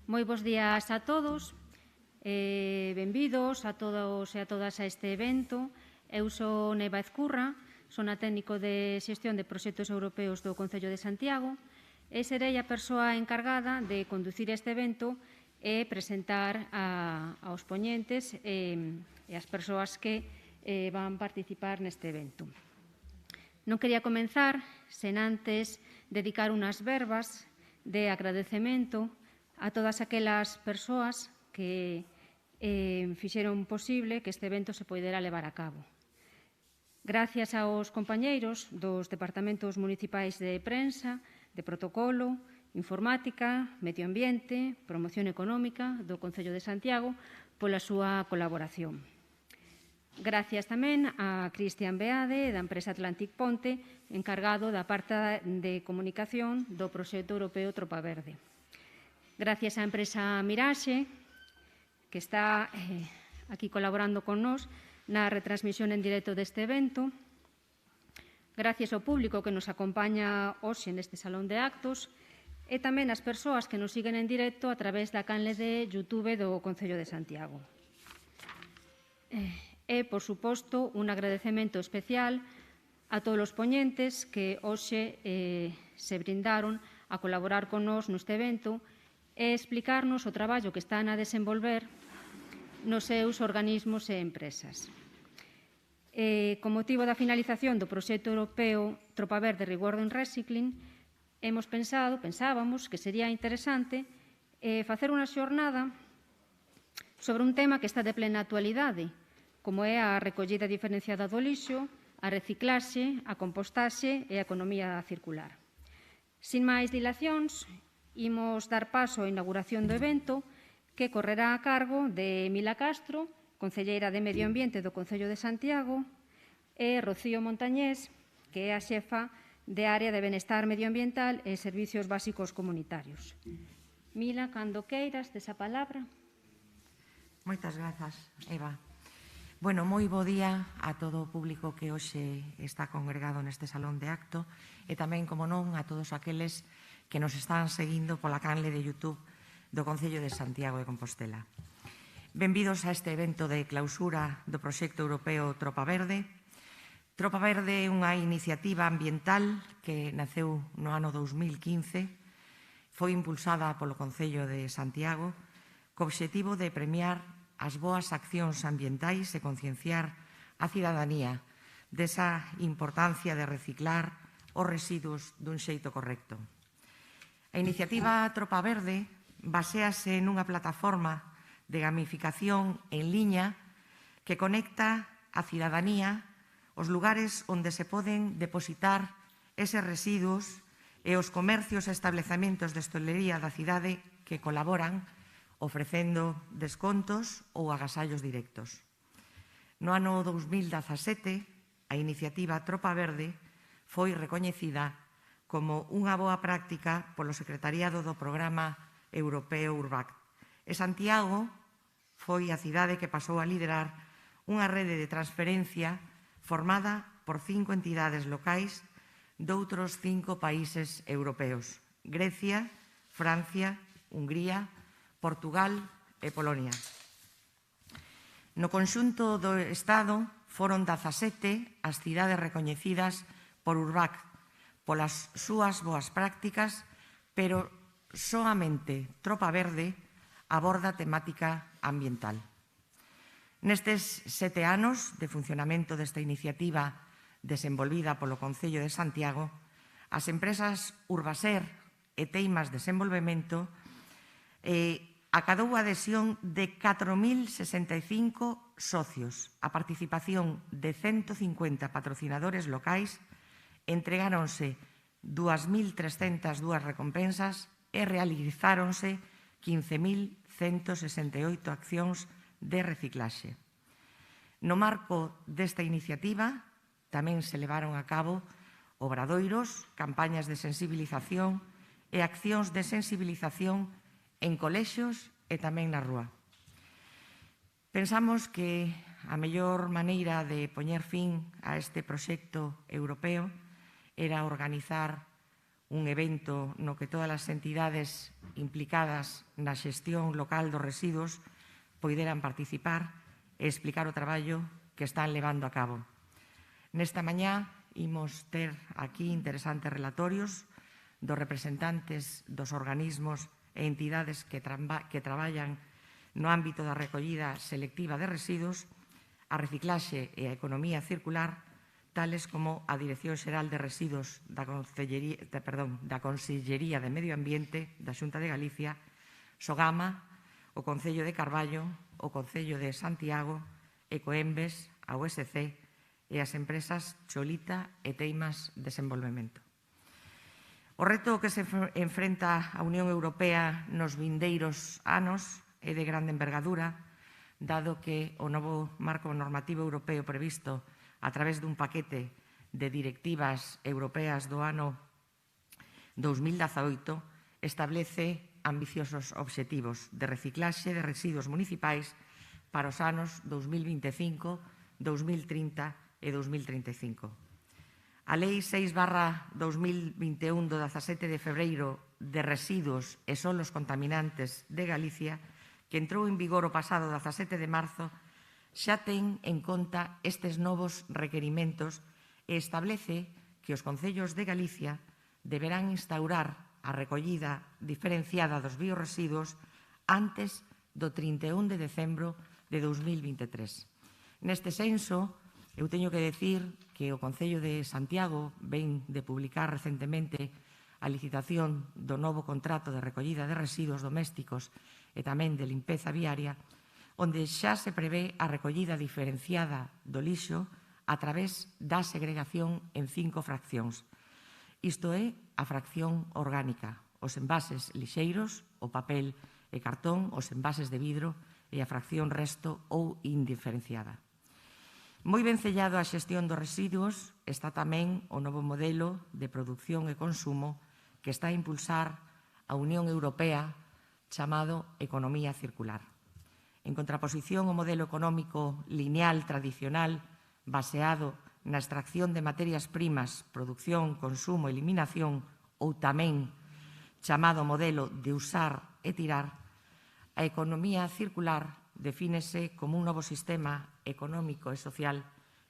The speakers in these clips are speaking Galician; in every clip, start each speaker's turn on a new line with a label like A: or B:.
A: Moi bons días a todos. Benvidos a todos e a todas a este evento. Eu sou Neva Ezcurra, son a técnico de xestión de proxectos europeos do Concello de Santiago e serei a persoa encargada de conducir este evento e presentar aos poñentes e as persoas que van participar neste evento. Non quería comenzar sen antes dedicar unhas verbas de agradecemento a todas aquelas persoas que fixeron posible que este evento se poidera levar a cabo. Gracias aos compañeiros dos departamentos municipais de prensa, de protocolo, informática, medio ambiente, promoción económica do Concello de Santiago pola súa colaboración. Gracias tamén a Cristian Beade, da empresa Atlantic Ponte, encargado da parte de comunicación do proxecto europeo Tropa Verde. Gracias á empresa Miraxe, que está aquí colaborando con nós na retransmisión en directo deste evento. Gracias ao público que nos acompaña hoxe neste salón de actos e tamén ás persoas que nos siguen en directo a través da canle de YouTube do Concello de Santiago. E, por suposto, un agradecemento especial a todos os poñentes que hoxe se brindaron a colaborar con nós neste evento e explicarnos o traballo que están a desenvolver nos seus organismos e empresas. Con motivo da finalización do proxecto europeo Tropa Verde Reward and Recycling, pensábamos que sería interesante facer unha xornada sobre un tema que está de plena actualidade, como é a recollida diferenciada do lixo, a reciclaxe, a compostaxe e a economía circular. Sin máis dilacións, imos dar paso á inauguración do evento que correrá a cargo de Mila Castro, concelleira de Medio Ambiente do Concello de Santiago, e Rocío Montañés, que é a xefa de Área de Benestar Medioambiental e Servicios Básicos Comunitarios. Mila, cando queiras, tes a palabra.
B: Moitas grazas, Eva. Bueno, moi bo día a todo o público que hoxe está congregado neste salón de acto e tamén, como non, a todos aqueles que nos están seguindo pola canle de YouTube do Concello de Santiago de Compostela. Benvidos a este evento de clausura do proxecto europeo Tropa Verde. Tropa Verde é unha iniciativa ambiental que naceu no ano 2015, foi impulsada polo Concello de Santiago co obxectivo de premiar as boas accións ambientais e concienciar a cidadanía desa importancia de reciclar os residuos dun xeito correcto. A iniciativa Tropa Verde baséase nunha plataforma de gamificación en liña que conecta a cidadanía os lugares onde se poden depositar eses residuos e os comercios e establezamentos de hostalería da cidade que colaboran ofrecendo descontos ou agasallos directos. No ano 2017, a iniciativa Tropa Verde foi recoñecida como unha boa práctica polo Secretariado do Programa Europeo URBAC. E Santiago foi a cidade que pasou a liderar unha rede de transferencia formada por 5 entidades locais doutros 5 países europeos: Grecia, Francia, Hungría, Portugal e Polonia. No conxunto do Estado foron 17 as cidades recoñecidas por URBAC polas súas boas prácticas, pero soamente Tropa Verde aborda temática ambiental. Nestes 7 anos de funcionamento desta iniciativa desenvolvida polo Concello de Santiago, as empresas Urbaser e Teimas Desenvolvemento acadou a adhesión de 4.065 socios, a participación de 150 patrocinadores locais, entregáronse 2.302 recompensas e realizáronse 15.168 accións de reciclaxe. No marco desta iniciativa tamén se levaron a cabo obradoiros, campañas de sensibilización e accións de sensibilización en colexios e tamén na rúa. Pensamos que a mellor maneira de poñer fin a este proxecto europeo era organizar un evento no que todas as entidades implicadas na xestión local dos residuos poideran participar e explicar o traballo que están levando a cabo. Nesta mañá imos ter aquí interesantes relatorios dos representantes dos organismos e entidades que traballan no ámbito da recollida selectiva de residuos, a reciclaxe e a economía circular, tales como a Dirección Xeral de Residuos da Consellería de Medio Ambiente da Xunta de Galicia, Sogama, o Concello de Carballo, o Concello de Santiago, Ecoembes, a USC e as empresas Cholita e Teimas Desenvolvemento. O reto que se enfrenta a Unión Europea nos vindeiros anos é de grande envergadura, dado que o novo marco normativo europeo previsto a través dun paquete de directivas europeas do ano 2018 establece ambiciosos obxectivos de reciclaxe de residuos municipais para os anos 2025, 2030 e 2035. A Lei 6/2021 do 17 de febreiro de Residuos e Solos Contaminantes de Galicia, que entrou en vigor o pasado 17 de marzo, xa ten en conta estes novos requerimentos e establece que os concellos de Galicia deberán instaurar a recollida diferenciada dos biorresiduos antes do 31 de decembro de 2023. Neste senso, eu teño que decir que o Concello de Santiago ven de publicar recentemente a licitación do novo contrato de recollida de residuos domésticos e tamén de limpeza viaria, onde xa se prevé a recollida diferenciada do lixo a través da segregación en 5 fraccións. Isto é a fracción orgánica, os envases lixeiros, o papel e cartón, os envases de vidro e a fracción resto ou indiferenciada. Moi vencellado á xestión dos residuos está tamén o novo modelo de produción e consumo que está a impulsar a Unión Europea chamado Economía Circular. En contraposición ao modelo económico lineal tradicional baseado na extracción de materias primas, produción, consumo, eliminación ou tamén chamado modelo de usar e tirar, a economía circular defínese como un novo sistema económico e social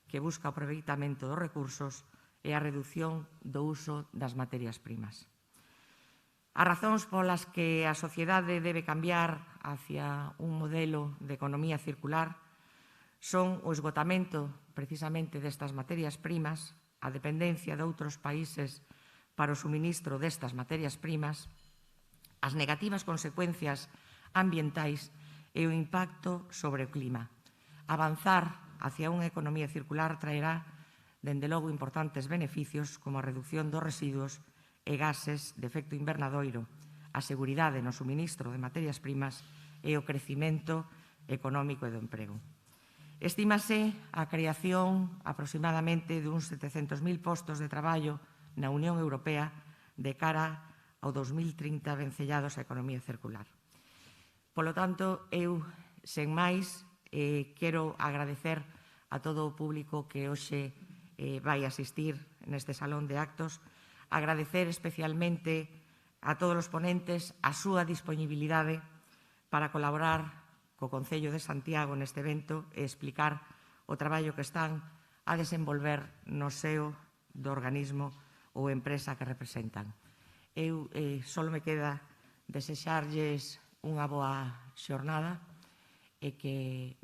B: que busca o aproveitamento dos recursos e a redución do uso das materias primas. As razóns polas que a sociedade debe cambiar hacia un modelo de economía circular son o esgotamento precisamente destas materias primas, a dependencia de outros países para o suministro destas materias primas, as negativas consecuencias ambientais e o impacto sobre o clima. Avanzar hacia unha economía circular traerá, dende logo, importantes beneficios como a reducción dos residuos e gases de efecto invernadoiro, a seguridade no suministro de materias primas e o crecimento económico e do emprego. Estímase a creación aproximadamente de uns 700.000 postos de traballo na Unión Europea de cara ao 2030 vencellados á economía circular. Polo tanto, eu, sen máis, quero agradecer a todo o público que hoxe vai asistir neste salón de actos, agradecer especialmente a todos os ponentes a súa disponibilidade para colaborar co Concello de Santiago neste evento e explicar o traballo que están a desenvolver no seo do organismo ou empresa que representan. Eu só me queda desexarlles unha boa xornada e que,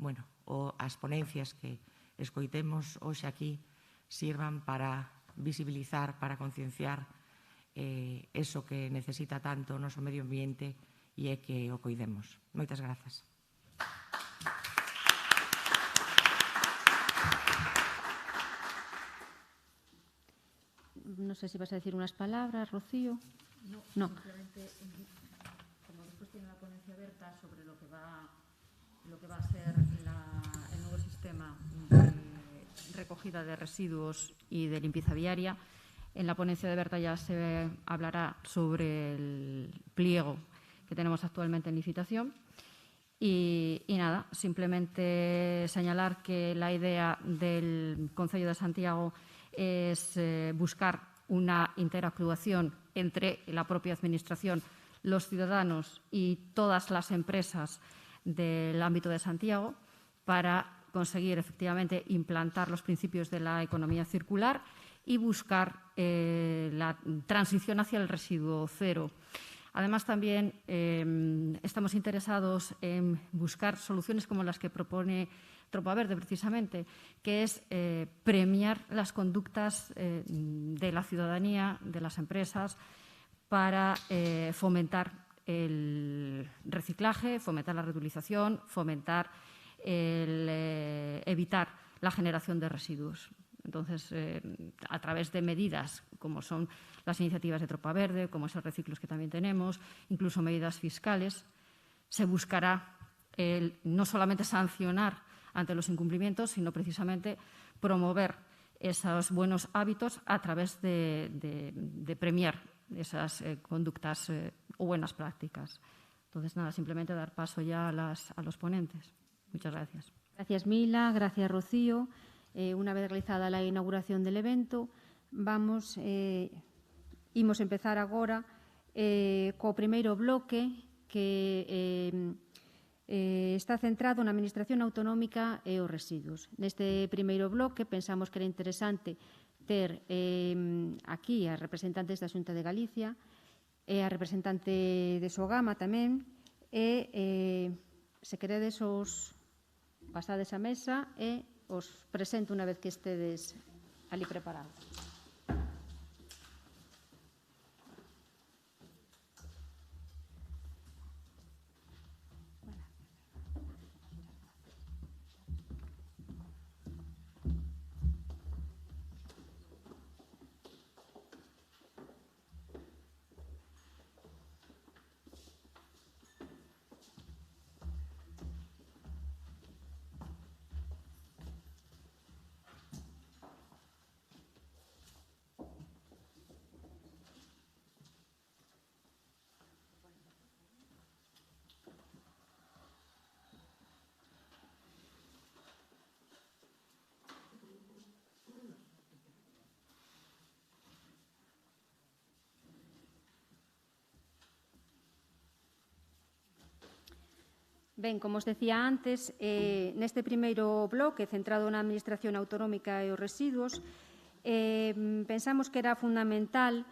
B: as ponencias que escoitemos hoxe aquí sirvan para visibilizar, para concienciar eso que necesita tanto o noso medio ambiente e é que o coidemos. Moitas grazas.
A: Non sei se vas a decir unas palabras, Rocío. No.
C: Simplemente, como después tiene la ponencia abierta sobre lo que va a ser el nuevo sistema de recogida de residuos y de limpieza viaria, en la ponencia de Berta ya se hablará sobre el pliego que tenemos actualmente en licitación. Y nada, simplemente señalar que la idea del Concello de Santiago es buscar una interactuación entre la propia Administración, los ciudadanos y todas las empresas del ámbito de Santiago para conseguir efectivamente implantar los principios de la economía circular y buscar la transición hacia el residuo cero. Además, también estamos interesados en buscar soluciones como las que propone Tropa Verde, precisamente, que es premiar las conductas de la ciudadanía, de las empresas, para fomentar el reciclaje, fomentar la reutilización, fomentar evitar la generación de residuos. Entonces, a través de medidas como son las iniciativas de Tropa Verde, como esos reciclos que también tenemos, incluso medidas fiscales, se buscará no solamente sancionar ante los incumplimientos, sino precisamente promover esos buenos hábitos a través de premiar esas conductas o buenas prácticas. Entonces, nada, simplemente dar paso ya a los ponentes. Muchas gracias.
A: Gracias, Mila. Gracias, Rocío. Una vez realizada la inauguración del evento, imos empezar agora co primeiro bloque que está centrado na Administración Autonómica e os residuos. Neste primeiro bloque pensamos que era interesante ter aquí as representantes da Xunta de Galicia e a representante de Sogama tamén e se queredes os pasades a mesa e os presento unha vez que estedes ali preparados. Ben, como os decía antes, neste primeiro bloque centrado na Administración Autonómica e os residuos, pensamos que era fundamental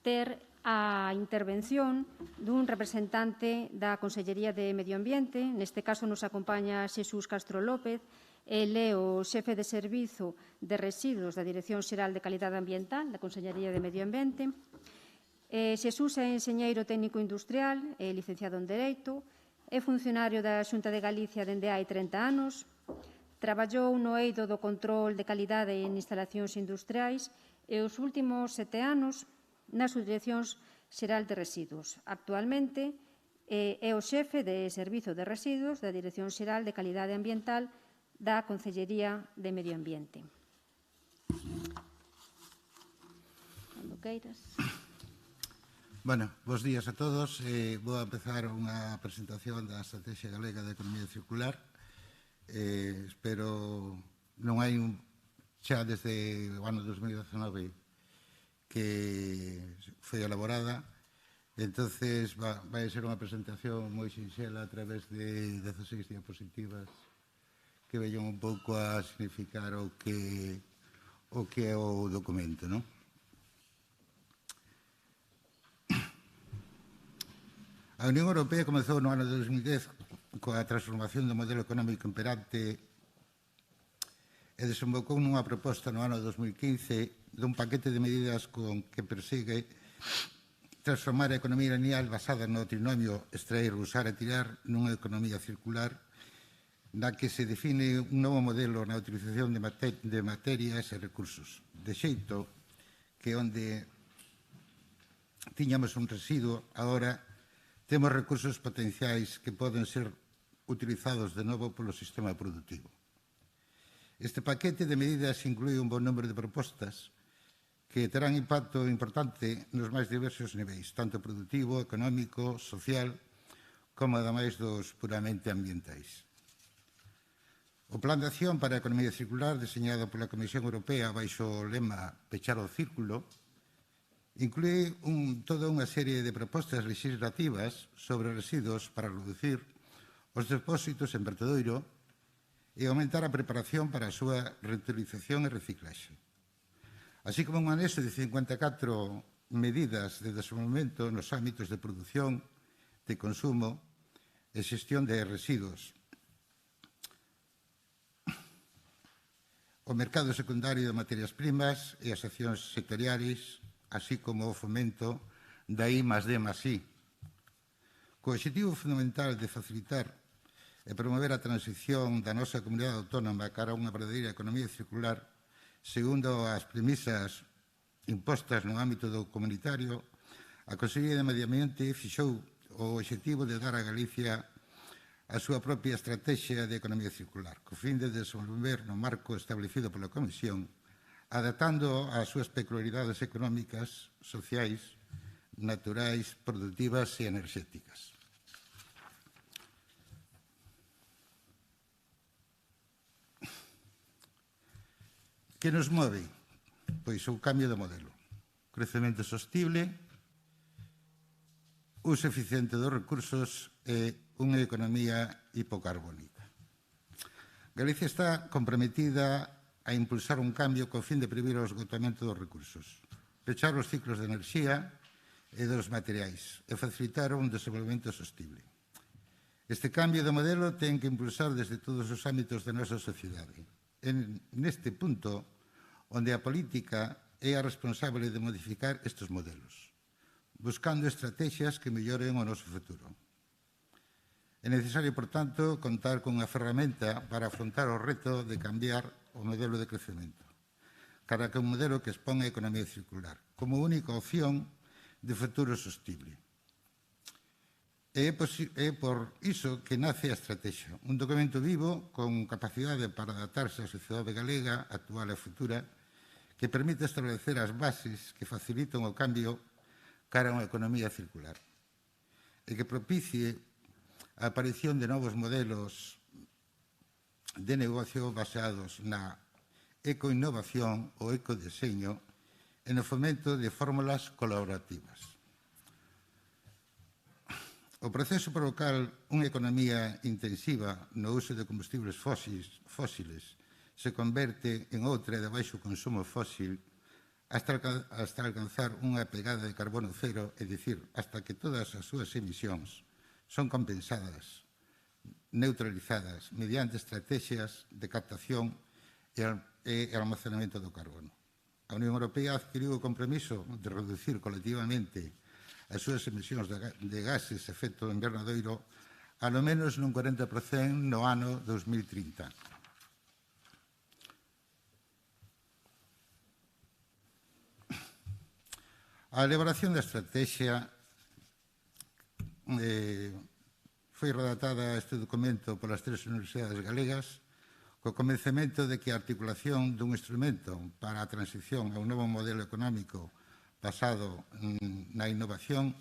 A: ter a intervención dun representante da Consellería de Medio Ambiente. Neste caso nos acompaña Xesús Castro López. El é o xefe de Servizo de Residuos da Dirección Xeral de Calidade Ambiental da Consellería de Medio Ambiente. Xesús é enxeñeiro técnico industrial, é licenciado en Dereito, é funcionario da Xunta de Galicia dende hai 30 anos, traballou no eido do control de calidade en instalacións industriais e os últimos 7 anos na Subdirección Xeral de Residuos. Actualmente é o xefe de Servizo de Residuos da Dirección Xeral de Calidade Ambiental da Consellería de Medio Ambiente. Cando queiras.
D: Bueno, bons días a todos. Vou a empezar unha presentación da Estrategia Galega de Economía Circular. Espero, non hai xa desde o ano 2019 que foi elaborada, entonces vai ser unha presentación moi sinxela a través de 16 diapositivas que veñan un pouco a significar o que é o documento, non? A Unión Europea comezou no ano 2010 coa transformación do modelo económico imperante e desembocou nunha proposta no ano 2015 dun paquete de medidas con que persigue transformar a economía lineal basada no trinomio extraer, usar e tirar nunha economía circular na que se define un novo modelo na utilización de materias e recursos, de xeito que onde tiñamos un residuo, agora temos recursos potenciais que poden ser utilizados de novo polo sistema productivo. Este paquete de medidas inclúe un bon número de propostas que terán impacto importante nos máis diversos niveis, tanto productivo, económico, social, como ademais dos puramente ambientais. O Plan de Acción para a Economía Circular, deseñado pola Comisión Europea baixo o lema Pechar o Círculo, Inclúe toda unha serie de propostas legislativas sobre residuos para reducir os depósitos en vertedoiro e aumentar a preparación para a súa reutilización e reciclaxe. Así como un anexo de 54 medidas de desenvolvemento nos ámbitos de produción, de consumo e xestión de residuos. O mercado secundario de materias primas e as accións sectoriais, así como o fomento da I+D+I, co objetivo fundamental de facilitar e promover a transición da nosa comunidade autónoma cara a unha verdadeira economía circular, segundo as premisas impostas no ámbito do comunitario, a Consellería de Medio Ambiente fixou o objetivo de dar a Galicia a súa propia estrategia de economía circular, co fin de desenvolver no marco establecido pola Comisión, adaptando ás súas peculiaridades económicas, sociais, naturais, productivas e enerxéticas. Que nos move? Pois o cambio de modelo. Crecemento sostible, uso eficiente dos recursos e unha economía hipocarbónica. Galicia está comprometida a impulsar un cambio co fin de prever o esgotamento dos recursos, pechar os ciclos de enerxía e dos materiais e facilitar un desenvolvemento sostible. Este cambio de modelo ten que impulsar desde todos os ámbitos da nosa sociedade. Neste punto, onde a política é a responsable de modificar estes modelos, buscando estrategias que melloren o noso futuro. É necesario, por tanto, contar con unha ferramenta para afrontar o reto de cambiar o modelo de crecemento, cara a un modelo que expón a economía circular, como única opción de futuro sostible. É por iso que nace a estrategia, un documento vivo con capacidade para adaptarse á sociedade galega actual e futura, que permite establecer as bases que facilitan o cambio cara a unha economía circular e que propicie a aparición de novos modelos de negocio baseados na ecoinnovación ou ecodeseño e no fomento de fórmulas colaborativas. O proceso para provocar unha economía intensiva no uso de combustibles fósiles se converte en outra de baixo consumo fósil hasta alcanzar unha pegada de carbono cero, é dicir, hasta que todas as súas emisións son compensadas, neutralizadas, mediante estrategias de captación e almacenamento do carbono. A Unión Europea adquiriu o compromiso de reducir colectivamente as súas emisións de gases de efecto invernadoiro a lo menos nun 40% no ano 2030. A elaboración da estrategia foi redactada este documento polas 3 universidades galegas co convencemento de que a articulación dun instrumento para a transición a un novo modelo económico basado na innovación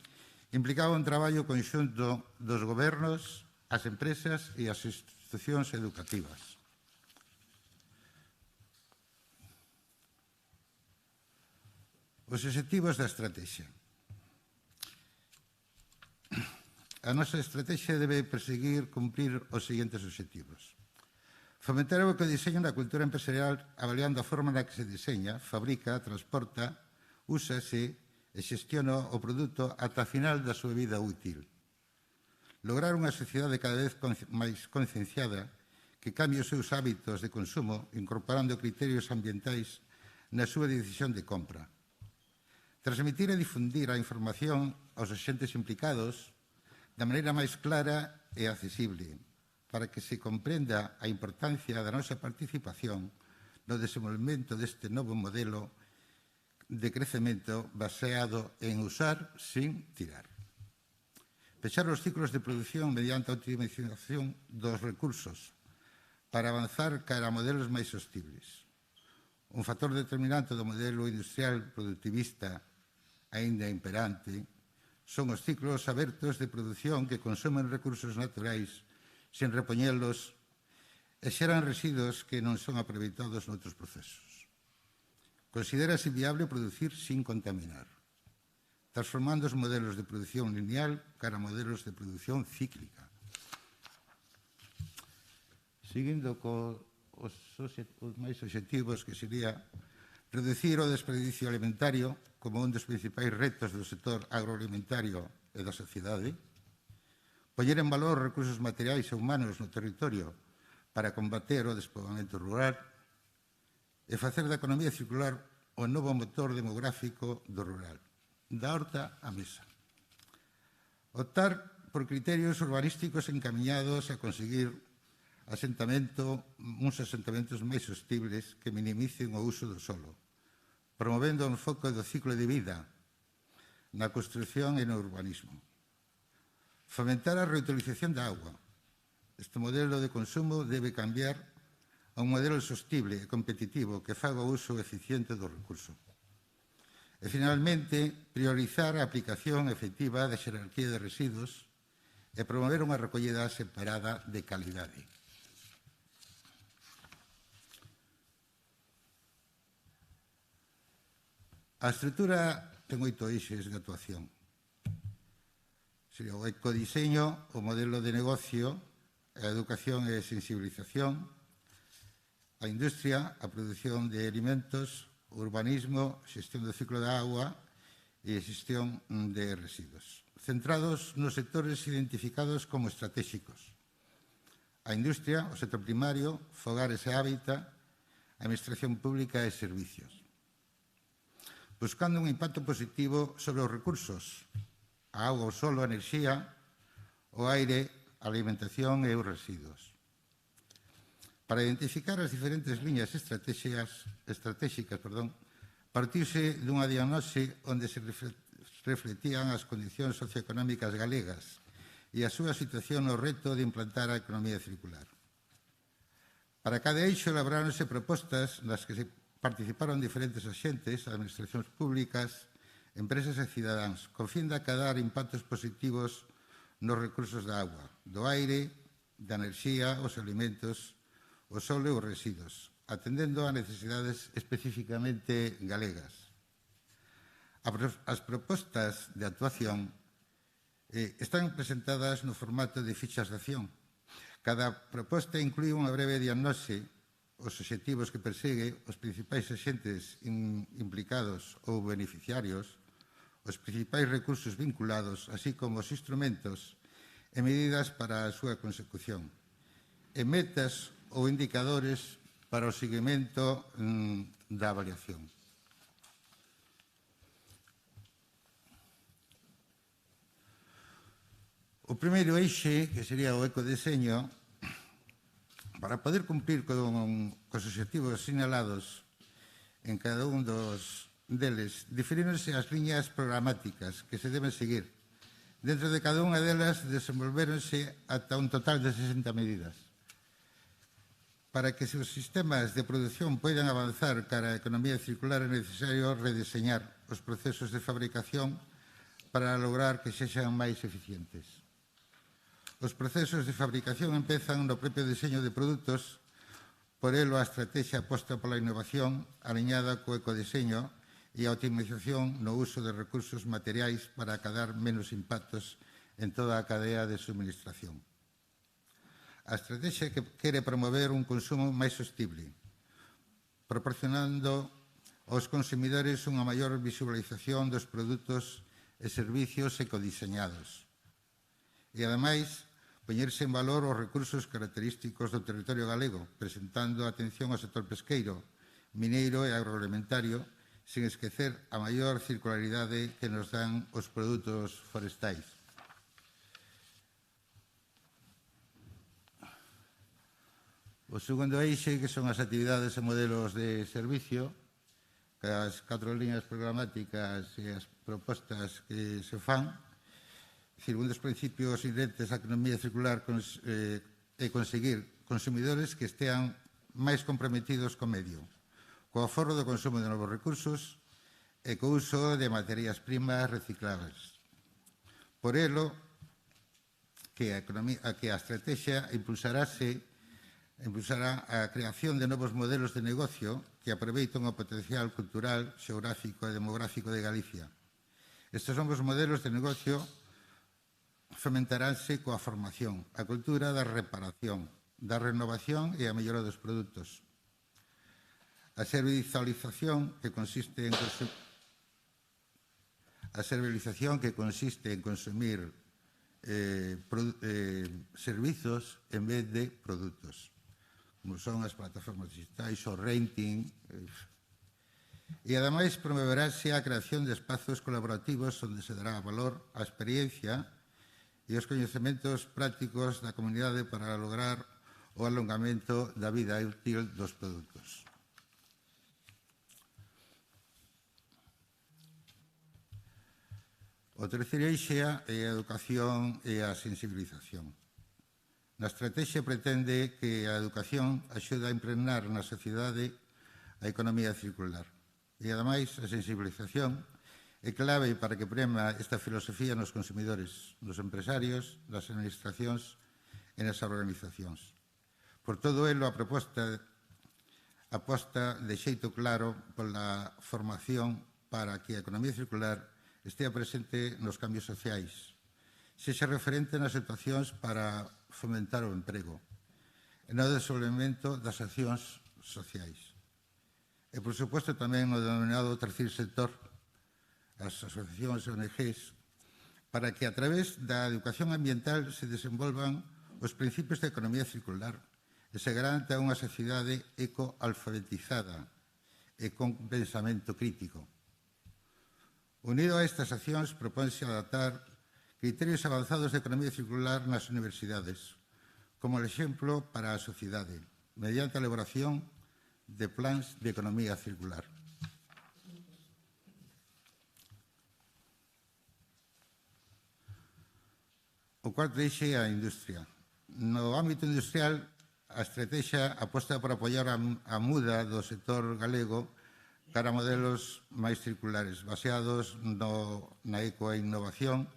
D: implicaba un traballo conxunto dos gobernos, as empresas e as institucións educativas. Os obxectivos da estrategia. A nosa estrategia debe perseguir cumprir os seguintes obxectivos. Fomentar o ecodiseño na cultura empresarial avaliando a forma na que se diseña, fabrica, transporta, úsase e xestiona o produto ata a final da súa vida útil. Lograr unha sociedade cada vez máis concienciada que cambie os seus hábitos de consumo incorporando criterios ambientais na súa decisión de compra. Transmitir e difundir a información aos axentes implicados da maneira máis clara e accesible, para que se comprenda a importancia da nosa participación no desenvolvemento deste novo modelo de crecemento baseado en usar sin tirar. Pechar os ciclos de produción mediante a optimización dos recursos para avanzar cara a modelos máis sostibles. Un factor determinante do modelo industrial productivista aínda imperante son os ciclos abertos de produción que consumen recursos naturais sen repoñelos e xeran residuos que non son aproveitados noutros procesos. Considérase viable producir sin contaminar. transformando os modelos de produción lineal cara a modelos de produción cíclica. Seguindo os máis obxectivos, que sería reducir o desperdicio alimentario como un dos principais retos do sector agroalimentario e da sociedade, poñer en valor os recursos materiais e humanos no territorio para combater o despoboamento rural e facer da economía circular o novo motor demográfico do rural, da horta á mesa. Optar por criterios urbanísticos encamiñados a conseguir uns asentamentos máis sostibles que minimicen o uso do solo, promovendo o enfoque do ciclo de vida na construción e no urbanismo. Fomentar a reutilización da auga. Este modelo de consumo debe cambiar a un modelo sostible e competitivo que faga o uso eficiente do recurso. E, finalmente, priorizar a aplicación efectiva da xerarquía de residuos e promover unha recollida separada de calidade. A estrutura ten 8 eixes de actuación. Sería o ecodiseño, o modelo de negocio, a educación e sensibilización, a industria, a produción de alimentos, o urbanismo, xestión do ciclo da auga e xestión de residuos, centrados nos sectores identificados como estratégicos. A industria, o sector primario, fogares e hábitat, a administración pública e servicios. Buscando un impacto positivo sobre os recursos, a auga, o solo, a enerxía, o aire, a alimentación e os residuos. Para identificar as diferentes liñas estratégicas, partiuse dunha diagnose onde se reflectían as condicións socioeconómicas galegas e a súa situación no reto de implantar a economía circular. Para cada eixo elaboráronse propostas nas que se participaron diferentes axentes, administracións públicas, empresas e cidadáns, con fin de acadar impactos positivos nos recursos da auga, do aire, da enerxía, os alimentos, o solo e os residuos, atendendo a necesidades especificamente galegas. As propostas de actuación están presentadas no formato de fichas de acción. Cada proposta inclúe unha breve diagnose, os obxectivos que persegue, os principais axentes implicados ou beneficiarios, os principais recursos vinculados, así como os instrumentos e medidas para a súa consecución, e metas ou indicadores para o seguimento da avaliación. O primeiro eixe, que sería o ecodeseño, para poder cumprir cos obxectivos sinalados en cada un deles, definíronse as liñas programáticas que se deben seguir. Dentro de cada unha delas desenvolvéronse ata un total de 60 medidas. Para que os sistemas de produción poidan avanzar cara á economía circular é necesario rediseñar os procesos de fabricación para lograr que sexan máis eficientes. Os procesos de fabricación empezan no propio diseño de produtos, por elo a estrategia aposta pola innovación aliñada co ecodiseño e a optimización no uso de recursos materiais para acadar menos impactos en toda a cadea de suministración. A estrategia que quere promover un consumo máis sostible, proporcionando aos consumidores unha maior visualización dos produtos e servicios ecodiseñados. E, ademais, poñerse en valor os recursos característicos do territorio galego, presentando atención ao sector pesqueiro, mineiro e agroalimentario, sin esquecer a maior circularidade que nos dan os produtos forestais. O segundo eixe, que son as actividades e modelos de servicio, as 4 liñas programáticas e as propostas que se fan, un dos principios inherentes á economía circular é conseguir consumidores que estean máis comprometidos co medio, co aforro do consumo de novos recursos e co uso de materias primas reciclables. Por elo, que a estrategia impulsará a creación de novos modelos de negocio que aproveitan o potencial cultural, xeográfico e demográfico de Galicia, Estes novos modelos de negocio fomentaránse coa formación, a cultura da reparación, da renovación e a mellora dos produtos. A servicialización que consiste en consumir servizos en vez de produtos, como son as plataformas digitais, o renting. E, ademais, promoverase a creación de espazos colaborativos onde se dará valor á experiencia e os coñecementos prácticos da comunidade para lograr o alongamento da vida útil dos produtos. O terceiro eixe é a educación e a sensibilización. Na estrategia pretende que a educación axude a impregnar na sociedade a economía circular. E, ademais, a sensibilización é clave para que prema esta filosofía nos consumidores, nos empresarios, nas administracións e nas organizacións. Por todo elo, a proposta aposta de xeito claro pola formación para que a economía circular estea presente nos cambios sociais, sexa referente nas situacións para fomentar o emprego e no desenvolvemento das accións sociais. E, por suposto, tamén no denominado terceiro sector, as asociacións e ONGs, para que a través da educación ambiental se desenvolvan os principios da economía circular e se garanta unha sociedade ecoalfabetizada e con pensamento crítico. Unido a estas accións, propónse adaptar criterios avanzados de economía circular nas universidades, como el exemplo para a sociedade, mediante a elaboración de plans de economía circular. O cuarto eixe é a industria. No ámbito industrial, a estrategia aposta por apoiar a muda do sector galego cara a modelos máis circulares, baseados na ecoinnovación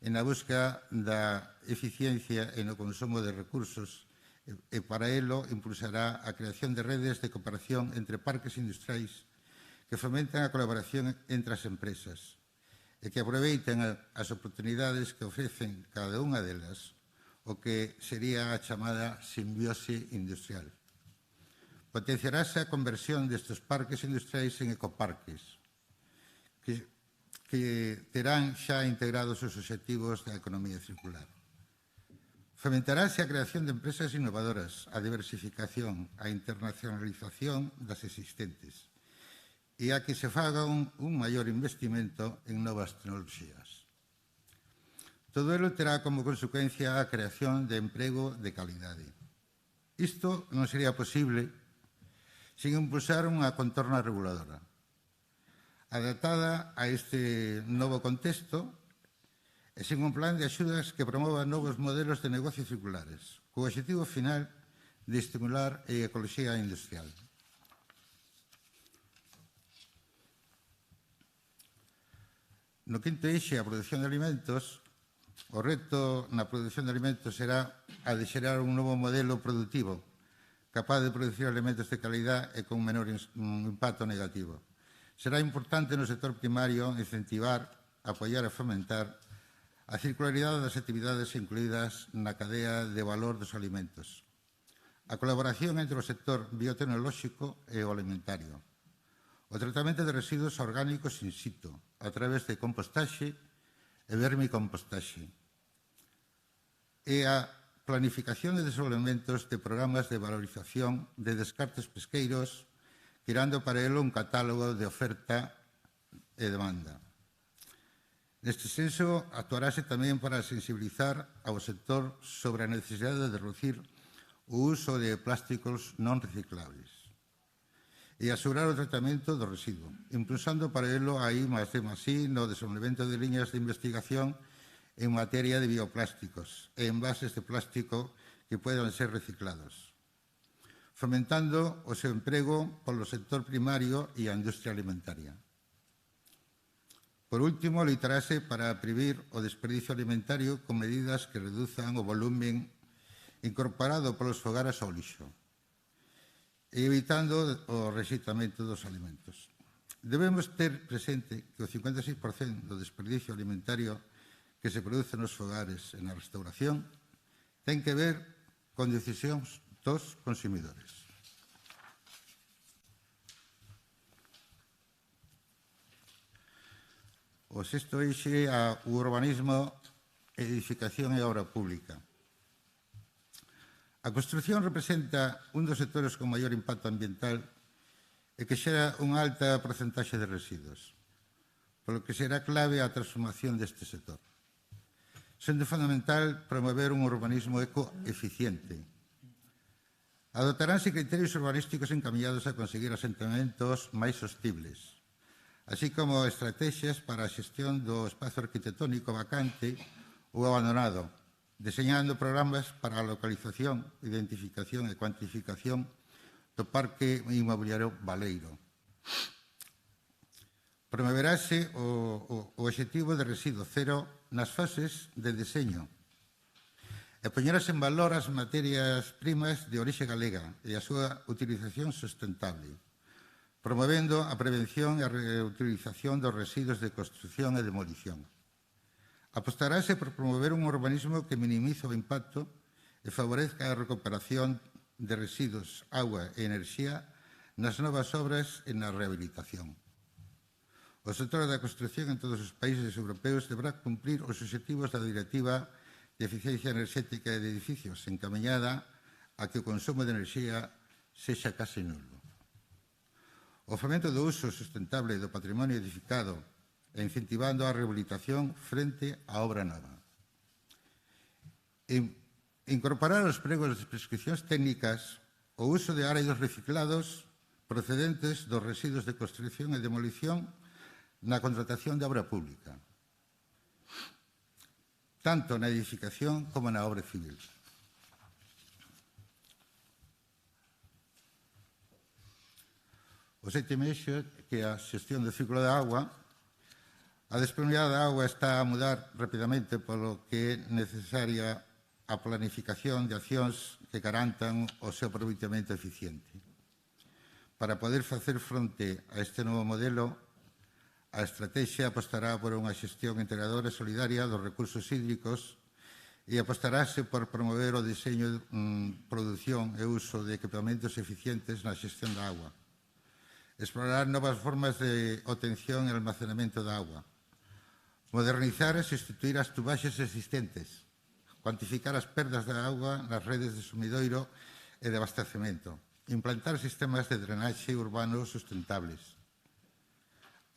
D: e na busca da eficiencia e no consumo de recursos, e para elo impulsará a creación de redes de cooperación entre parques industriais que fomentan a colaboración entre as empresas e que aproveiten as oportunidades que ofrecen cada unha delas, o que sería a chamada simbiose industrial. Potenciarase a conversión destes parques industriais en ecoparques, que terán xa integrados os obxectivos da economía circular. Fomentarase a creación de empresas innovadoras, a diversificación, a internacionalización das existentes e a que se faga un maior investimento en novas tecnoloxías. Todo elo terá como consecuencia a creación de emprego de calidade. Isto non sería posible sin impulsar unha contorna reguladora, adaptada a este novo contexto e sin un plan de axudas que promova novos modelos de negocio circulares, co obxectivo final de estimular a ecoloxía industrial. No quinto eixe, a produción de alimentos, o reto na produción de alimentos será a de xerar un novo modelo productivo capaz de producir alimentos de calidad e con menor impacto negativo. Será importante no sector primario incentivar, apoiar e fomentar a circularidade das actividades incluídas na cadea de valor dos alimentos, a colaboración entre o sector biotecnolóxico e o alimentario, o tratamento de residuos orgánicos in situ, a través de compostaxe e vermicompostaxe, e a planificación de desenvolvementos de programas de valorización de descartes pesqueiros, creando para elo un catálogo de oferta e demanda. Neste senso, actuarase tamén para sensibilizar ao sector sobre a necesidade de reducir o uso de plásticos non reciclables e asegurar o tratamento do residuo, impulsando para elo a I+D+I no desenvolvemento de liñas de investigación en materia de bioplásticos e envases de plástico que puedan ser reciclados, fomentando o seu emprego polo sector primario e a industria alimentaria. Por último, loitarase para previr o desperdicio alimentario con medidas que reduzan o volumen incorporado polos fogares ao lixo e evitando o rexeitamento dos alimentos. Debemos ter presente que o 56% do desperdicio alimentario que se produce nos fogares e na restauración ten que ver con decisións dos consumidores. O sexto eixe é o urbanismo, edificación e obra pública. A construción representa un dos sectores con maior impacto ambiental e que xera unha alta porcentaxe de residuos, polo que será clave a transformación deste sector. Sendo fundamental promover un urbanismo ecoeficiente. Adotaránse criterios urbanísticos encaminados a conseguir asentamentos máis sostibles, así como estrategias para a xestión do espazo arquitectónico vacante ou abandonado, deseñando programas para a localización, identificación e cuantificación do parque inmobiliario baleiro. Promoverase o obxectivo de residuo cero nas fases de deseño e poñerase en valor as materias primas de orixe galega e a súa utilización sustentable, promovendo a prevención e a reutilización dos residuos de construción e demolición. Apostarase por promover un urbanismo que minimize o impacto e favorezca a recuperación de residuos, agua e enerxía nas novas obras e na rehabilitación. O sector da construción en todos os países europeus deberá cumprir os obxectivos da Directiva de Eficiencia Enerxética de Edificios, encaminhada a que o consumo de enerxía sexa case nulo. O fomento do uso sustentable do patrimonio edificado e incentivando a rehabilitación frente á obra nova. Incorporar aos pregos de prescripcións técnicas o uso de áridos reciclados procedentes dos residuos de construción e demolición na contratación de obra pública, tanto na edificación como na obra civil. O sétimo eixo, que é a xestión do ciclo da auga. A disponibilidade da auga está a mudar rapidamente, polo que é necesaria a planificación de accións que garantan o seu aproveitamento eficiente. Para poder facer fronte a este novo modelo, a estrategia apostará por unha xestión integradora e solidaria dos recursos hídricos e apostarase por promover o diseño, produción e uso de equipamentos eficientes na xestión da auga. Explorar novas formas de obtención e almacenamento da auga. Modernizar e sustituir as tubaxes existentes. Cuantificar as perdas da auga nas redes de sumidoiro e de abastecemento. Implantar sistemas de drenaxe urbanos sustentables.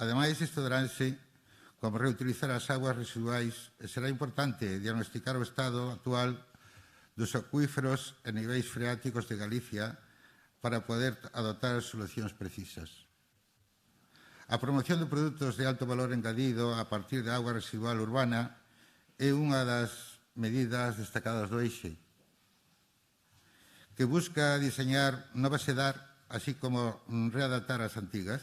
D: Ademais, estudaránse como reutilizar as augas residuais e será importante diagnosticar o estado actual dos acuíferos e niveis freáticos de Galicia para poder adoptar solucións precisas. A promoción de produtos de alto valor engadido a partir de auga residual urbana é unha das medidas destacadas do eixe, que busca diseñar novas e dar, así como readaptar as antigas,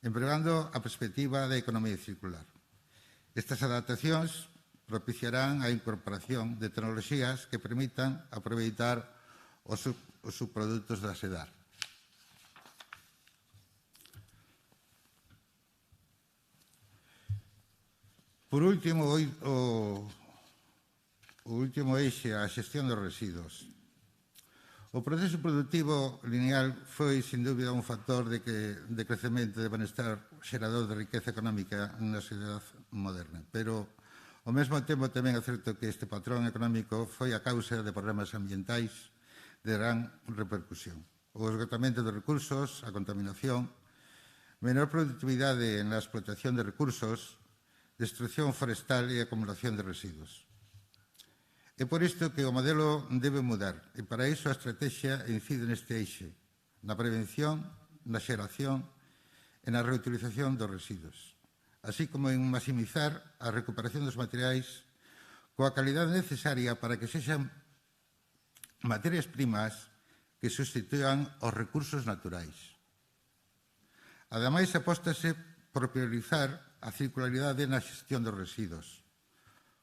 D: empregando a perspectiva da economía circular. Estas adaptacións propiciarán a incorporación de tecnoloxías que permitan aproveitar os subprodutos da sedar. Por último, o último eixe, a xestión dos residuos. O proceso productivo lineal foi, sin dúbida, un factor de crecemento e de benestar xerador de riqueza económica na sociedade moderna, pero, ao mesmo tempo, tamén é certo que este patrón económico foi a causa de problemas ambientais de gran repercusión. O esgotamento de recursos, a contaminación, menor productividade na explotación de recursos, destrucción forestal e acumulación de residuos. É por isto que o modelo debe mudar e para iso a estrategia incide neste eixe, na prevención, na xeración e na reutilización dos residuos, así como en maximizar a recuperación dos materiais coa calidade necesaria para que sexan materias primas que substituan os recursos naturais. Ademais, apóstase por priorizar a circularidade na xestión dos residuos,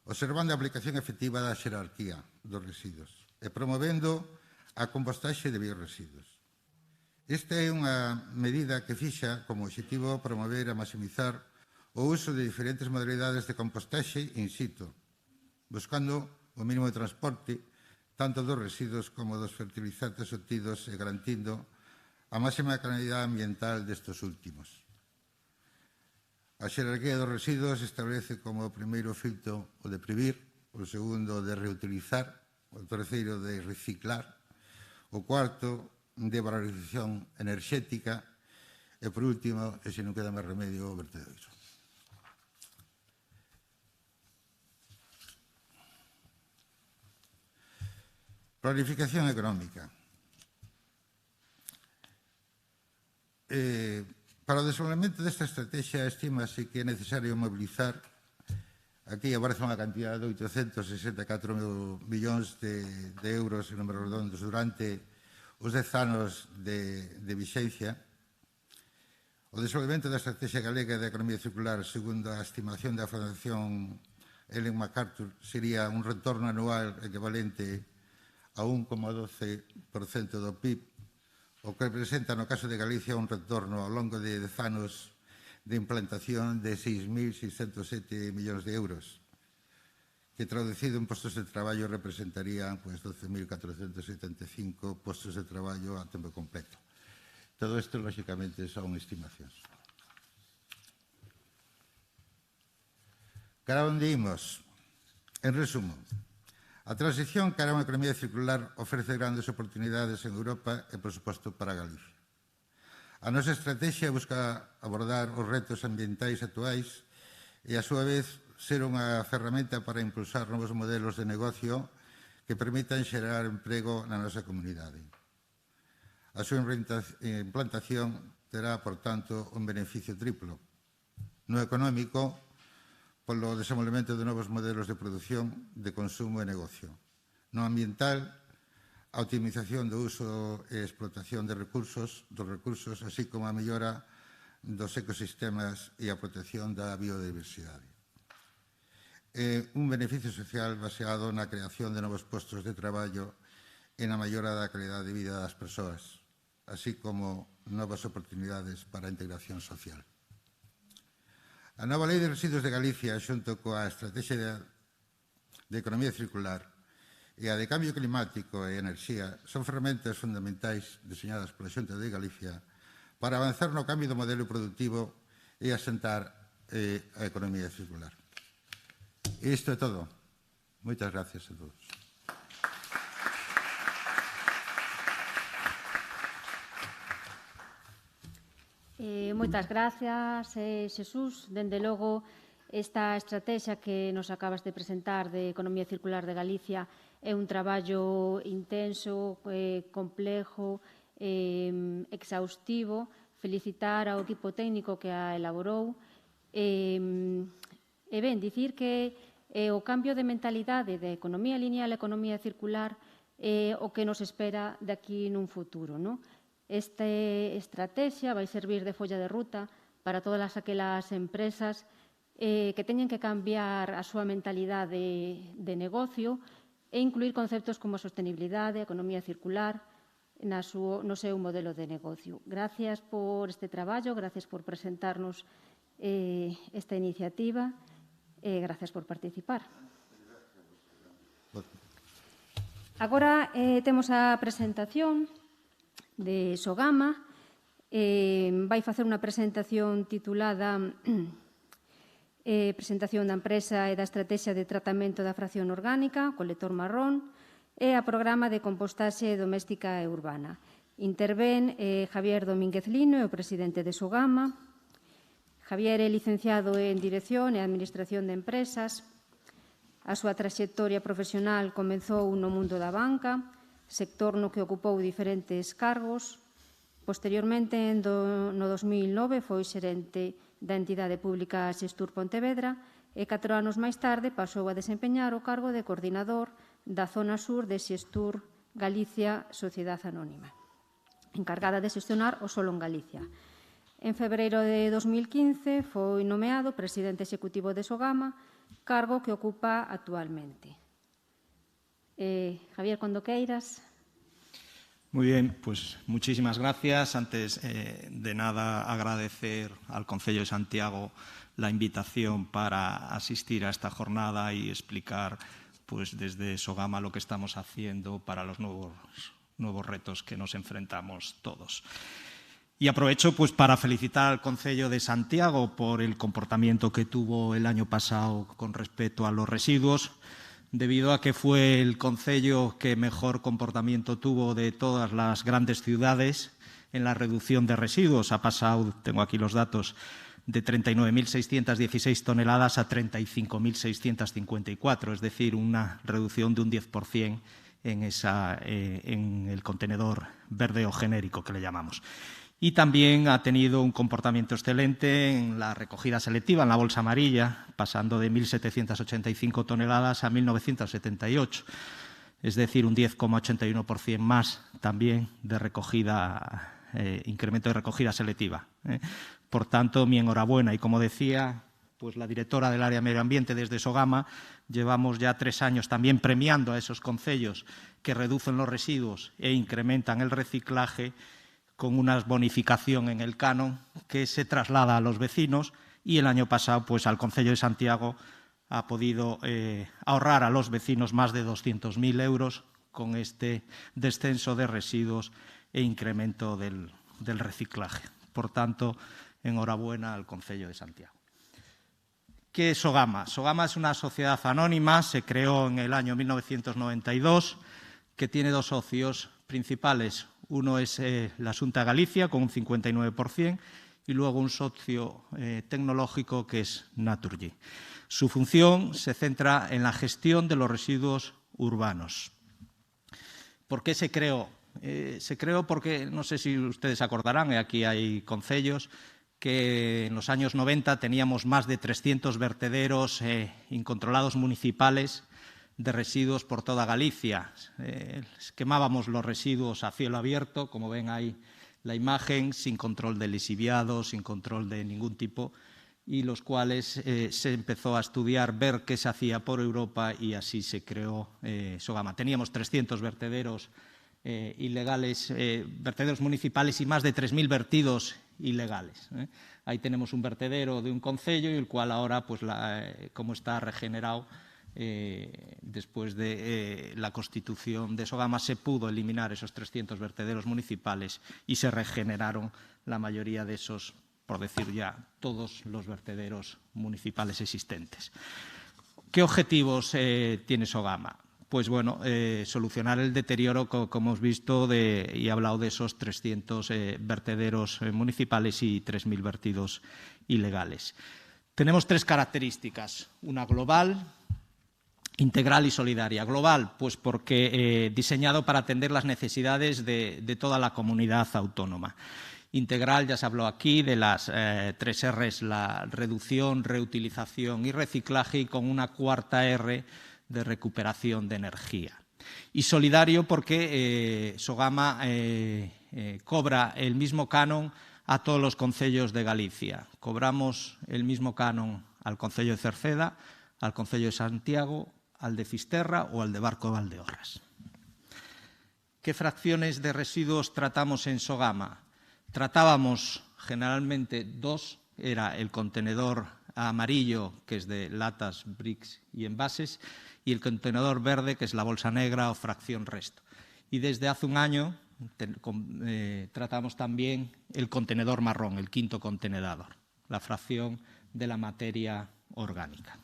D: observando a aplicación efectiva da xerarquía dos residuos e promovendo a compostaxe de biorresiduos. Esta é unha medida que fixa como objetivo promover e maximizar o uso de diferentes modalidades de compostaxe in situ, buscando o mínimo de transporte tanto dos residuos como dos fertilizantes obtidos e garantindo a máxima calidad ambiental destes últimos. A xerarquía dos residuos establece como primeiro filtro o de previr, o segundo de reutilizar, o terceiro de reciclar, o cuarto de valorización enerxética e, por último, e se non queda máis remedio, o vertedoiro. Planificación económica. Para o desenvolvemento desta estrategia estímase que é necesario mobilizar, aquí aparece unha cantidad de 864 millóns de euros en números redondos durante os 10 anos de vixencia. O desenvolvemento da estrategia galega de economía circular, segundo a estimación da Fundación Ellen MacArthur, sería un retorno anual equivalente a 1,12% do PIB, o que representa, no caso de Galicia, un retorno ao longo de 10 anos de implantación de 6.607 millóns de euros, que traducido en postos de traballo representarían 12.475 postos de traballo a tempo completo. Todo isto, lógicamente, son estimacións. Cara onde imos? En resumo, a transición cara a unha economía circular ofrece grandes oportunidades en Europa e, por suposto, para Galicia. A nosa estrategia busca abordar os retos ambientais actuais e, a súa vez, ser unha ferramenta para impulsar novos modelos de negocio que permitan xerar emprego na nosa comunidade. A súa implantación terá, por tanto, un beneficio triplo. No económico, polo desenvolvemento de novos modelos de produción, de consumo e negocio. No ambiental, a optimización do uso e explotación dos recursos, así como a mellora dos ecosistemas e a protección da biodiversidade. Un beneficio social baseado na creación de novos postos de traballo e na mellora da calidad de vida das persoas, así como novas oportunidades para a integración social. A nova Lei de Residuos de Galicia, xunto coa Estrategia de Economía Circular e a de Cambio Climático e Enerxía, son ferramentas fundamentais deseñadas pola Xunta de Galicia para avanzar no cambio do modelo productivo e asentar a economía circular. Isto é todo. Moitas gracias a todos.
A: Moitas gracias, Xesús. Dende logo, esta estrategia que nos acabas de presentar de Economía Circular de Galicia é un traballo intenso, complexo, exhaustivo. Felicitar ao equipo técnico que a elaborou. E ben, dicir que o cambio de mentalidade de economía lineal a economía circular é o que nos espera de aquí nun futuro, non? Esta estrategia vai servir de folla de ruta para todas aquelas empresas que teñen que cambiar a súa mentalidade de negocio e incluir conceptos como a sostenibilidade, a economía circular no seu modelo de negocio. Gracias por este traballo, gracias por presentarnos esta iniciativa e gracias por participar. Agora temos a presentación de Sogama. Vai facer unha presentación titulada Presentación da empresa e da estrategia de tratamento da fracción orgánica, colector marrón, e a programa de compostaxe doméstica e urbana. Intervén Javier Domínguez Lino, o presidente de Sogama. Javier é licenciado en Dirección e Administración de Empresas. A súa traxectoria profesional comezou no mundo da banca, sector no que ocupou diferentes cargos. Posteriormente, no 2009, foi xerente da entidade pública Xestur Pontevedra e 4 anos máis tarde pasou a desempeñar o cargo de coordinador da zona sur de Xestur Galicia Sociedade Anónima, encargada de xestionar o solo en Galicia. En febreiro de 2015 foi nomeado presidente executivo de Sogama, cargo que ocupa actualmente. Javier, cando queiras.
E: Muy bien, pues muchísimas gracias. Antes de nada, agradecer al Concello de Santiago la invitación para asistir a esta jornada y explicar pues, desde Sogama lo que estamos haciendo para los nuevos retos que nos enfrentamos todos. Y aprovecho pues, para felicitar al Concello de Santiago por el comportamiento que tuvo el año pasado con respecto a los residuos, debido a que fue el concello que mejor comportamiento tuvo de todas las grandes ciudades en la reducción de residuos. Ha pasado, tengo aquí los datos, de 39.616 toneladas a 35.654, es decir, una reducción de un 10% en el contenedor verde o genérico que le llamamos. Y también ha tenido un comportamiento excelente en la recogida selectiva, en la bolsa amarilla, pasando de 1.785 toneladas a 1.978, es decir, un 10,81% más también de recogida, incremento de recogida selectiva. Por tanto, mi enhorabuena. Y como decía pues la directora del área medio ambiente desde Sogama, llevamos ya 3 años también premiando a esos concellos que reducen los residuos e incrementan el reciclaje, con una bonificación en el canon que se traslada a los vecinos, y el año pasado pues, al Concello de Santiago ha podido ahorrar a los vecinos más de 200.000 euros con este descenso de residuos e incremento del reciclaje. Por tanto, enhorabuena al Concello de Santiago. ¿Qué es Sogama? Sogama es una sociedad anónima, se creó en el año 1992, que tiene 2 socios principales. Uno es la Xunta de Galicia, con un 59%, y luego un socio tecnológico que es Naturgy. Su función se centra en la gestión de los residuos urbanos. ¿Por qué se creó? Se creó porque, no sé si ustedes acordarán, aquí hay concellos, que en los años 90 teníamos más de 300 vertederos incontrolados municipales de residuos por toda Galicia. Quemábamos los residuos a cielo abierto, como ven ahí la imagen, sin control de lixiviados, sin control de ningún tipo, y los cuales se empezó a estudiar, ver qué se hacía por Europa, y así se creó Sogama. Teníamos 300 vertederos ilegales, vertederos municipales, y más de 3.000 vertidos ilegales. Ahí tenemos un vertedero de un concello, y el cual ahora, pues, como está regenerado, después de la constitución de Sogama, se pudo eliminar esos 300 vertederos municipales y se regeneraron la mayoría de esos, por decir ya, todos los vertederos municipales existentes. ¿Qué objetivos tiene Sogama? Pues bueno, solucionar el deterioro, como hemos visto, y he hablado de esos 300 vertederos municipales y 3.000 vertidos ilegales. Tenemos 3 características: una global, integral y solidaria. Global, pues porque diseñado para atender las necesidades de toda la comunidad autónoma. Integral, ya se habló aquí de las 3 R's, la reducción, reutilización y reciclaje, y con una 4ª R de recuperación de energía. Y solidario porque Sogama cobra el mismo canon a todos los concellos de Galicia. Cobramos el mismo canon al Concello de Cerceda, al Concello de Santiago, al de Fisterra o al de Barco de Valdeorras. ¿Qué fracciones de residuos tratamos en Sogama? Tratábamos generalmente 2, era el contenedor amarillo, que es de latas, bricks y envases, y el contenedor verde, que es la bolsa negra o fracción resto. Y desde hace un año tratamos también el contenedor marrón, el 5º contenedor, la fracción de la materia orgánica.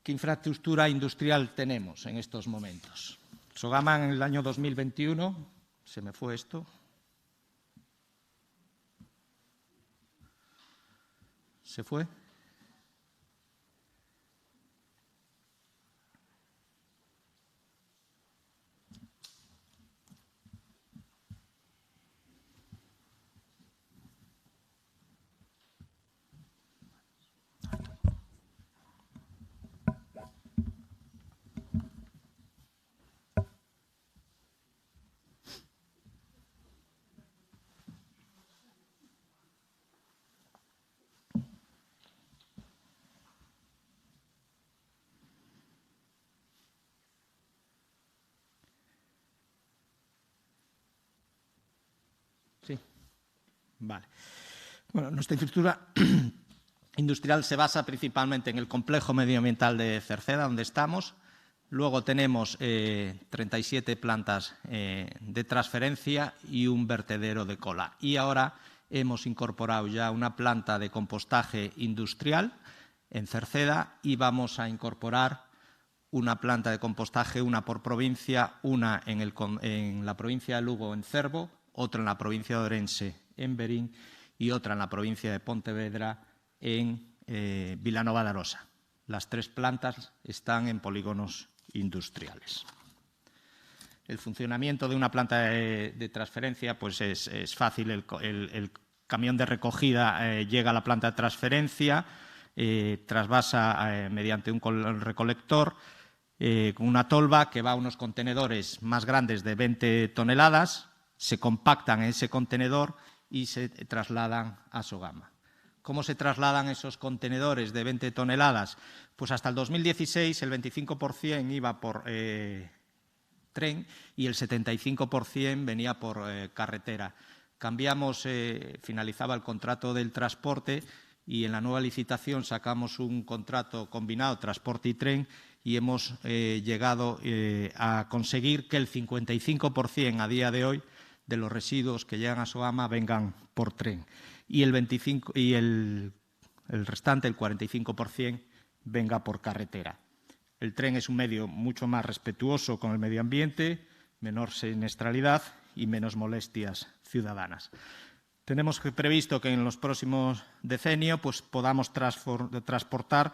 E: ¿Qué infraestructura industrial tenemos en estos momentos? Sogama en el año 2021, se me fue esto, ¿se fue? Sí. Vale. Bueno, nuestra infraestructura industrial se basa principalmente en el complejo medioambiental de Cerceda, donde estamos. Luego tenemos 37 plantas de transferencia y un vertedero de cola. Y ahora hemos incorporado ya una planta de compostaje industrial en Cerceda y vamos a incorporar una planta de compostaje, una por provincia, una en la provincia de Lugo, en Cervo, otra en la provincia de Orense, en Berín, y otra en la provincia de Pontevedra, en Vilanova de Arosa. Las 3 plantas están en polígonos industriales. El funcionamiento de una planta de transferencia pues es fácil. El camión de recogida llega a la planta de transferencia, trasvasa mediante un recolector con una tolva que va a unos contenedores más grandes de 20 toneladas, se compactan en ese contenedor y se trasladan a Sogama. ¿Cómo se trasladan esos contenedores de 20 toneladas? Pues hasta el 2016 el 25% iba por tren y el 75% venía por carretera. Cambiamos, finalizaba el contrato del transporte y en la nueva licitación sacamos un contrato combinado transporte y tren y hemos llegado a conseguir que el 55% a día de hoy de los residuos que llegan a Sogama vengan por tren y el restante, el 45%, venga por carretera. El tren es un medio mucho más respetuoso con el medio ambiente, menor siniestralidad y menos molestias ciudadanas. Tenemos previsto que en los próximos decenios pues, podamos transportar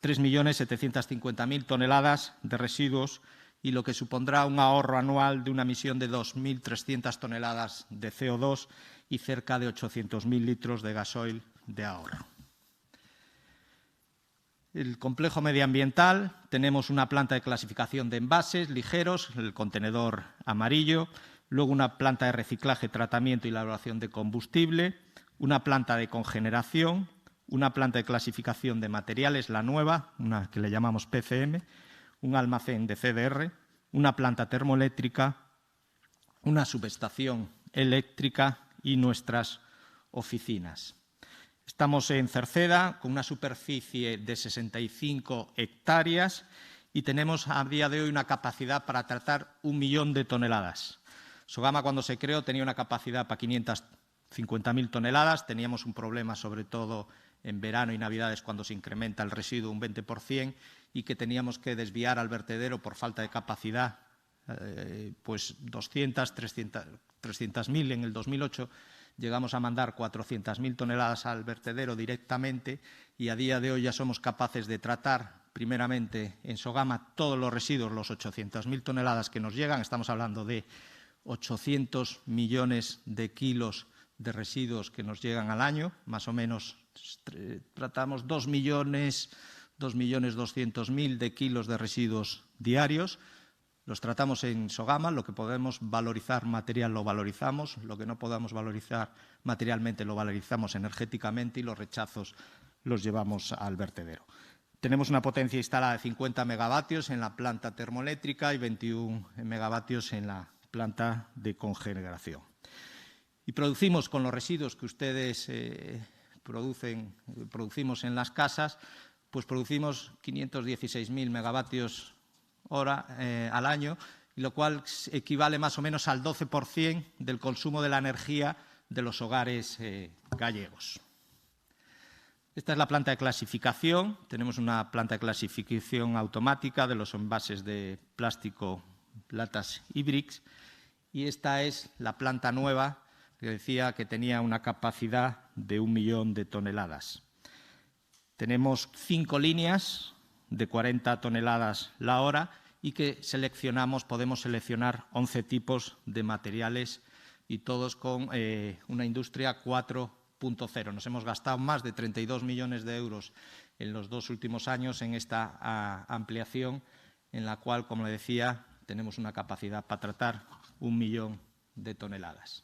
E: 3.750.000 toneladas de residuos y lo que supondrá un ahorro anual de una emisión de 2.300 toneladas de CO2 y cerca de 800.000 litros de gasoil de ahorro. El complejo medioambiental, tenemos una planta de clasificación de envases ligeros, el contenedor amarillo, luego una planta de reciclaje, tratamiento y elaboración de combustible, una planta de cogeneración, una planta de clasificación de materiales, la nueva, una que le llamamos PCM, un almacén de CDR, una planta termoeléctrica, una subestación eléctrica y nuestras oficinas. Estamos en Cerceda con una superficie de 65 hectáreas y tenemos a día de hoy una capacidad para tratar 1 millón de toneladas. Sogama, cuando se creó, tenía una capacidad para 550.000 toneladas. Teníamos un problema, sobre todo en verano y Navidades, cuando se incrementa el residuo un 20% y que teníamos que desviar al vertedero por falta de capacidad, pues 200, 300.000. En el 2008 llegamos a mandar 400.000 toneladas al vertedero directamente y a día de hoy ya somos capaces de tratar primeramente en Sogama todos los residuos, los 800.000 toneladas que nos llegan. Estamos hablando de 800 millones de kilos de residuos que nos llegan al año, más o menos tratamos 2.200.000 de kilos de residuos diarios. Los tratamos en Sogama, lo que podemos valorizar material lo valorizamos, lo que no podamos valorizar materialmente lo valorizamos energéticamente y los rechazos los llevamos al vertedero. Tenemos una potencia instalada de 50 megavatios en la planta termoeléctrica y 21 megavatios en la planta de cogeneración. Y producimos con los residuos que ustedes producimos en las casas, pues producimos 516.000 megavatios hora al año, lo cual equivale más o menos al 12% del consumo de la energía de los hogares gallegos. Esta es la planta de clasificación. Tenemos una planta de clasificación automática de los envases de plástico, latas y bricks. Y esta es la planta nueva que decía que tenía una capacidad de 1 millón de toneladas. Tenemos 5 líneas de 40 toneladas la hora y que podemos seleccionar 11 tipos de materiales y todos con una industria 4.0. Nos hemos gastado más de 32 millones de euros en los 2 últimos años en esta ampliación, en la cual, como le decía, tenemos una capacidad para tratar 1 millón de toneladas.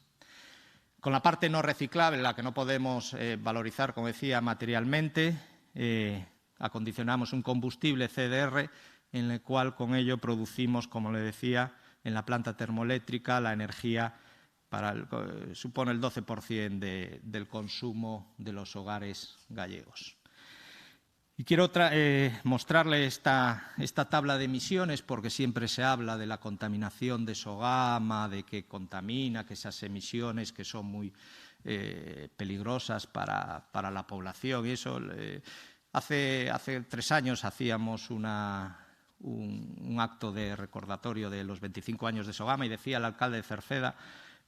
E: Con la parte no reciclable, la que no podemos valorizar, como decía, materialmente, acondicionamos un combustible CDR en el cual con ello producimos, como le decía, en la planta termoeléctrica la energía supone el 12% del consumo de los hogares gallegos. Y quiero mostrarle esta tabla de emisiones porque siempre se habla de la contaminación de Sogama, de que contamina, que esas emisiones que son muy peligrosas para la población. Y eso, hace 3 años hacíamos un acto de recordatorio de los 25 años de Sogama y decía el alcalde de Cerceda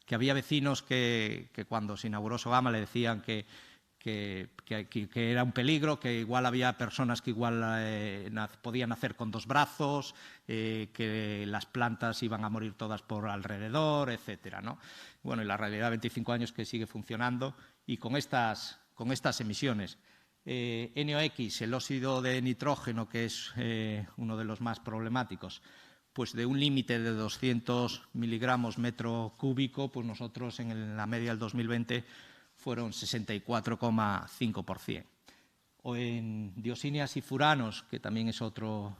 E: que había vecinos que cuando se inauguró Sogama le decían que era un peligro, que igual había personas que igual podían nacer con 2 brazos, que las plantas iban a morir todas por alrededor, etcétera, ¿no? Bueno, y la realidad, 25 años que sigue funcionando y con estas emisiones. NOx, el óxido de nitrógeno, que es uno de los más problemáticos, pues de un límite de 200 miligramos metro cúbico, pues nosotros en la media del 2020 fueron 64,5%. O en dioxinias y furanos, que también es otro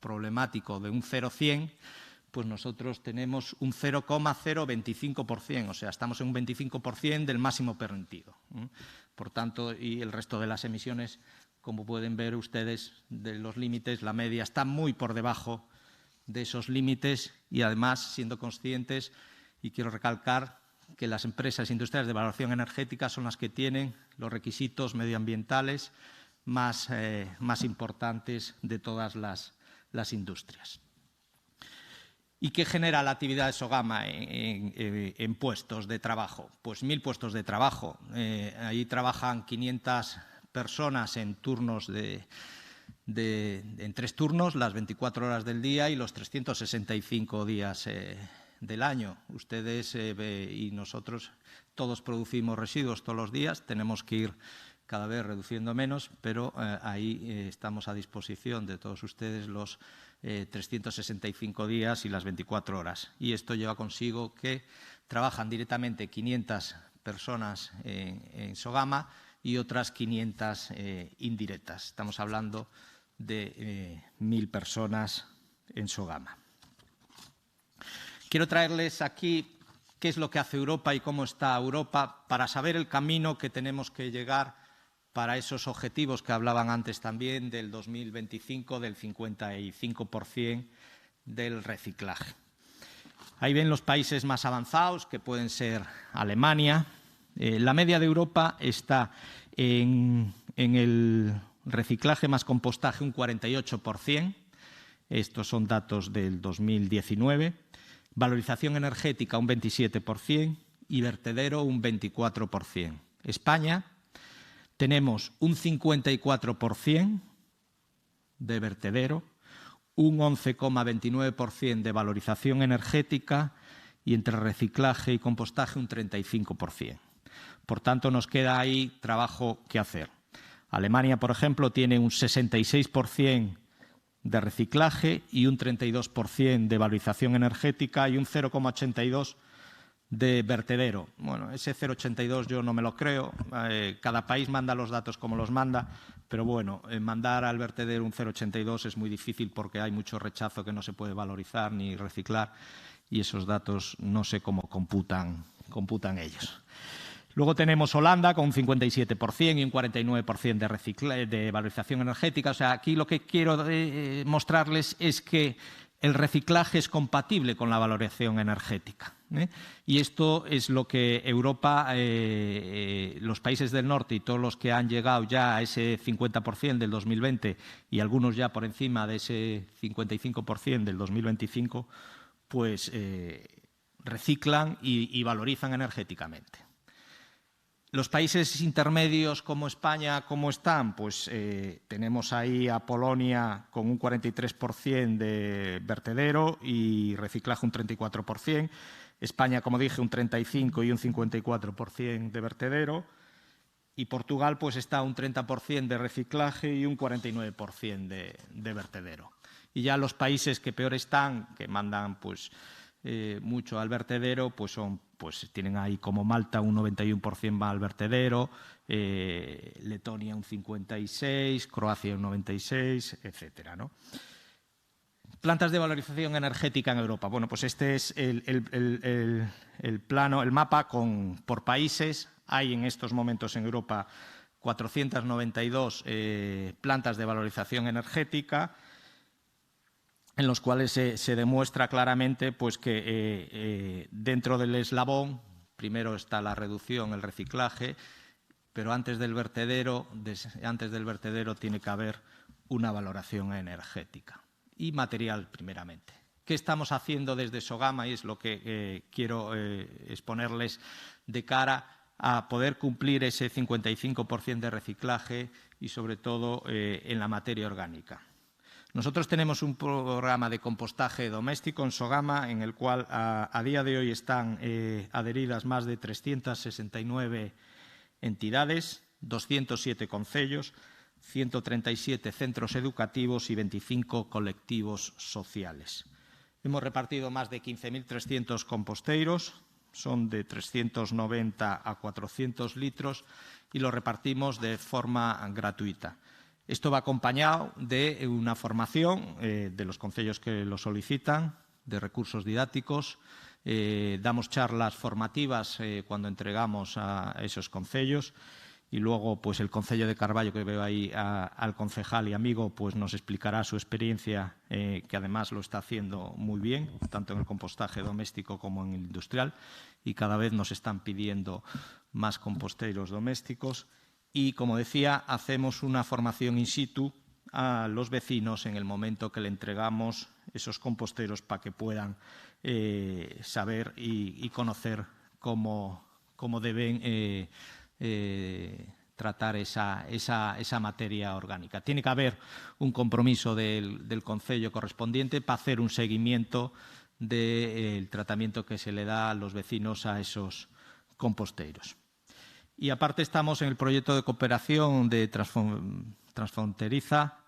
E: problemático, de un 0,100, pues nosotros tenemos un 0,025%, o sea, estamos en un 25% del máximo permitido. Por tanto, y el resto de las emisiones, como pueden ver ustedes, de los límites, la media está muy por debajo de esos límites y, además, siendo conscientes, y quiero recalcar, que las empresas industriales de valoración energética son las que tienen los requisitos medioambientales más importantes de todas las industrias. ¿Y qué genera la actividad de Sogama en puestos de trabajo? Pues 1.000 puestos de trabajo. Ahí trabajan 500 personas en turnos en 3 turnos, las 24 horas del día y los 365 días del año. Ustedes y nosotros todos producimos residuos todos los días, tenemos que ir cada vez reduciendo menos, pero ahí estamos a disposición de todos ustedes los 365 días y las 24 horas. Y esto lleva consigo que trabajan directamente 500 personas en Sogama y otras 500 indirectas. Estamos hablando de 1.000 personas en Sogama. Quiero traerles aquí qué es lo que hace Europa y cómo está Europa para saber el camino que tenemos que llegar para esos objetivos que hablaban antes también del 2025, del 55% del reciclaje. Ahí ven los países más avanzados, que pueden ser Alemania. La media de Europa está en el reciclaje más compostaje un 48%. Estos son datos del 2019. Valorización energética un 27% y vertedero un 24%. España tenemos un 54% de vertedero, un 11,29% de valorización energética y entre reciclaje y compostaje un 35%. Por tanto, nos queda ahí trabajo que hacer. Alemania, por ejemplo, tiene un 66% de reciclaje y un 32% de valorización energética y un 0,82% de vertedero. Bueno, ese 0,82 yo no me lo creo. Cada país manda los datos como los manda, pero bueno, mandar al vertedero un 0,82 es muy difícil porque hay mucho rechazo que no se puede valorizar ni reciclar y esos datos no sé cómo computan ellos. Luego tenemos Holanda con un 57% y un 49% de valorización energética. O sea, aquí lo que quiero mostrarles es que el reciclaje es compatible con la valoración energética. Y esto es lo que Europa, los países del norte y todos los que han llegado ya a ese 50% del 2020 y algunos ya por encima de ese 55% del 2025, pues reciclan y valorizan energéticamente. Los países intermedios como España, ¿cómo están? Pues tenemos ahí a Polonia con un 43% de vertedero y reciclaje un 34%. España, como dije, un 35% y un 54% de vertedero. Y Portugal pues está un 30% de reciclaje y un 49% de vertedero. Y ya los países que peor están, que mandan pues mucho al vertedero, pues tienen ahí como Malta un 91% va al vertedero, Letonia un 56%, Croacia un 96%, etcétera, ¿no? Plantas de valorización energética en Europa. Bueno, pues este es el plano, el mapa por países. Hay en estos momentos en Europa 492 plantas de valorización energética, en los cuales se demuestra claramente pues, que dentro del eslabón primero está la reducción, el reciclaje, pero antes del vertedero tiene que haber una valoración energética y material primeramente. ¿Qué estamos haciendo desde Sogama? Y es lo que quiero exponerles de cara a poder cumplir ese 55% de reciclaje y, sobre todo, en la materia orgánica. Nosotros tenemos un programa de compostaje doméstico en Sogama, en el cual a día de hoy están adheridas más de 369 entidades, 207 concellos, 137 centros educativos y 25 colectivos sociales. Hemos repartido más de 15.300 composteiros, son de 390 a 400 litros y los repartimos de forma gratuita. Esto va acompañado de una formación de los concellos que lo solicitan, de recursos didácticos. Damos charlas formativas cuando entregamos a esos concellos. Y luego, pues el concello de Carballo, que veo ahí al concejal y amigo, pues nos explicará su experiencia, que además lo está haciendo muy bien, tanto en el compostaje doméstico como en el industrial, y cada vez nos están pidiendo más composteros domésticos. Y, como decía, hacemos una formación in situ a los vecinos en el momento que le entregamos esos composteros para que puedan saber y conocer cómo deben tratar esa materia orgánica. Tiene que haber un compromiso del concello correspondiente para hacer un seguimiento del tratamiento que se le da a los vecinos a esos composteros. Y aparte estamos en el proyecto de cooperación de transfronteriza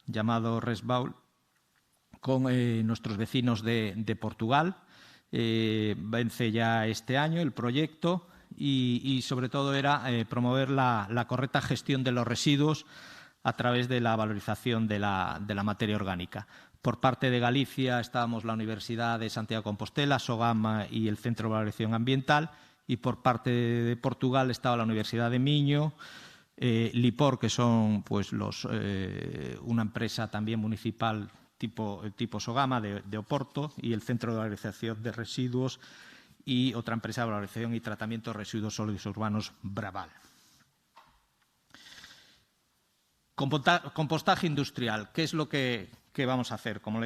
E: llamado Resbaul con nuestros vecinos de Portugal. Vence ya este año el proyecto. Y sobre todo era promover la correcta gestión de los residuos a través de la valorización de la materia orgánica. Por parte de Galicia estábamos la Universidad de Santiago de Compostela, Sogama y el Centro de Valoración Ambiental, y por parte de Portugal estaba la Universidad de Miño, Lipor, que son pues una empresa también municipal tipo Sogama de Oporto, y el Centro de Valorización de Residuos y otra empresa de valorización y tratamiento de residuos sólidos urbanos, Braval. Compostaje industrial. ¿Qué es lo que vamos a hacer? Como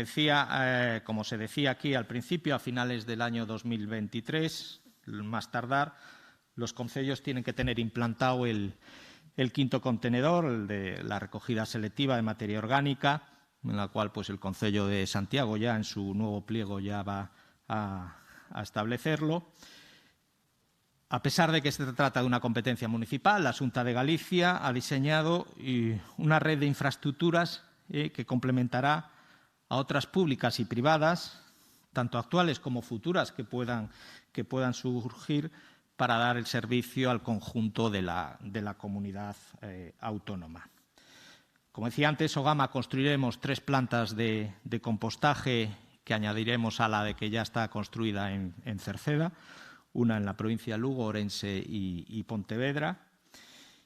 E: se decía aquí al principio, a finales del año 2023, más tardar, los concellos tienen que tener implantado el quinto contenedor, el de la recogida selectiva de materia orgánica, en la cual pues, el concello de Santiago ya en su nuevo pliego ya va a establecerlo. A pesar de que se trata de una competencia municipal, la Xunta de Galicia ha diseñado una red de infraestructuras que complementará a otras públicas y privadas, tanto actuales como futuras que puedan surgir, para dar el servicio al conjunto de la comunidad autónoma. Como decía antes, Sogama construiremos 3 plantas de compostaje que añadiremos a la de que ya está construida en Cerceda, una en la provincia de Lugo, Ourense y Pontevedra,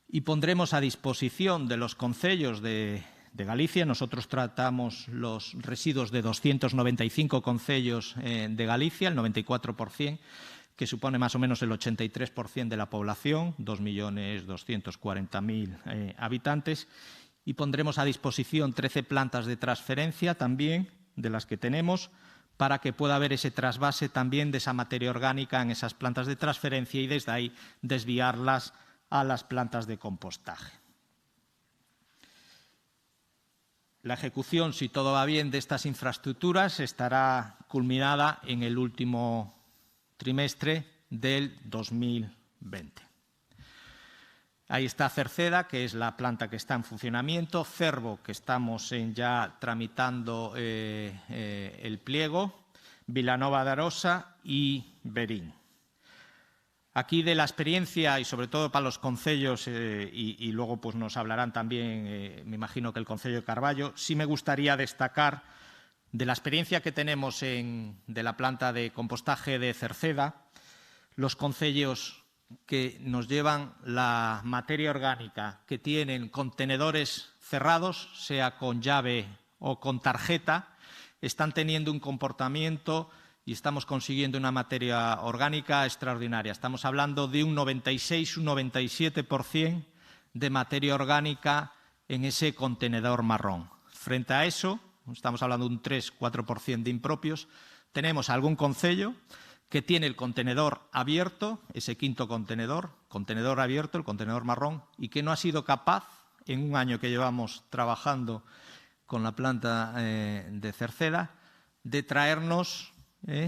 E: y pondremos a disposición de los concellos de Galicia. Nosotros tratamos los residuos de 295 concellos de Galicia, el 94%, que supone más o menos el 83% de la población, 2.240.000 habitantes, y pondremos a disposición 13 plantas de transferencia también, de las que tenemos, para que pueda haber ese trasvase también de esa materia orgánica en esas plantas de transferencia y desde ahí desviarlas a las plantas de compostaje. La ejecución, si todo va bien, de estas infraestructuras estará culminada en el último trimestre del 2020. Ahí está Cerceda, que es la planta que está en funcionamiento, Cervo, que estamos ya tramitando el pliego, Vilanova de Arosa y Verín. Aquí de la experiencia, y sobre todo para los concellos, y luego pues nos hablarán también, me imagino que el concello de Carballo, sí me gustaría destacar De la experiencia que tenemos de la planta de compostaje de Cerceda, los concellos que nos llevan la materia orgánica que tienen contenedores cerrados, sea con llave o con tarjeta, están teniendo un comportamiento y estamos consiguiendo una materia orgánica extraordinaria. Estamos hablando de un 96, un 97% de materia orgánica en ese contenedor marrón. Frente a eso, estamos hablando de un 3-4% de impropios, tenemos algún concello que tiene el contenedor abierto, ese quinto contenedor abierto, el contenedor marrón, y que no ha sido capaz, en un año que llevamos trabajando con la planta de Cerceda, de traernos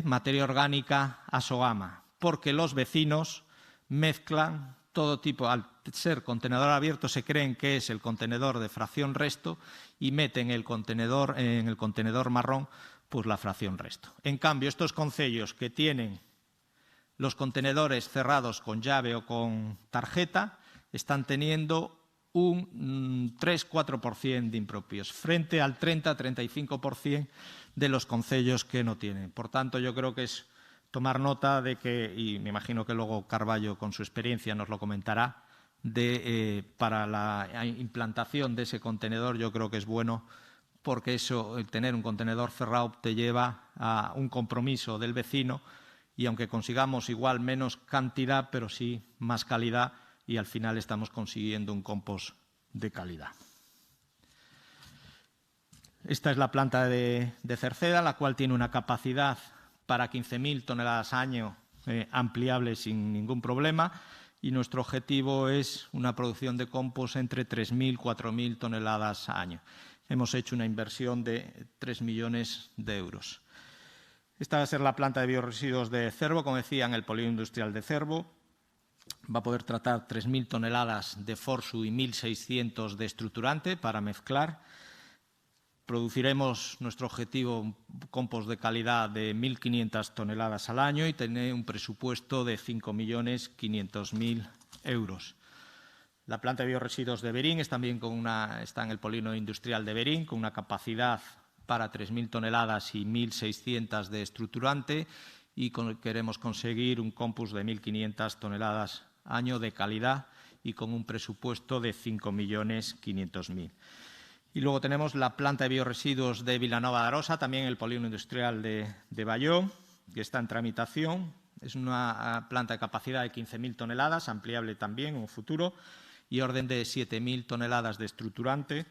E: materia orgánica a Sogama, porque los vecinos mezclan todo tipo, al ser contenedor abierto se creen que es el contenedor de fracción resto y meten en el contenedor marrón pues la fracción resto. En cambio, estos concellos que tienen los contenedores cerrados con llave o con tarjeta están teniendo un 3-4% de impropios, frente al 30-35% de los concellos que no tienen. Por tanto, yo creo que es tomar nota de que, y me imagino que luego Carballo con su experiencia nos lo comentará, para la implantación de ese contenedor yo creo que es bueno, porque eso, el tener un contenedor cerrado te lleva a un compromiso del vecino y aunque consigamos igual menos cantidad, pero sí más calidad y al final estamos consiguiendo un compost de calidad. Esta es la planta de Cerceda, la cual tiene una capacidad para 15.000 toneladas año ampliable sin ningún problema y nuestro objetivo es una producción de compost entre 3.000 y 4.000 toneladas año. Hemos hecho una inversión de 3 millones de euros. Esta va a ser la planta de biorresiduos de Cervo, como decía, en el polígono industrial de Cervo. Va a poder tratar 3.000 toneladas de forsu y 1.600 de estructurante para mezclar. Produciremos nuestro objetivo, un compost de calidad de 1.500 toneladas al año y tener un presupuesto de 5.500.000 euros. La planta de biorresiduos de Berín está en el polígono industrial de Berín, con una capacidad para 3.000 toneladas y 1.600 de estructurante y queremos conseguir un compost de 1.500 toneladas año de calidad y con un presupuesto de 5.500.000. Y luego tenemos la planta de biorresiduos de Vilanova de Arosa, también en el polígono industrial de Bayó, que está en tramitación. Es una planta de capacidad de 15.000 toneladas, ampliable también en un futuro, y orden de 7.000 toneladas de estructurante,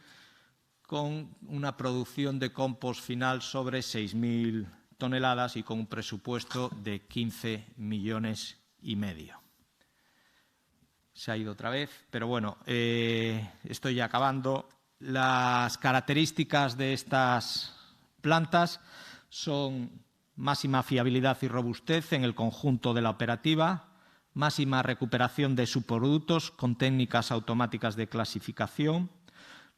E: con una producción de compost final sobre 6.000 toneladas y con un presupuesto de 15,5 millones. Se ha ido otra vez, pero bueno, estoy ya acabando. Las características de estas plantas son máxima fiabilidad y robustez en el conjunto de la operativa, máxima recuperación de subproductos con técnicas automáticas de clasificación,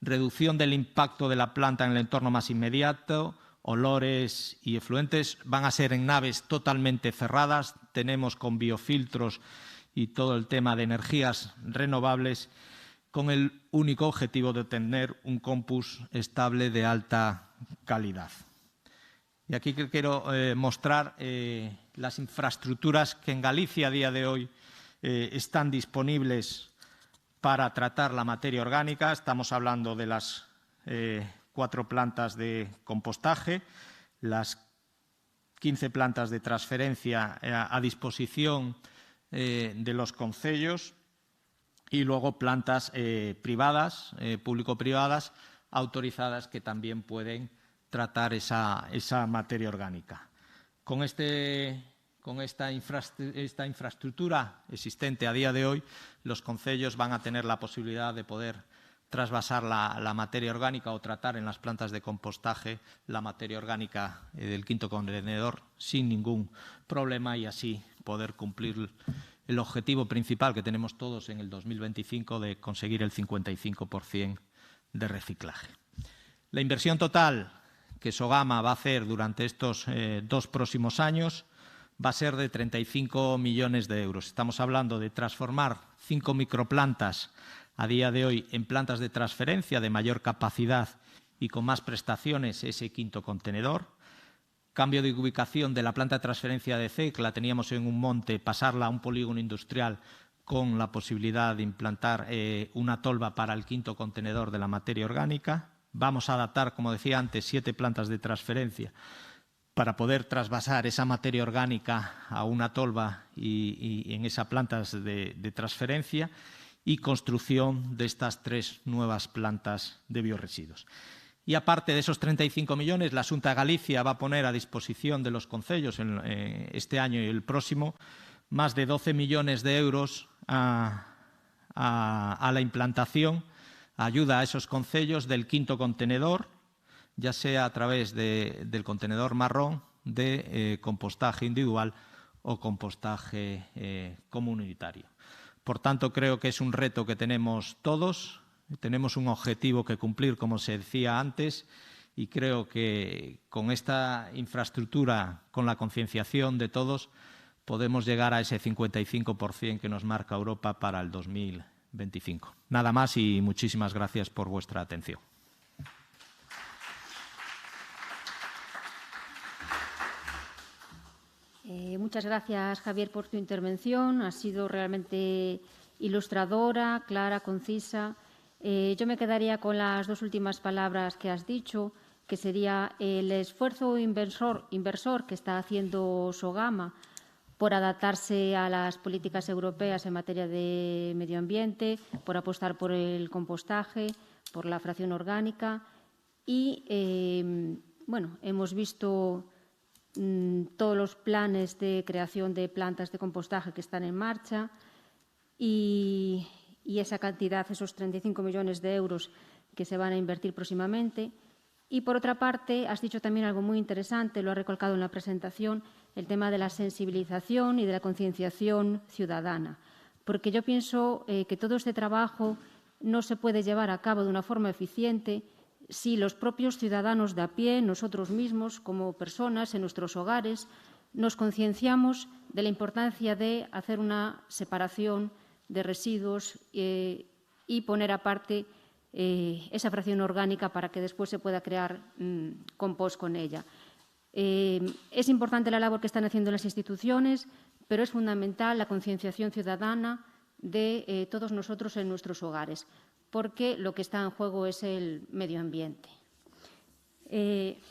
E: reducción del impacto de la planta en el entorno más inmediato, olores y efluentes. Van a ser en naves totalmente cerradas, tenemos con biofiltros y todo el tema de energías renovables, con el único objetivo de tener un compost estable de alta calidad. Y aquí quiero mostrar las infraestructuras que en Galicia a día de hoy están disponibles para tratar la materia orgánica. Estamos hablando de las 4 plantas de compostaje, las 15 plantas de transferencia a disposición de los concellos y luego plantas privadas, público-privadas, autorizadas que también pueden tratar esa materia orgánica. Con esta infraestructura existente a día de hoy, los concellos van a tener la posibilidad de poder trasvasar la materia orgánica o tratar en las plantas de compostaje la materia orgánica del quinto contenedor sin ningún problema y así poder cumplir el objetivo principal que tenemos todos en el 2025 de conseguir el 55% de reciclaje. La inversión total que Sogama va a hacer durante estos 2 próximos años va a ser de 35 millones de euros. Estamos hablando de transformar 5 microplantas a día de hoy en plantas de transferencia de mayor capacidad y con más prestaciones ese quinto contenedor. Cambio de ubicación de la planta de transferencia de CEC, la teníamos en un monte, pasarla a un polígono industrial con la posibilidad de implantar una tolva para el quinto contenedor de la materia orgánica. Vamos a adaptar, como decía antes, 7 plantas de transferencia para poder trasvasar esa materia orgánica a una tolva y en esas plantas de transferencia, y construcción de estas 3 nuevas plantas de biorresiduos. Y aparte de esos 35 millones, la Xunta de Galicia va a poner a disposición de los concellos este año y el próximo más de 12 millones de euros a la implantación, ayuda a esos concellos del quinto contenedor, ya sea a través del contenedor marrón de compostaje individual o compostaje comunitario. Por tanto, creo que es un reto que tenemos todos, tenemos un objetivo que cumplir, como se decía antes, y creo que con esta infraestructura, con la concienciación de todos, podemos llegar a ese 55% que nos marca Europa para el 2025. Nada más y muchísimas gracias por vuestra atención.
A: Muchas gracias, Javier, por tu intervención. Ha sido realmente ilustradora, clara, concisa. Yo me quedaría con las 2 últimas palabras que has dicho, que sería el esfuerzo inversor que está haciendo Sogama por adaptarse a las políticas europeas en materia de medio ambiente, por apostar por el compostaje, por la fracción orgánica. Y, bueno, hemos visto todos los planes de creación de plantas de compostaje que están en marcha y esa cantidad, esos 35 millones de euros que se van a invertir próximamente. Y, por otra parte, has dicho también algo muy interesante, lo has recalcado en la presentación, el tema de la sensibilización y de la concienciación ciudadana. Porque yo pienso que todo este trabajo no se puede llevar a cabo de una forma eficiente si los propios ciudadanos de a pie, nosotros mismos como personas en nuestros hogares, nos concienciamos de la importancia de hacer una separación de residuos y poner aparte esa fracción orgánica para que después se pueda crear compost con ella. Es importante la labor que están haciendo las instituciones, pero es fundamental la concienciación ciudadana de todos nosotros en nuestros hogares, porque lo que está en juego es el medio ambiente.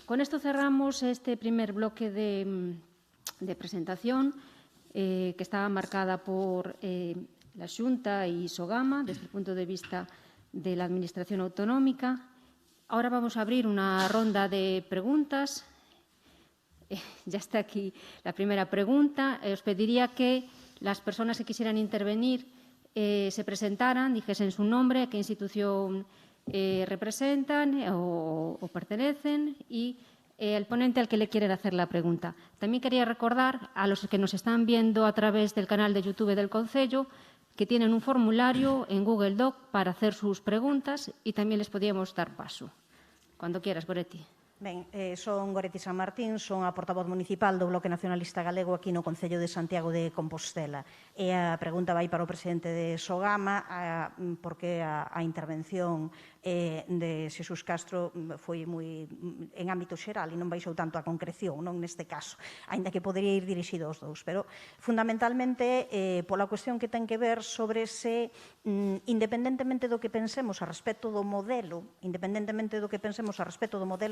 A: Con esto cerramos este primer bloque de presentación, que estaba marcada por la Xunta y Sogama, desde el punto de vista de la Administración autonómica. Ahora vamos a abrir una ronda de preguntas. Ya está aquí la primera pregunta. Os pediría que las personas que quisieran intervenir se presentaran, dijesen su nombre, a qué institución representan o pertenecen y el ponente al que le quieren hacer la pregunta. También quería recordar a los que nos están viendo a través del canal de YouTube del Concello que tienen un formulario en Google Doc para hacer sus preguntas y también les podíamos dar paso. Cuando quieras, Goretti.
F: Ben, son Goretti San Martín, son a portavoz municipal do Bloque Nacionalista Galego aquí no Concello de Santiago de Compostela. E a pregunta vai para o presidente de Sogama, porque a intervención de Xesús Castro foi moi en ámbito xeral e non baixou tanto a concreción, non neste caso, aínda que podería ir dirixido aos dous, pero fundamentalmente pola cuestión que ten que ver sobre se, independentemente do que pensemos a respecto do modelo,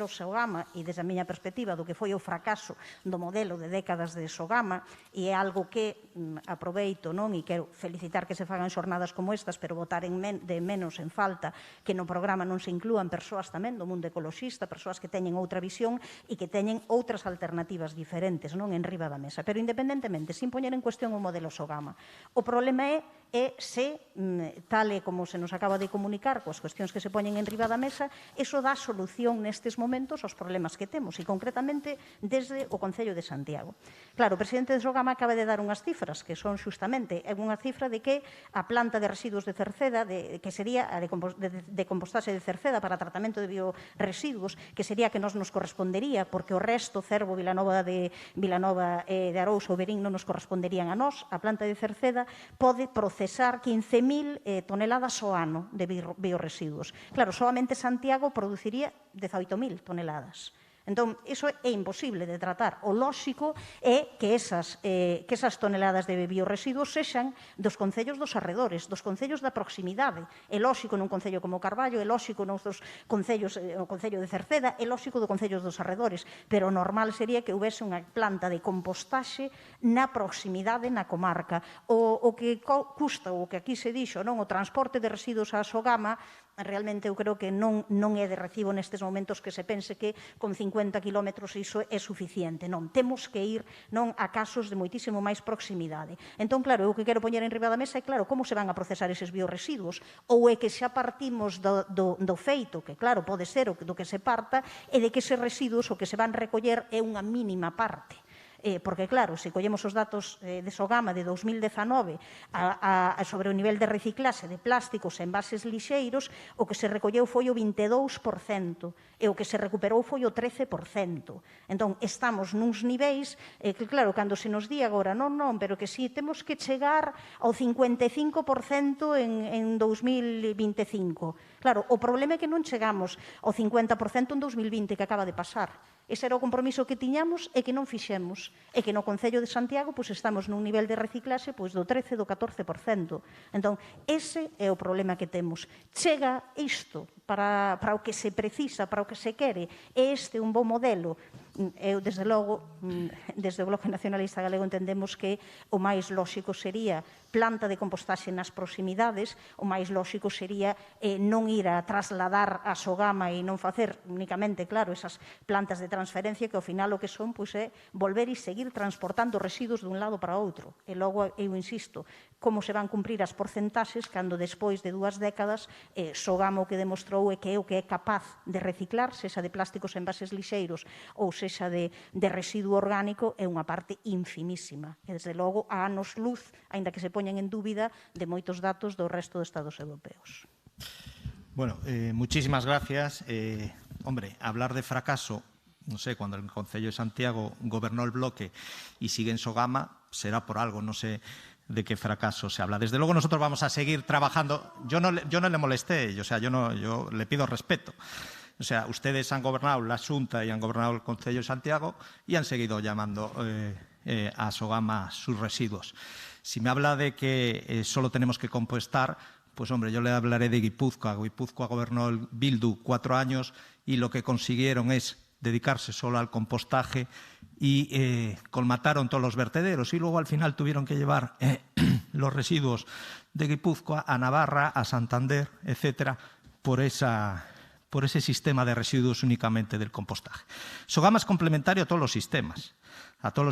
F: Sogama e desde a miña perspectiva do que foi o fracaso do modelo de décadas de Sogama, e é algo que aproveito e quero felicitar que se fagan xornadas como estas, pero botar de menos en falta que no programa non se inclúan persoas tamén do mundo ecoloxista, persoas que teñen outra visión e que teñen outras alternativas diferentes en riba da mesa. Pero independentemente, sin poñer en cuestión o modelo Sogama, o problema é se, tal e como se nos acaba de comunicar coas cuestións que se poñen en riba da mesa, eso dá solución nestes momentos aos problemas que temos, e concretamente desde o Concello de Santiago. Claro, o presidente de Sogama acaba de dar unhas cifras que son xustamente unha cifra de que a planta de residuos de Cerceda, que sería a de compostaxe de Cerceda para tratamento de bioresiduos, que sería que nos correspondería, porque o resto, Cervo, Vilanova de Arousa ou Verín non nos corresponderían a nós, a planta de Cerceda pode procesar 15.000 toneladas ao ano de bioresiduos. Claro, solamente Santiago produciría 18.000 toneladas. Entón, iso é imposible de tratar. O lóxico é que esas toneladas de bioresiduos sexan dos concellos dos arredores, dos concellos da proximidade. É lóxico nun concello como Carballo, é lóxico nos dos concellos, o concello de Cerceda, é lóxico do concellos dos arredores, pero o normal sería que houvese unha planta de compostaxe na proximidade na comarca. O que custa, o que aquí se dixo, non, o transporte de residuos a Sogama, realmente eu creo que non é de recibo nestes momentos que se pense que con 50 kilómetros iso é suficiente. Non, temos que ir a casos de moitísimo máis proximidade. Entón, claro, o que quero poñer en riba da mesa é, claro, como se van a procesar eses bioresiduos, ou é que xa partimos do feito, que claro, pode ser do que se parta, e de que eses residuos o que se van recoller é unha mínima parte. Porque, claro, se collemos os datos de Sogama de 2019 sobre o nivel de reciclaxe de plásticos e envases lixeiros, o que se recolleu foi o 22% e o que se recuperou foi o 13%. Entón, estamos nuns niveis que, claro, cando se nos di agora, non, pero que si temos que chegar ao 55% en 2025. Claro, o problema é que non chegamos ao 50% en 2020 que acaba de pasar. Ese era o compromiso que tiñamos e que non fixemos. E que no Concello de Santiago estamos nun nivel de reciclaxe do 13, do 14%. Entón, ese é o problema que temos. Chega isto para o que se precisa, para o que se quere. É este un bon modelo? Eu, desde logo, desde o Bloque Nacionalista Galego entendemos que o máis lóxico sería planta de compostaxe nas proximidades, o máis lóxico sería non ir a trasladar a Sogama e non facer únicamente, claro, esas plantas de transferencia que ao final o que son é volver e seguir transportando residuos dun lado para outro. E logo, eu insisto, como se van cumprir as porcentaxes cando despois de 2 décadas Sogama o que demostrou é que é o que é capaz de reciclar, sexa de plásticos envases lixeiros ou sexa de residuo orgánico, é unha parte infimísima. E, desde logo, a anos luz, aínda que se poñen en dúbida, de moitos datos do resto de estados europeos.
E: Bueno, muchísimas gracias. Hombre, hablar de fracaso, no sé, cuando el Concello de Santiago gobernó el bloque y sigue en Sogama, será por algo, no sé de qué fracaso se habla. Desde luego nosotros vamos a seguir trabajando. Yo no le molesté, o sea, yo le pido respeto. O sea, ustedes han gobernado la Xunta y han gobernado el Concello de Santiago y han seguido llamando a Sogama sus residuos. Si me habla de que solo tenemos que compostar, pues hombre, yo le hablaré de Guipúzcoa. Guipúzcoa gobernó el Bildu 4 años y lo que consiguieron es dedicarse solo al compostaje y colmataron todos los vertederos y luego al final tuvieron que llevar los residuos de Guipúzcoa a Navarra, a Santander, etcétera, por ese sistema de residuos únicamente del compostaje. Sogama es complementario a todos los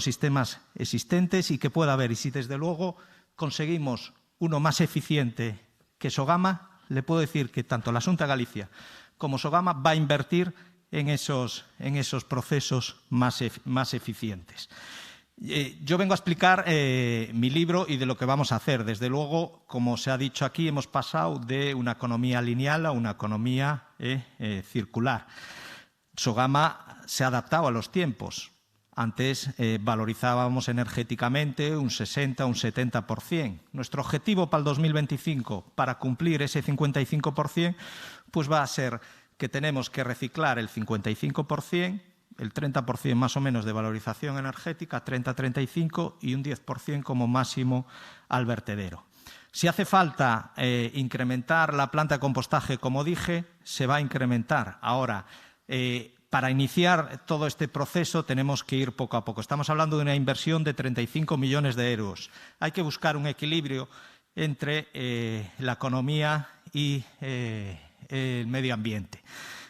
E: sistemas existentes y que pueda haber. Y si desde luego conseguimos uno más eficiente que Sogama, le puedo decir que tanto la Xunta de Galicia como Sogama va a invertir en esos procesos más eficientes. Yo vengo a explicar mi libro y de lo que vamos a hacer. Desde luego, como se ha dicho aquí, hemos pasado de una economía lineal a una economía circular. Sogama se ha adaptado a los tiempos. Antes valorizábamos energéticamente un 60, un 70%. Nuestro objetivo para el 2025, para cumplir ese 55%, pues va a ser que tenemos que reciclar el 55%, el 30% más o menos de valorización energética, 30-35% y un 10% como máximo al vertedero. Si hace falta incrementar la planta de compostaje, como dije, se va a incrementar. Ahora, para iniciar todo este proceso tenemos que ir poco a poco. Estamos hablando de una inversión de 35 millones de euros. Hay que buscar un equilibrio entre la economía y el medio ambiente.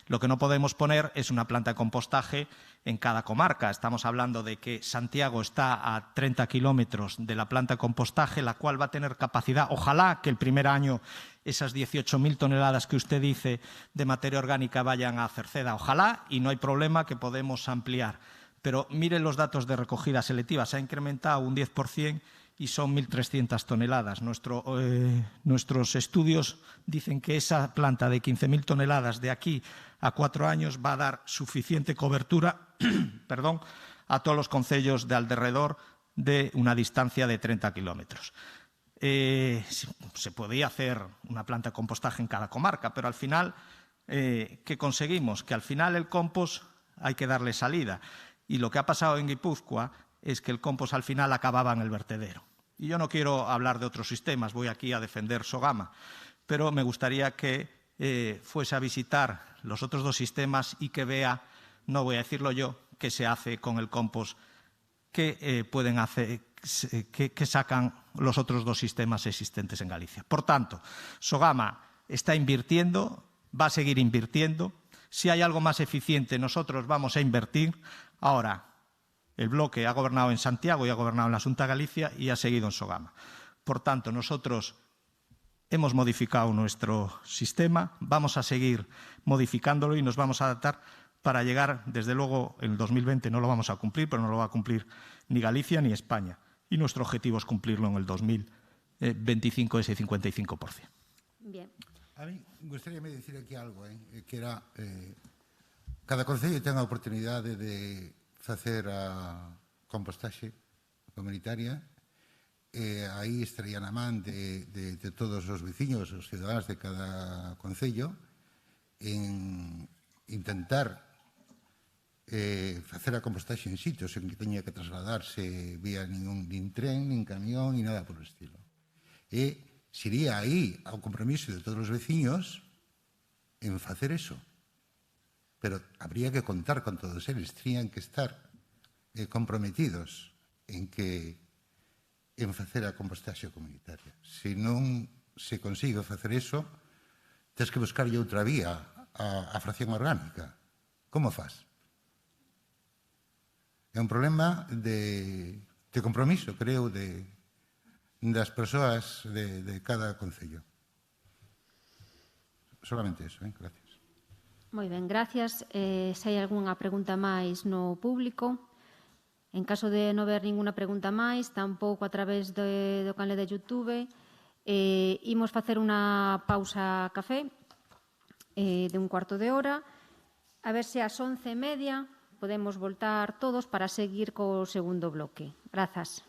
E: Lo que no podemos poner es una planta de compostaje en cada comarca. Estamos hablando de que Santiago está a 30 kilómetros de la planta de compostaje, la cual va a tener capacidad, ojalá que el primer año esas 18.000 toneladas que usted dice de materia orgánica vayan a Cerceda. Ojalá, y no hay problema, que podemos ampliar. Pero miren los datos de recogida selectiva, se ha incrementado un 10% y son 1.300 toneladas. Nuestros estudios dicen que esa planta de 15.000 toneladas de aquí a 4 años va a dar suficiente cobertura a todos los concellos de alrededor de una distancia de 30 kilómetros. Se podía hacer una planta de compostaje en cada comarca, pero al final, ¿qué conseguimos? Que al final el compost hay que darle salida. Y lo que ha pasado en Guipúzcoa es que el compost al final acababa en el vertedero. Y yo no quiero hablar de otros sistemas, voy aquí a defender Sogama, pero me gustaría que fuese a visitar los otros 2 sistemas y que vea, no voy a decirlo yo, qué se hace con el compost que pueden hacer, que sacan los otros 2 sistemas existentes en Galicia. Por tanto, Sogama está invirtiendo, va a seguir invirtiendo. Si hay algo más eficiente, nosotros vamos a invertir. Ahora, el bloque ha gobernado en Santiago y ha gobernado en la Xunta de Galicia y ha seguido en Sogama. Por tanto, nosotros hemos modificado nuestro sistema, vamos a seguir modificándolo y nos vamos a adaptar para llegar, desde luego, en el 2020 no lo vamos a cumplir, pero no lo va a cumplir ni Galicia ni España. Y nuestro objetivo es cumplirlo en el 2025, ese 55%.
A: Bien.
D: A mí gustaríame dicir aquí algo, que era cada concello ten a oportunidade de facer a compostaxe comunitaria e aí estaría na man de todos os veciños, os cidadáns de cada concello en intentar facer a compostaxe en sitios en que teña que trasladarse vía nin tren, nin camión, nin nada por el estilo. E sería aí ao compromiso de todos os veciños en facer eso. Pero habría que contar con todos eles, terían que estar comprometidos en facer a compostaxe comunitaria. Se non se consigue facer eso, tens que buscarlle outra vía a fracción orgánica. Como faz? É un problema de compromiso, creo, das persoas de cada concello. Solamente eso, gracias.
A: Moi ben, gracias. Se hai algunha pregunta máis no público. En caso de non haber ninguna pregunta máis, tampouco a través do canal de YouTube, imos facer unha pausa café de un cuarto de hora. A ver se ás 11:30 podemos voltar todos para seguir co segundo bloque. Grazas.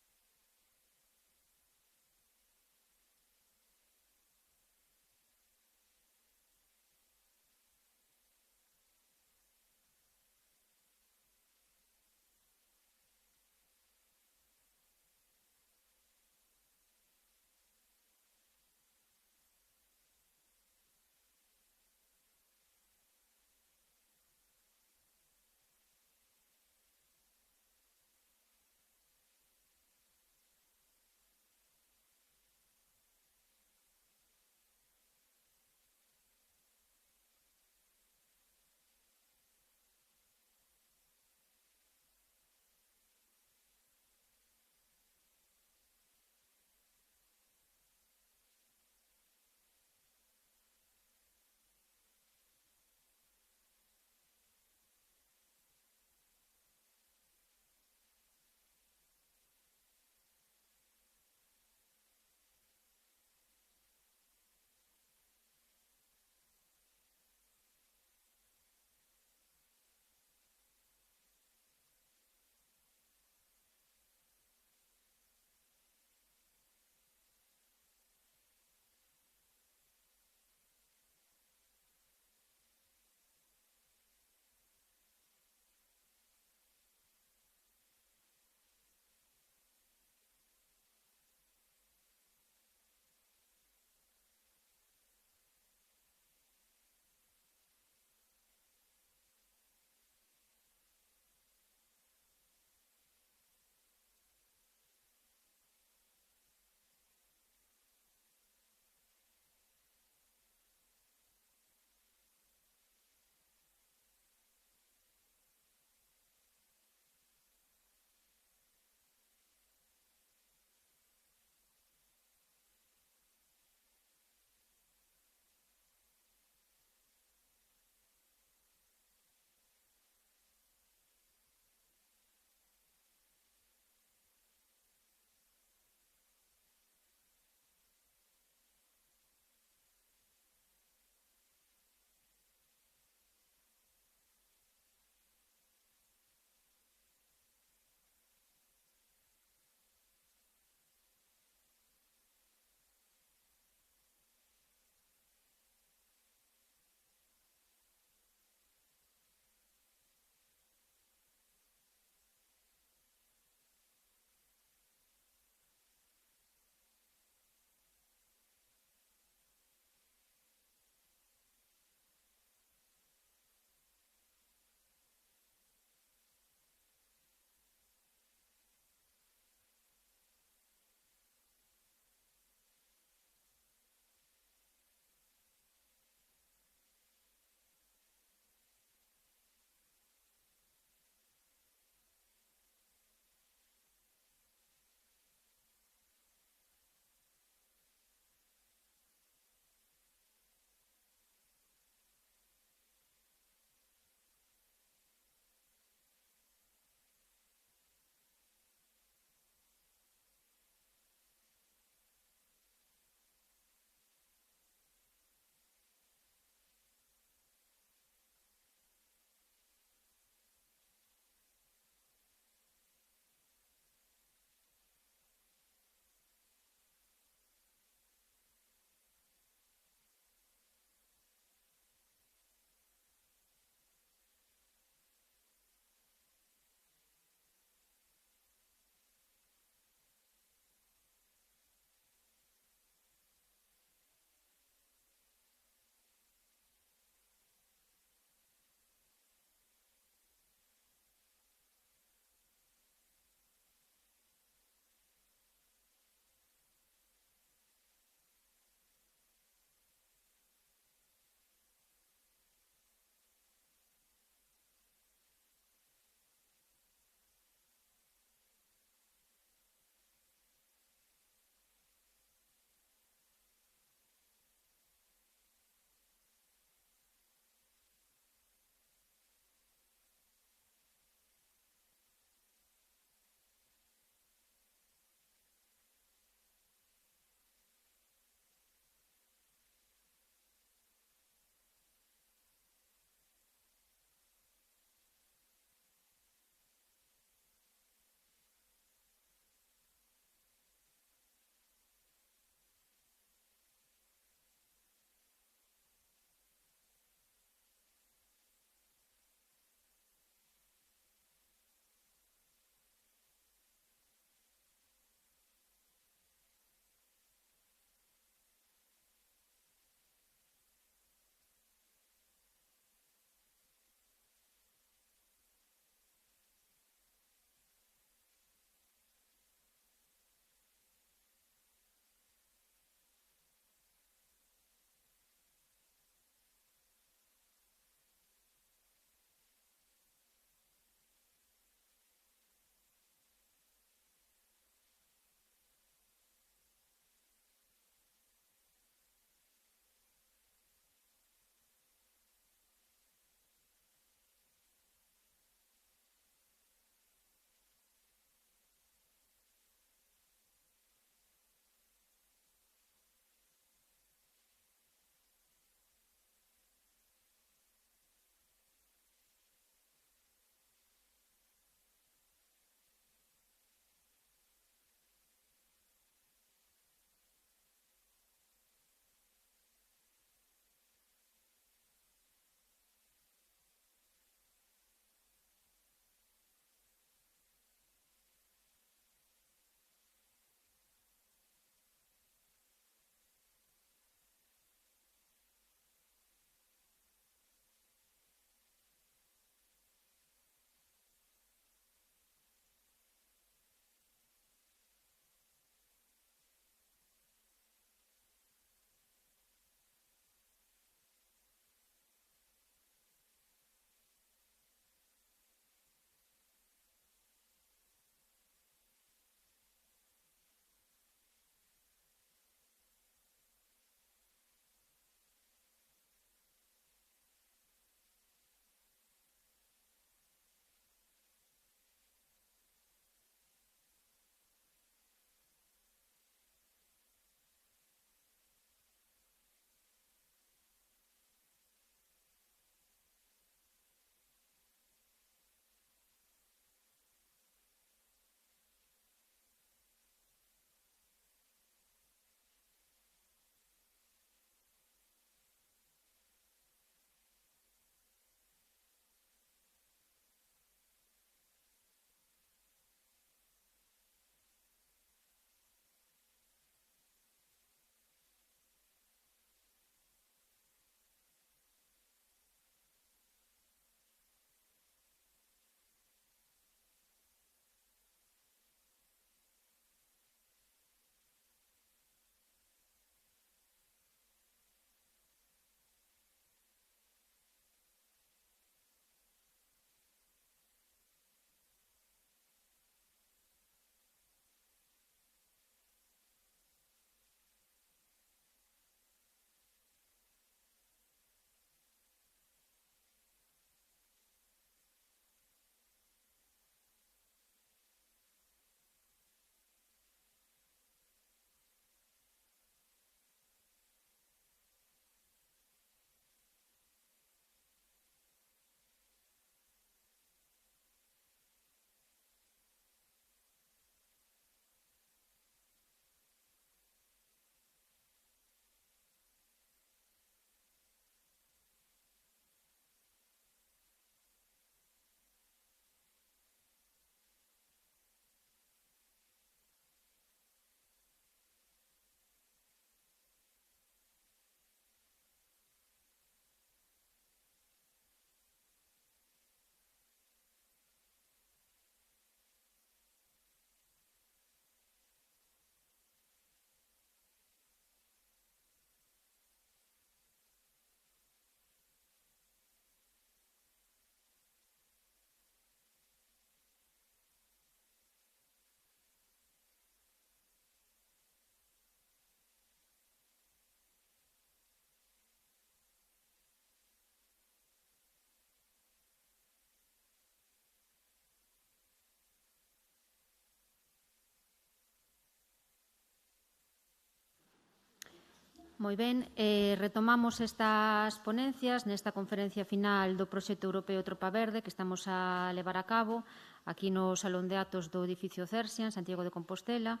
A: Moi ben, retomamos estas ponencias nesta conferencia final do proxecto europeo Tropa Verde que estamos a levar a cabo aquí no Salón de Actos do edificio Cersia, en Santiago de Compostela.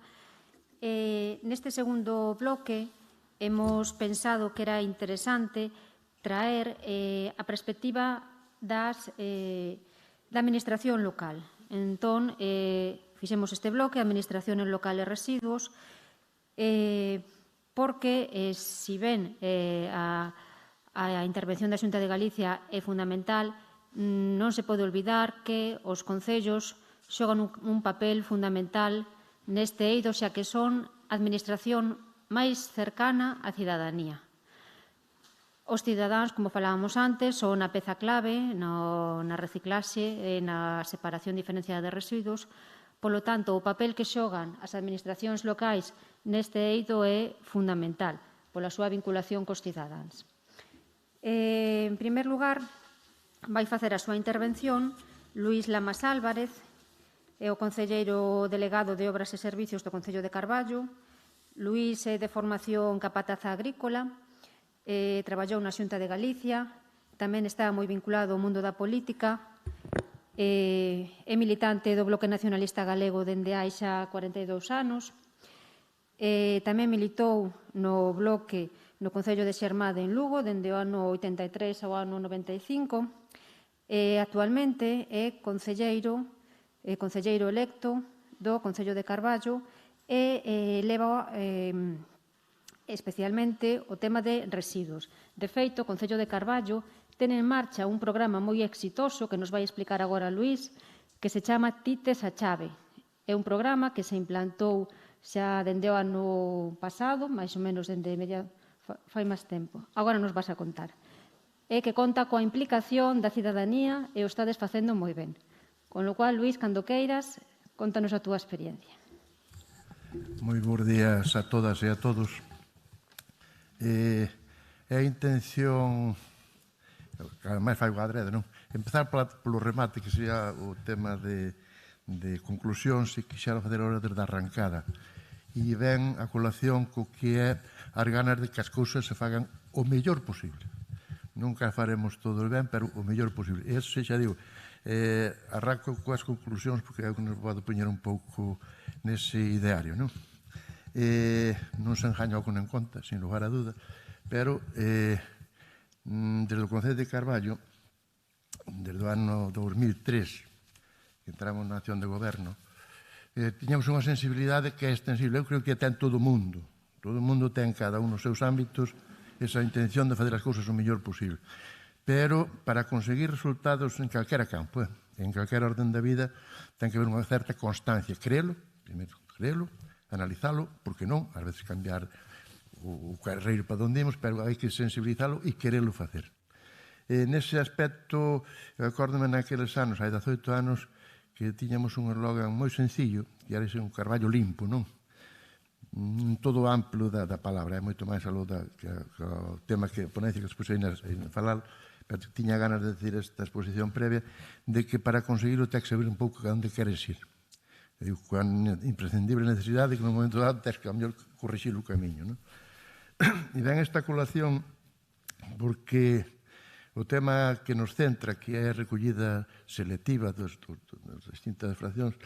A: Neste segundo bloque hemos pensado que era interesante traer a perspectiva da administración local. Entón, fixemos este bloque, Administración local e residuos, porque, si ben a intervención da Xunta de Galicia é fundamental, non se pode olvidar que os concellos xogan un papel fundamental neste eido, xa que son a administración máis cercana á cidadanía. Os cidadáns, como falábamos antes, son a peza clave na reciclaxe e na separación diferenciada de residuos. Polo tanto, o papel que xogan as administracións locais neste eido é fundamental pola súa vinculación cos cidadáns. En primer lugar, vai facer a súa intervención Luís Lamas Álvarez, é o concelleiro delegado de Obras e Servicios do Concello de Carballo. Luís é de formación capataza agrícola, traballou na Xunta de Galicia, tamén está moi vinculado ao mundo da política, é militante do Bloque Nacionalista Galego dende hai xa 42 anos, tamén militou no Bloque no Concello de Xermade en Lugo dende o ano 83 ao ano 95, actualmente é concelleiro electo do Concello de Carballo e leva especialmente o tema de residuos. De feito, o Concello de Carballo ten en marcha un programa moi exitoso que nos vai explicar agora Luís, que se chama Tites a Chave. É un programa que se implantou xa dende o ano pasado, máis ou menos dende fai máis tempo. Agora nos vas a contar. É que conta coa implicación da cidadanía e o estades facendo moi ben. Con lo cual, Luís, cando queiras, contanos a túa experiencia.
G: Moi bons días a todas e a todos. É a intención, ademais fai o adrede, non? Empezar polo remate, que sería o tema de conclusións, e quixera facer ahora desde a arrancada. E ven a colación co que é as ganas de que as cousas se fagan o mellor posible. Nunca faremos todo ben, pero o mellor posible. E eso xa digo, arranco coas conclusións, porque é o que nos pode poñer un pouco nese ideario, non? Non se engaña o que non conta, sin lugar a duda, pero desde o Concello de Carballo, desde o ano 2003, que entramos na acción de goberno, tiñamos unha sensibilidade que é extensible. Eu creo que ten todo o mundo. Todo o mundo ten cada un nos seus ámbitos esa intención de fazer as cousas o mellor posible. Pero para conseguir resultados en calquera campo, en calquera orden da vida, ten que haber unha certa constancia. Créelo, primeiro, créelo, analizalo, porque non, ás veces cambiar o carreiro para onde imos, pero hai que sensibilizalo e querelo facer. Nese aspecto, acórdome naqueles anos, hai 18 anos, que tiñamos un eslogan moi sencillo, que era un Carballo limpo, non? Todo amplo da palabra, é moito máis aló do tema que a ponencia que despois aí falar, pero tiña ganas de decir esta exposición previa, de que para conseguirlo ten que saber un pouco a onde queres ir. Coa imprescindible necesidade que no momento dado tens que a mellor corrixir o camiño, non? E ven esta colación porque o tema que nos centra, que é a recollida selectiva das distintas fraccións,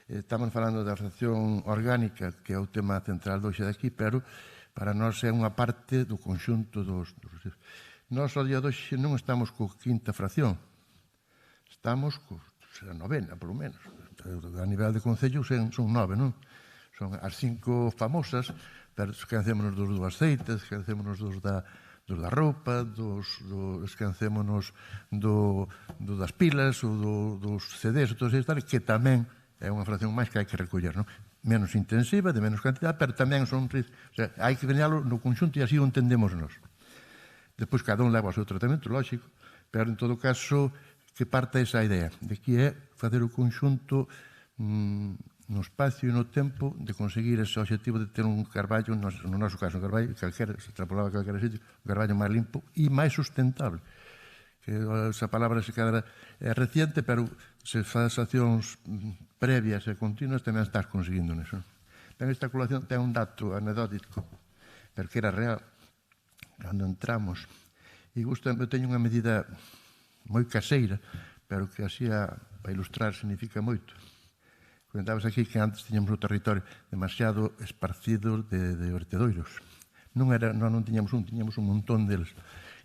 G: estamos falando da fracción orgánica, que é o tema central hoxe daqui, pero para nós é unha parte do conxunto dos... Nós, ao día de hoxe, non estamos co quinta fracción, estamos co novena, polo menos. A nivel de concello son 9, non? Son as 5 famosas, pero esquecémonos dos do aceites, esquecémonos dos da roupa, esquecémonos das pilas, ou dos CDs, que tamén é unha fracción máis que hai que recoller, non? Menos intensiva, de menos cantidad, pero tamén son... O sea, hai que veñalo no conxunto e así o entendemos nós. Despois, cada un leva o seu tratamento, lógico, pero, en todo caso, que parta esa idea de que é facer o conxunto no espacio e no tempo de conseguir ese objetivo de ter un Carballo, no noso caso, un Carballo, se extrapolaba a calquera sitio, un Carballo máis limpo e máis sustentable. Que esa palabra se queda é reciente, pero se faz accións previas e continuas tamén estás conseguindo neso. Esta colación ten un dato anedótico, pero que era real. cando entramos, e gusta, eu teño unha medida moi caseira, pero que así para ilustrar significa moito. Comentabas aquí que antes tiñamos o territorio demasiado esparcido de vertedoiros. Non tiñamos tiñamos un montón deles.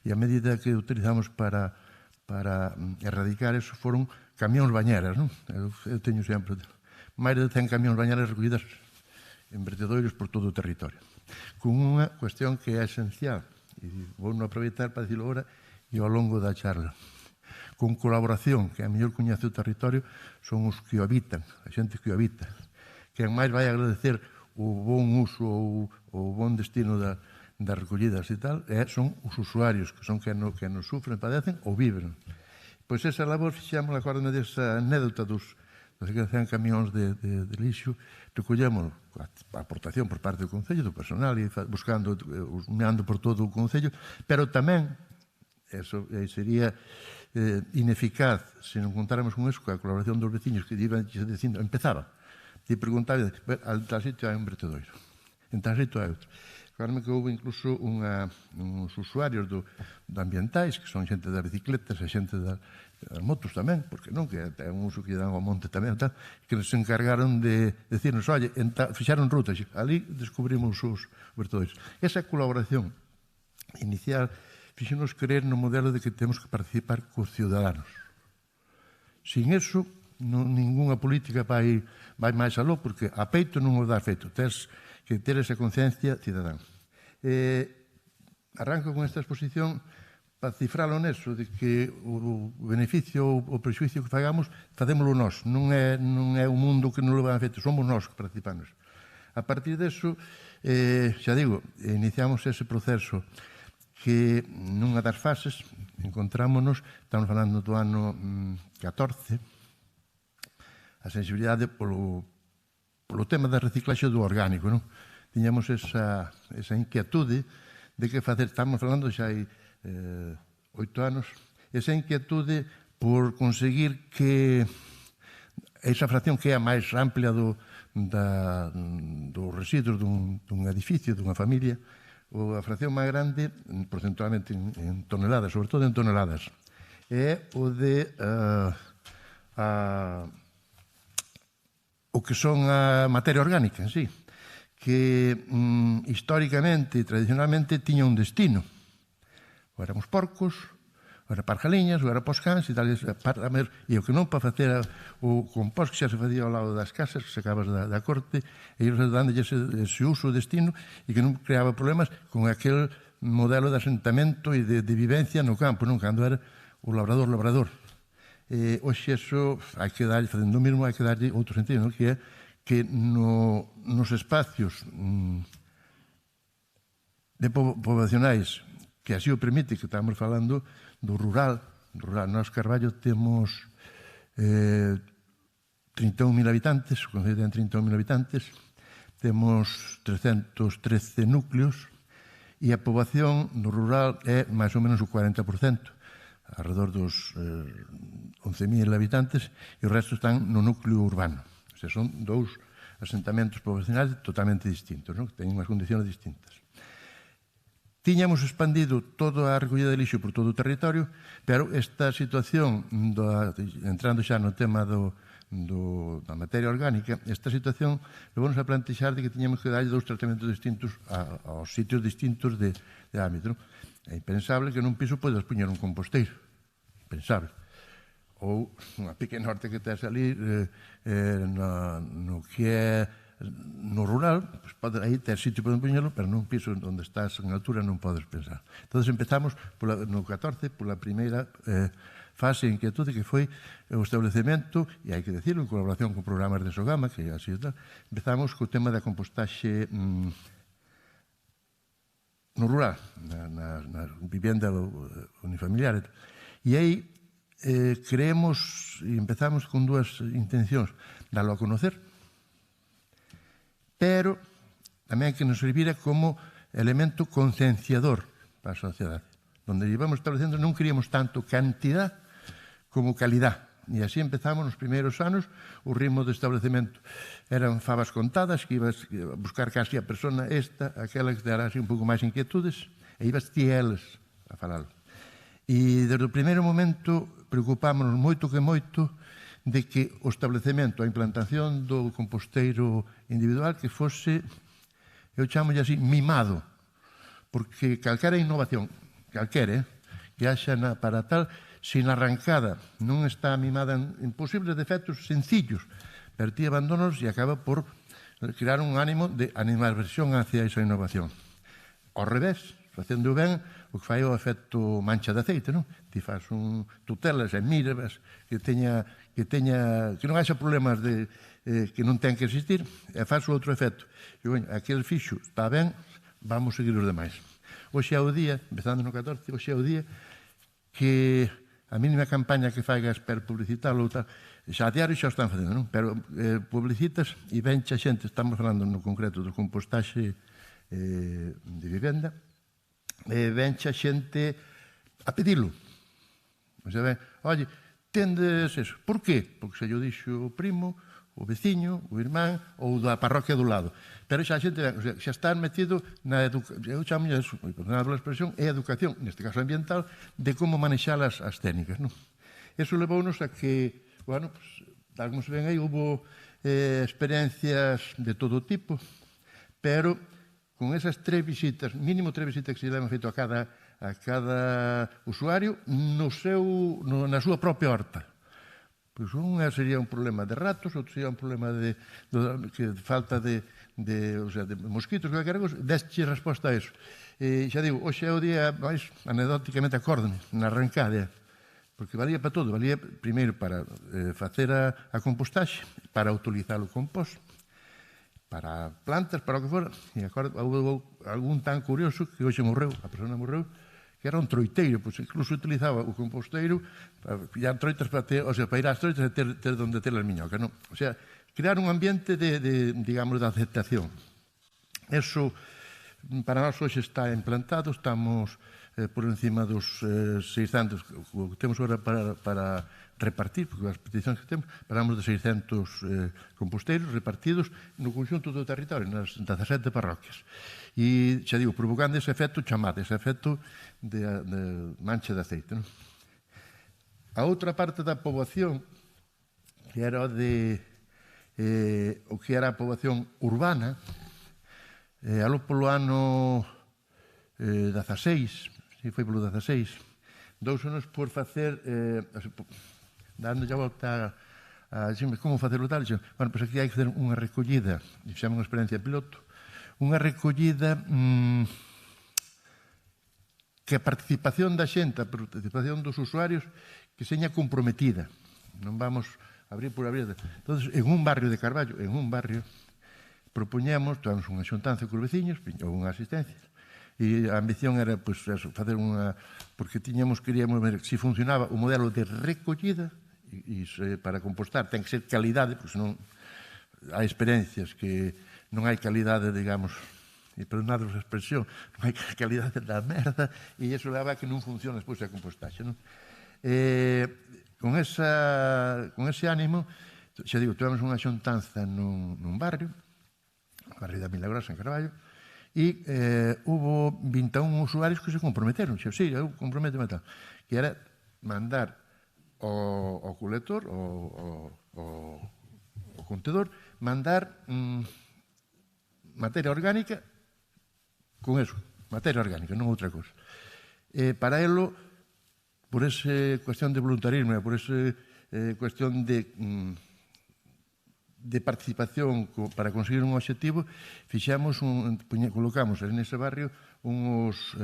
G: E a medida que utilizamos para erradicar eso foron camións bañeras, non? Eu teño sempre máis de 100 camións bañeras recollidas en vertedoiros por todo o territorio. Con unha cuestión que é esencial, e vou non aproveitar para dicilo agora e ao longo da charla. Con colaboración, que a mellor coñece o territorio, son os que o habitan, a xente que o habita. Quen máis vai agradecer o bon uso ou o bon destino das recollidas e tal, son os usuarios, que son quen nos sufren, padecen ou viven. Pois esa labor fixamos, acórdame desa anécdota dos 100 camións de lixo, recollémolo a aportación por parte do Concello, do personal, e buscando, meando por todo o Concello, pero tamén, eso sería ineficaz se non contáramos con eso, coa colaboración dos veciños que iban dicindo, empezaba, e preguntaba, en tal sitio hai un vertedoiro, en tal sitio hai outro. Claro que houve incluso uns usuarios ambientais, que son xente das bicicletas e xente das motos tamén, porque non, que é un uso que dan ao monte tamén, tal, que nos encargaron de decirnos, oye, fixaron rutas, ali descubrimos os vertedoiros. Esa colaboración inicial fixenos creer no modelo de que temos que participar cos ciudadanos. Sin eso, ninguna política vai máis aló, porque a peito non o dá feito. Tens que ter esa conciencia cidadán. Arranco con esta exposición para cifralo neso, de que o beneficio ou o prexuicio que fagamos, facémolo nós. Non é o mundo que non lo van feito, somos nós que participamos. A partir deso, xa digo, iniciamos ese proceso que nunha das fases encontrámonos, estamos falando do ano 14, a sensibilidade polo tema da reciclaxe do orgánico, non? Tiñamos esa inquietude de que facer, estamos falando xa hai 8 anos, esa inquietude por conseguir que esa fracción que é a máis amplia dos residuos dun edificio, dunha familia, ou a fracción máis grande, porcentualmente en toneladas, sobre todo en toneladas, é o de o que son a materia orgánica en sí, que históricamente e tradicionalmente tiña un destino. Ou éramos porcos, ou era para galiñas, ou era para os cans, e o que non para facer o compost que xa se facía ao lado das casas, que sacabas da corte, e ir dándolle ese uso o destino, e que non creaba problemas con aquel modelo de asentamento e de vivencia no campo, non? Cando era o labrador. Hoxe, eso, hai que darlle, facendo o mesmo, hai que darlle outro sentido, non? Que é que nos espacios poblacionais que así o permite, que estamos falando do rural. Nós, Carballo, temos 31.000 habitantes, o Concello ten 31.000 habitantes, temos 313 núcleos, e a poboación do rural é máis ou menos o 40%, alrededor dos 11.000 habitantes, e o resto están no núcleo urbano. O sea, son dous asentamentos poblacionais totalmente distintos, non? Que teñen unhas condicións distintas. Tiñamos expandido toda a recollida de lixo por todo o territorio, pero esta situación, entrando xa no tema da materia orgánica, esta situación levou-nos a plantexar de que tiñamos que darlle dous tratamentos distintos aos sitios distintos de ámbito. É impensable que nun piso podes poñer un composteiro. Impensable. Ou unha pequena horta que tes ali no que é no rural, aí ter sitio para poñerlo, pero nun piso onde estás en altura non podes pensar. Entón, empezamos no 14, pola primeira fase de inquietude, que foi o establecemento, e hai que decirlo, en colaboración con programas de Sogama, que así está, empezamos co tema da compostaxe no rural, na vivenda unifamiliar. E aí creemos e empezamos con dúas intencións: dalo a conocer, pero tamén que nos servira como elemento concienciador para a sociedade. Donde íbamos estabelecendo non queríamos tanto cantidad como calidad. E así empezamos nos primeiros anos. O ritmo de establecemento eran favas contadas, que ibas a buscar casi a persona esta, aquela que te dará así un pouco máis inquietudes, E ibas ti eles a falalo. E desde o primeiro momento preocupámonos moito de que o establecemento, a implantación do composteiro individual que fose, eu chamo así, mimado, porque calquera innovación, calquera, que haxa para tal, se na arrancada non está mimada en posibles defectos sencillos, pero ti abandonos e acaba por crear un ánimo de animadversión hacia esa innovación. Ao revés, facendo ben, o que fai o efecto mancha de aceite, non? Ti faz tutelas e miras que non haxa problemas que non ten que existir, e faz outro efecto. E, bueno, aquel fixo está ben, vamos seguir os demais. Hoxe é o día, empezando no 14, hoxe é o día que a mínima campaña que faigas per publicitalo, xa a diario xa o están facendo, non? Pero publicitas e venche a xente, estamos falando no concreto do compostaxe de vivenda, venche a xente a pedilo. O sea, oye, tendes eso. Por qué? Porque se yo dixo o primo, o veciño, o irmán ou da parroquia do lado. Pero xa a xente, o sea, xa están metido na educación, eu chamo eso, perdonad a expresión, é a educación, neste caso ambiental, de como manexar as técnicas, non? Eso levounos a que, bueno, pues, tal como se ven aí, hubo experiencias de todo tipo, pero con esas 3 visitas, mínimo 3 visitas que se le han feito a cada usuario na súa propia horta. Pois unha sería un problema de ratos, outro sería un problema de falta de mosquitos, desche resposta a eso. Xa digo, hoxe é o día máis anecdóticamente acórdome, na arrancada, porque valía para todo, valía primeiro para facer a compostaxe, para utilizar o compost, para plantas, para o que fora, e houve algún tan curioso que hoxe morreu, a persona morreu, que era un troiteiro, pois incluso utilizaba o composteiro para pillar troitas para ir ás troitas e ter donde ter as miñocas, non? O sea, crear un ambiente digamos, de aceptación. Eso, para nós, hoxe está implantado, estamos por encima dos 600, o que temos agora para repartir, porque as peticións que temos, falamos de 600 composteiros repartidos no conxunto do territorio, nas 17 parroquias. E, xa digo, provocando ese efecto chamado, ese efecto de mancha de aceite. Non? A outra parte da poboación, que era o que era a poboación urbana, aló polo ano 16, si foi polo 16, 2 anos por facer, dando a volta a como facerlo tal, bueno, pois aquí hai que facer unha recollida, fixemos unha experiencia piloto, unha recollida que a participación da xente, a participación dos usuarios, que seña comprometida. Non vamos a abrir por abrir. Entón, en un barrio de Carballo, propoñemos, tivemos unha xuntanza con os veciños, ou unha asistencia, e a ambición era, pois, facer unha... Porque queríamos ver se funcionaba o modelo de recollida, e para compostar ten que ser calidade, porque senón hai experiencias que non hai calidade, digamos, e perdonad a expresión, non hai calidade da merda, e iso leva a que non funciona despois a compostaxe, non? Con ese ánimo, xa digo, tivemos unha xuntanza nun barrio, o barrio da Milagrosa, en Carballo, e hubo 21 usuarios que se comprometeron, sí, eu comprometeme tal, que era mandar ao colector, ao contedor, mandar materia orgánica con eso, materia orgánica, non outra cosa. Para elo, por esa cuestión de voluntarismo, por esa cuestión de participación para conseguir un objetivo, colocamos nese barrio uns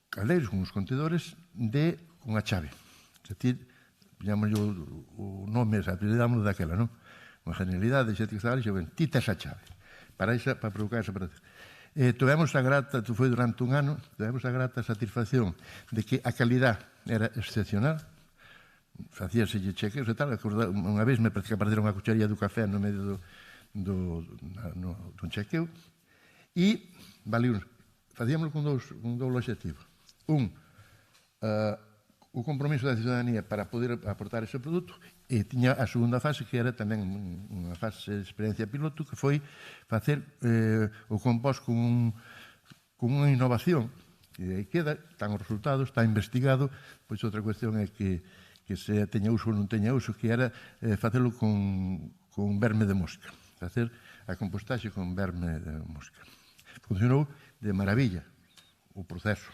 G: caldeiros, uns contedores con a chave. Se ti, poñamos o nome, apelidámoslo daquela, non? Unha genialidade, xente que estaba ali, ti tes a chave para provocar esa operación. Tivemos a grata, foi durante un ano, tivemos a grata satisfacción de que a calidad era excepcional, facíaselle chequeos e tal, unha vez me parece que aparecera unha cucharía do café no medio dun chequeo, e facíamoslo con doble objetivo. O compromiso da ciudadanía para poder aportar ese produto, e tiña a segunda fase, que era tamén unha fase de experiencia piloto, que foi facer o compost con con unha innovación, e aí queda, están os resultados, está investigado, pois outra cuestión é que se teña uso ou non teña uso, que era facelo con verme de mosca, facer a compostaxe con verme de mosca. Funcionou de maravilla o proceso.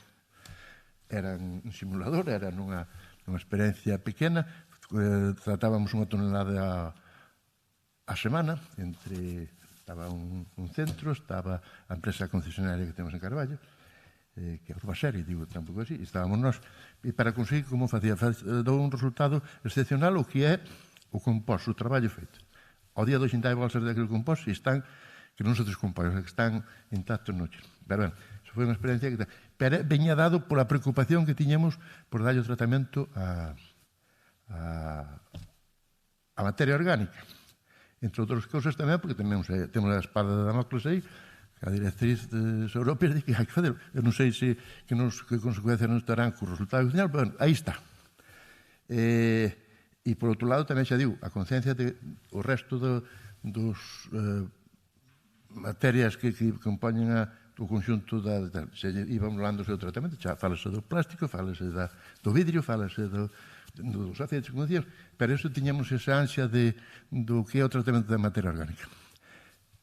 G: Era un simulador, era nunha experiencia pequena, tratábamos unha tonelada a semana, estaba un centro, estaba a empresa concesionaria que temos en Carballo, que é Urbaserie, digo tampouco así, e estábamos nós, e para conseguir como facía, dou un resultado excepcional o que é o compost, o traballo feito. Ao día de hoxe ainda hai bolsas daquele compost e están, que non se descompõen, que están intactos no chelo. Pero, ben, eso foi unha experiencia que pero veña dado pola preocupación que tiñamos por darlle o tratamento a materia orgánica. Entre outras cousas tamén, porque tamén temos a espada de Damocles aí, a directriz europea di que hai que fazer. Eu non sei que consecuencias non estarán co resultado final, pero aí está. E, por outro lado, tamén xa digo, a conciencia de o resto dos materias que compoñen o conxunto se iban falando do tratamento, xa falase do plástico, falase do vidrio, falase dos aceites, como decíamos, pero eso tiñamos esa ansia do que é o tratamento da materia orgánica.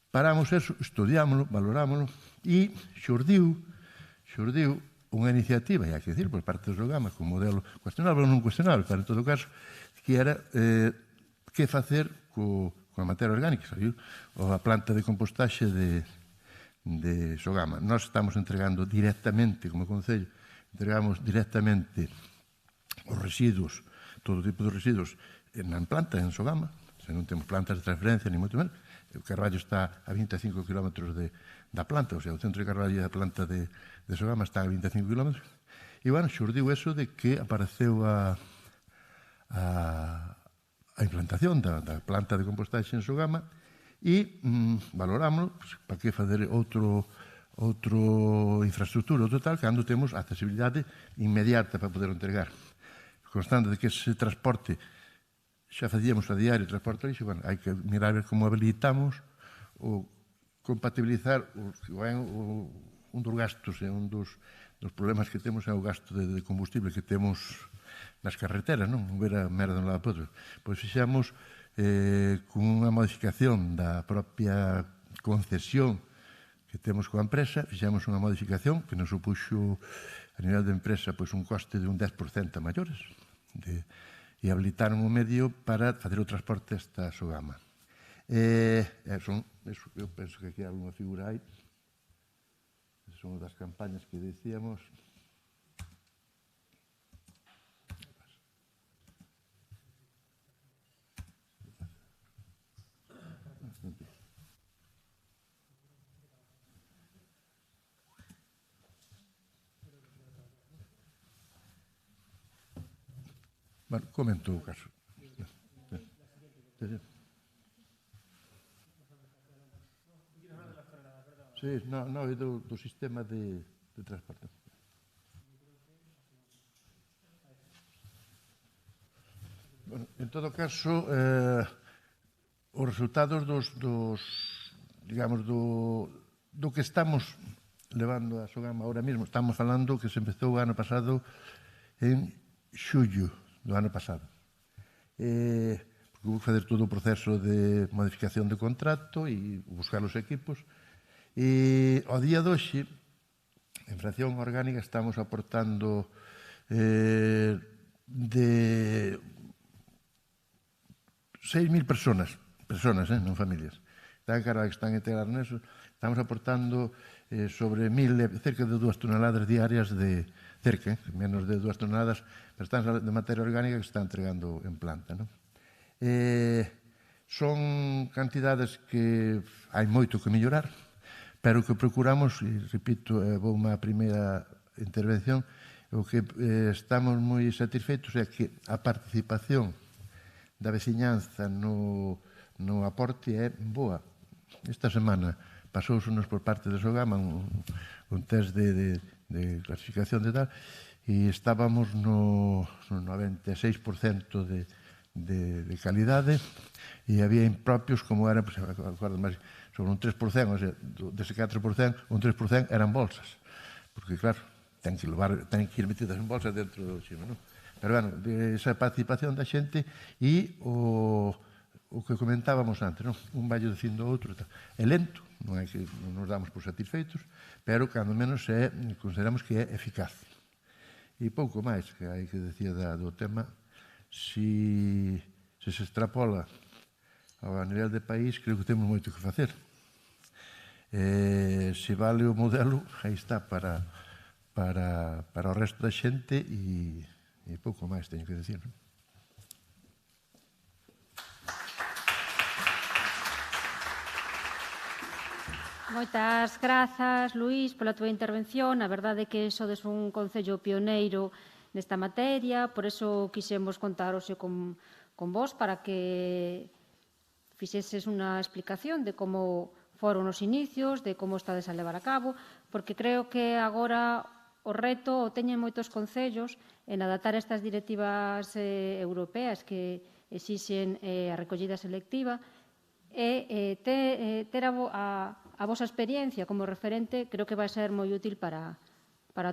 G: Paramos eso, estudiámoslo, valorámoslo, e xurdiu unha iniciativa, e hai que decir, por parte do Sogama, con modelo cuestionable ou non cuestionable, pero en todo caso, que era que facer coa materia orgánica, saliu a planta de compostaxe de Sogama. Nós estamos entregando directamente, como Concello, entregamos directamente os residuos, todo tipo de residuos, na planta, en Sogama, se non temos plantas de transferencia, ni moito menos. O Carballo está a 25 km da planta, o sea, o centro de Carballo e a planta de Sogama está a 25 km. E, bueno, xurdiu eso de que apareceu a implantación da planta de compostaxe en Sogama e valorámoslo, para que fazer outro infraestructura total cando temos accesibilidade inmediata para poder entregar. Constante de que ese transporte xa facíamos a diario o transporte de lixo, bueno, hai que mirar ver como habilitamos ou compatibilizar un dos gastos, un dos problemas que temos é o gasto de combustible que temos nas carreteras, non? Ver a merda de un lado para outro. Pois fixamos con unha modificación da propia concesión que temos coa empresa, fixamos unha modificación que nos supuxo a nivel de empresa pois un coste de un 10% a maiores e habilitaron o medio para fazer o transporte hasta Sogama. Eu penso que aquí hai alguna figura aí. Son das campañas que decíamos. Bueno, comento o caso. Sí, no, é do sistema de transporte. Bueno, en todo caso, os resultados digamos, do que estamos levando a Sogama ahora mesmo, estamos falando que se empezou o ano pasado en xullo do ano pasado. Porque vou fazer todo o proceso de modificación de contrato e buscar os equipos. E ao día de hoxe, en fracción orgánica, estamos aportando de 6.000 personas, non familias. Están que están integradas neso, estamos aportando sobre cerca de 2 toneladas diarias de menos de 2 toneladas, pero están de materia orgánica que se está entregando en planta. Son cantidades que hai moito que mellorar, pero que procuramos, e repito, vou má primeira intervención, o que estamos moi satisfeitos é que a participación da veciñanza no aporte é boa. Esta semana pasousenos por parte de Sogama un test de clasificación de tal, e estábamos no 96% de calidade, e había impropios como eran, sobre un 3%, ou sea, dese 4%, un 3% eran bolsas. porque claro, ten que ir metidas en bolsas dentro do xime, non? Pero, bueno, esa participación da xente e o que comentábamos antes, non? Un vai dicindo outro, é lento, non é que non nos damos por satisfeitos, pero, cando menos, consideramos que é eficaz. E pouco máis que hai que decir do tema, se extrapola ao nivel de país, creo que temos moito que facer. Se vale o modelo, aí está para o resto da xente e pouco máis teño que decir, non?
A: Moitas grazas, Luís, pola túa intervención. A verdade é que sodes un concello pioneiro nesta materia, por eso quixemos contar hoxe con vos para que fixeses unha explicación de como foron os inicios, de como estades a levar a cabo, porque creo que agora o reto o teñen moitos concellos en adaptar estas directivas europeas que exixen a recollida selectiva e ter a vosa experiencia como referente creo que vai ser moi útil para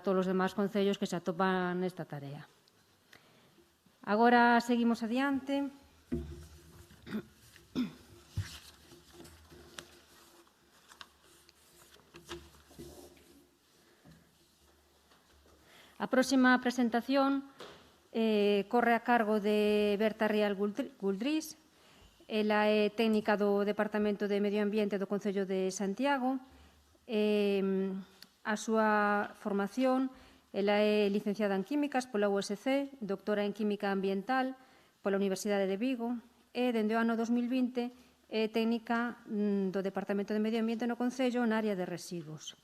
A: todos os demás concellos que se atopan nesta tarea. Agora seguimos adiante. A próxima presentación corre a cargo de Berta Rial Guldrís. Ela é técnica do Departamento de Medio Ambiente do Concello de Santiago. A súa formación, ela é licenciada en Químicas pola USC, doctora en Química Ambiental pola Universidade de Vigo e, dende o ano 2020, é técnica do Departamento de Medio Ambiente no Concello na área de residuos.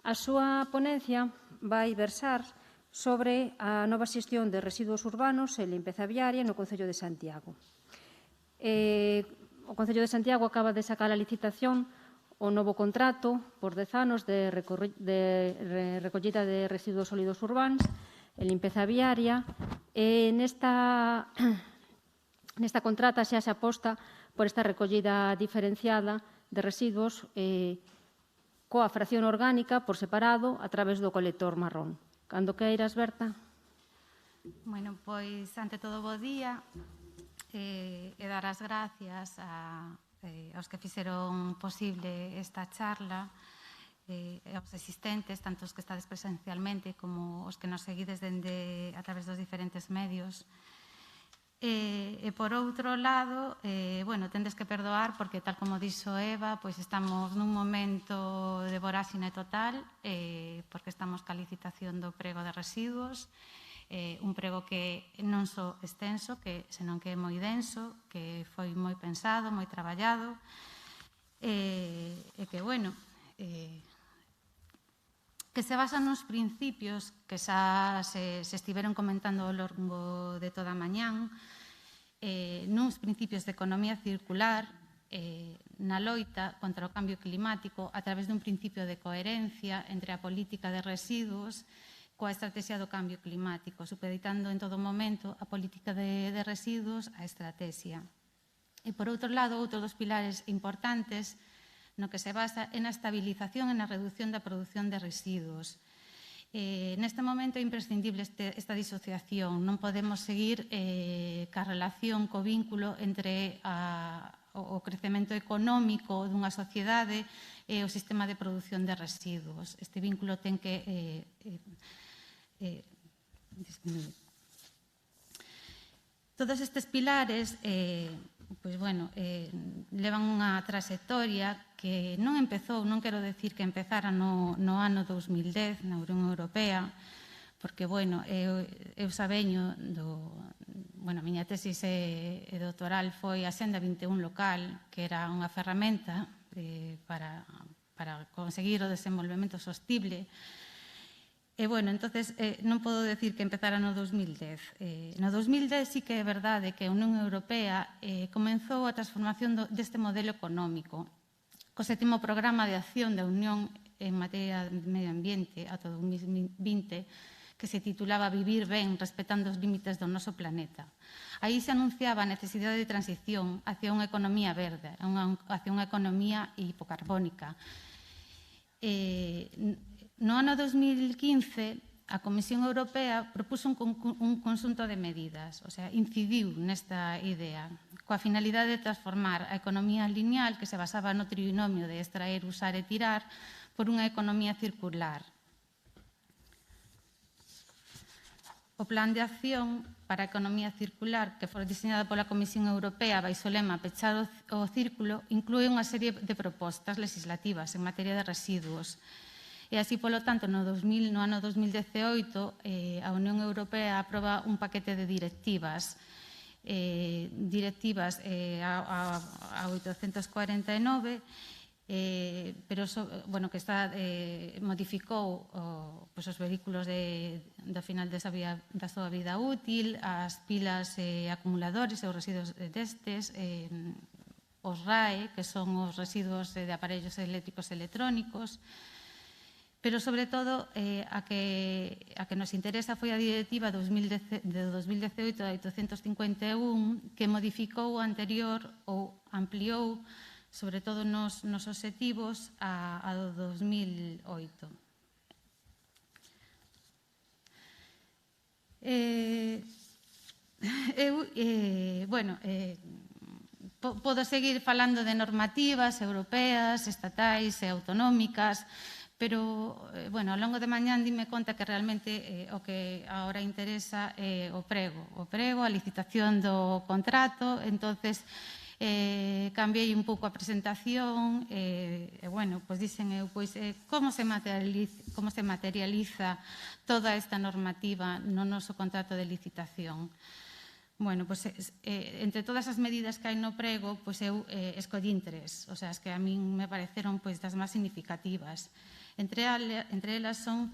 A: A súa ponencia vai versar sobre a nova xestión de residuos urbanos e limpeza viaria no Concello de Santiago. O Concello de Santiago acaba de sacar a licitación o novo contrato por 10 anos de recollida de residuos sólidos urbanos e limpeza viaria. Nesta contrata xa se aposta por esta recollida diferenciada de residuos coa fracción orgánica por separado a través do colector marrón. Cando queiras, Berta.
H: Bueno, pois, ante todo, bo día. E dar as gracias aos que fixeron posible esta charla, aos asistentes, tanto os que estades presencialmente como os que nos seguides a través dos diferentes medios. E por outro lado, bueno, tendes que perdoar porque, tal como dixo Eva, pois estamos nun momento de voráxine total, porque estamos ca licitación do prego de residuos, un prego que non só extenso, senón que é moi denso, que foi moi pensado, moi traballado, e que, bueno, que se basa nos principios que xa se estiveron comentando ao longo de toda a mañán, nuns principios de economía circular, na loita contra o cambio climático a través dun principio de coherencia entre a política de residuos coa estrategia do cambio climático, supeditando en todo momento a política de residuos á estrategia. E, por outro lado, outro dos pilares importantes no que se basa é na estabilización e na reducción da produción de residuos. Neste momento é imprescindible esta disociación. Non podemos seguir ca relación, co vínculo entre o crecemento económico dunha sociedade e o sistema de produción de residuos. Este vínculo ten que disminuir. Todos estes pilares levan unha trayectoria que non empezou, non quero decir que empezara no ano 2010 na Unión Europea, porque, eu sabeño a miña tesis doutoral foi a Xenda 21 local, que era unha ferramenta para conseguir o desenvolvemento sostible. Entonces, non podo decir que empezara no 2010. No 2010 sí que é verdade que a Unión Europea comenzou a transformación deste modelo económico, co 7º programa de acción da Unión en materia de medio ambiente ata 2020, que se titulaba Vivir ben, respetando os límites do noso planeta. Aí se anunciaba a necesidade de transición hacia unha economía verde, hacia unha economía hipocarbónica. No ano 2015, a Comisión Europea propuso un conxunto de medidas, o sea, incidiu nesta idea, coa finalidade de transformar a economía lineal, que se basaba no trinomio de extraer, usar e tirar, por unha economía circular. O Plan de Acción para a Economía Circular, que foi diseñado pola Comisión Europea baixo o lema Pechar o Círculo, inclúe unha serie de propostas legislativas en materia de residuos. E así, polo tanto, no ano 2018, a Unión Europea aproba un paquete de directivas a 849, pero que modificou os vehículos do final da súa vida útil, as pilas e acumuladores e os residuos destes, os RAE, que son os residuos de aparellos eléctricos e electrónicos, pero, sobre todo, a que nos interesa foi a Directiva de 2018-851, que modificou o anterior ou ampliou, sobre todo nos obxectivos, a do 2008. Podo seguir falando de normativas europeas, estatais e autonómicas, pero, ao longo de mañán dime conta que realmente o que agora interesa é o prego, a licitación do contrato. Entonces, cambiei un pouco a presentación, dixen eu, como se materializa toda esta normativa no noso contrato de licitación. Entre todas as medidas que hai no prego, eu escollín 3, o sea, as que a min me pareceron das máis significativas. Entre elas son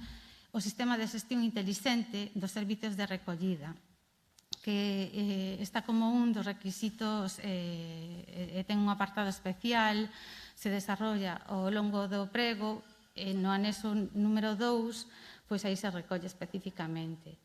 H: o sistema de xestión intelixente dos servicios de recollida, que está como un dos requisitos e ten un apartado especial, se desarrolla ao longo do prego, no anexo número 2, aí se recolle especificamente.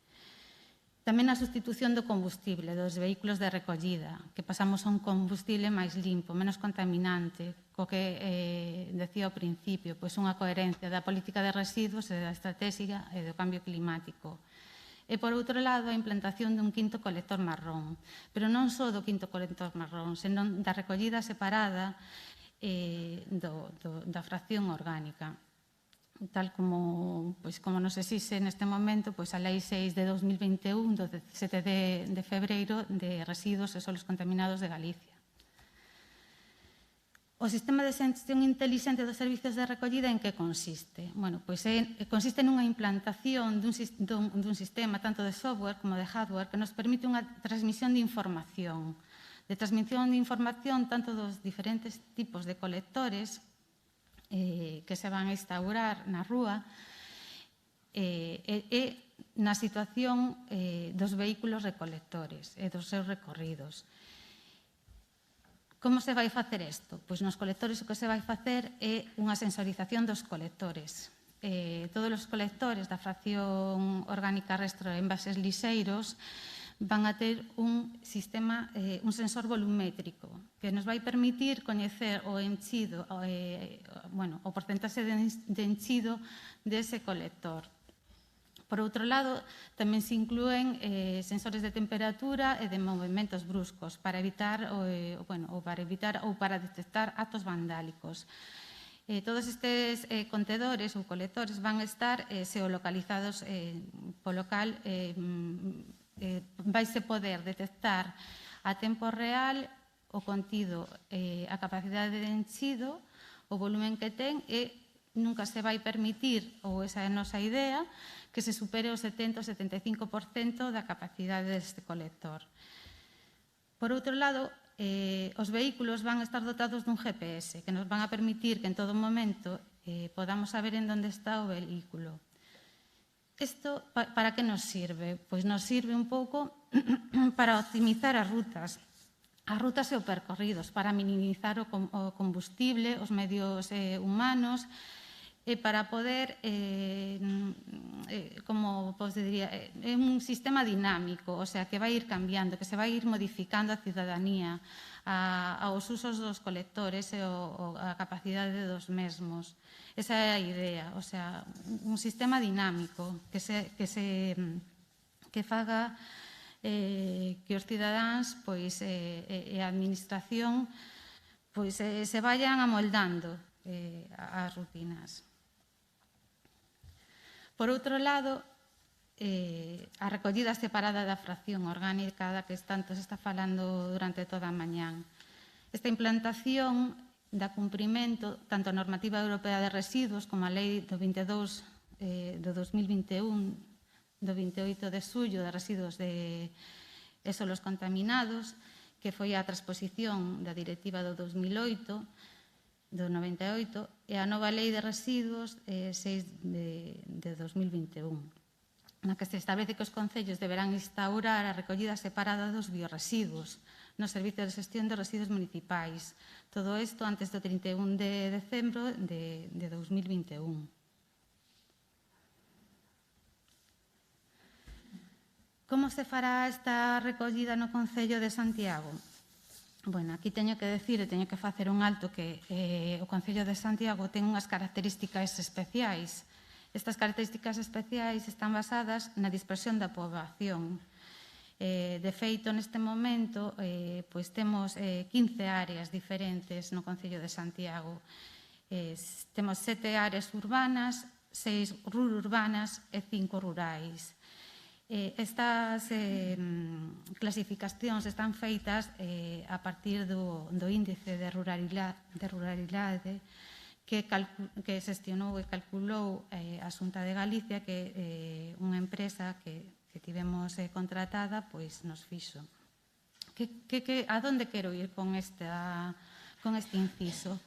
H: Tamén a sustitución do combustible dos vehículos de recollida, que pasamos a un combustible máis limpo, menos contaminante, co que decía ao principio, unha coherencia da política de residuos e da estrategia e do cambio climático. E, por outro lado, a implantación dun quinto colector marrón, pero non só do quinto colector marrón, senón da recollida separada da fracción orgánica, tal como nos exixe neste momento a Lei 6 de 2021, do 17 de febreiro, de residuos e solos contaminados de Galicia. O sistema de xestión intelixente dos servicios de recollida en que consiste? Consiste nunha implantación dun sistema tanto de software como de hardware que nos permite unha transmisión de información tanto dos diferentes tipos de colectores que se van a instaurar na rúa e na situación dos vehículos recolectores e dos seus recorridos. Como se vai facer isto? Nos colectores o que se vai facer é unha sensorización dos colectores. Todos os colectores da fracción orgánica restro en envases lixeiros van a ter un sensor volumétrico que nos vai permitir coñecer o enchido, o porcentaxe de enchido dese colector. Por outro lado, tamén se inclúen sensores de temperatura e de movimentos bruscos para evitar ou para detectar actos vandálicos. Todos estes contedores ou colectores van a estar xeolocalizados polo cal vaise poder detectar a tempo real o contido, a capacidade de enchido, o volumen que ten e nunca se vai permitir, ou esa é a nosa idea, que se supere o 70 ou 75% da capacidade deste colector. Por outro lado, os vehículos van a estar dotados dun GPS que nos van a permitir que en todo momento podamos saber en onde está o vehículo. Isto para que nos sirve? Pois nos sirve un pouco para optimizar as rutas e os percorridos, para minimizar o combustible, os medios humanos e para poder, como vos diría, é un sistema dinámico, o sea, que vai ir cambiando, que se vai ir modificando a cidadanía, aos usos dos colectores e a capacidade dos mesmos. Esa é a idea, o sea, un sistema dinámico que faga que os cidadáns e a administración se vayan amoldando as rutinas. Por outro lado, a recollida separada da fracción orgánica da que tanto se está falando durante toda a mañán. Esta implantación dá cumprimento tanto a normativa europea de residuos como a lei do 22 do 2021 do 28 de xullo de residuos e solos contaminados, que foi a transposición da directiva do 2008, do 98, e a nova lei de residuos 6 de 2021, na que se establece que os concellos deberán instaurar a recollida separada dos biorresiduos nos servicios de xestión de residuos municipais. Todo isto antes do 31 de decembro de 2021. Como se fará esta recollida no Concello de Santiago? Bueno, aquí teño que decir e teño que facer un alto que o Concello de Santiago ten unhas características especiais. Estas características especiais están basadas na dispersión da poboación. De feito, neste momento, temos 15 áreas diferentes no Concello de Santiago. Temos 7 áreas urbanas, 6 rururbanas e 5 rurais. Estas clasificacións están feitas a partir do índice de ruralidade que xestionou e calculou a Xunta de Galicia, que unha empresa que tivemos contratada nos fixo. A donde quero ir con este inciso?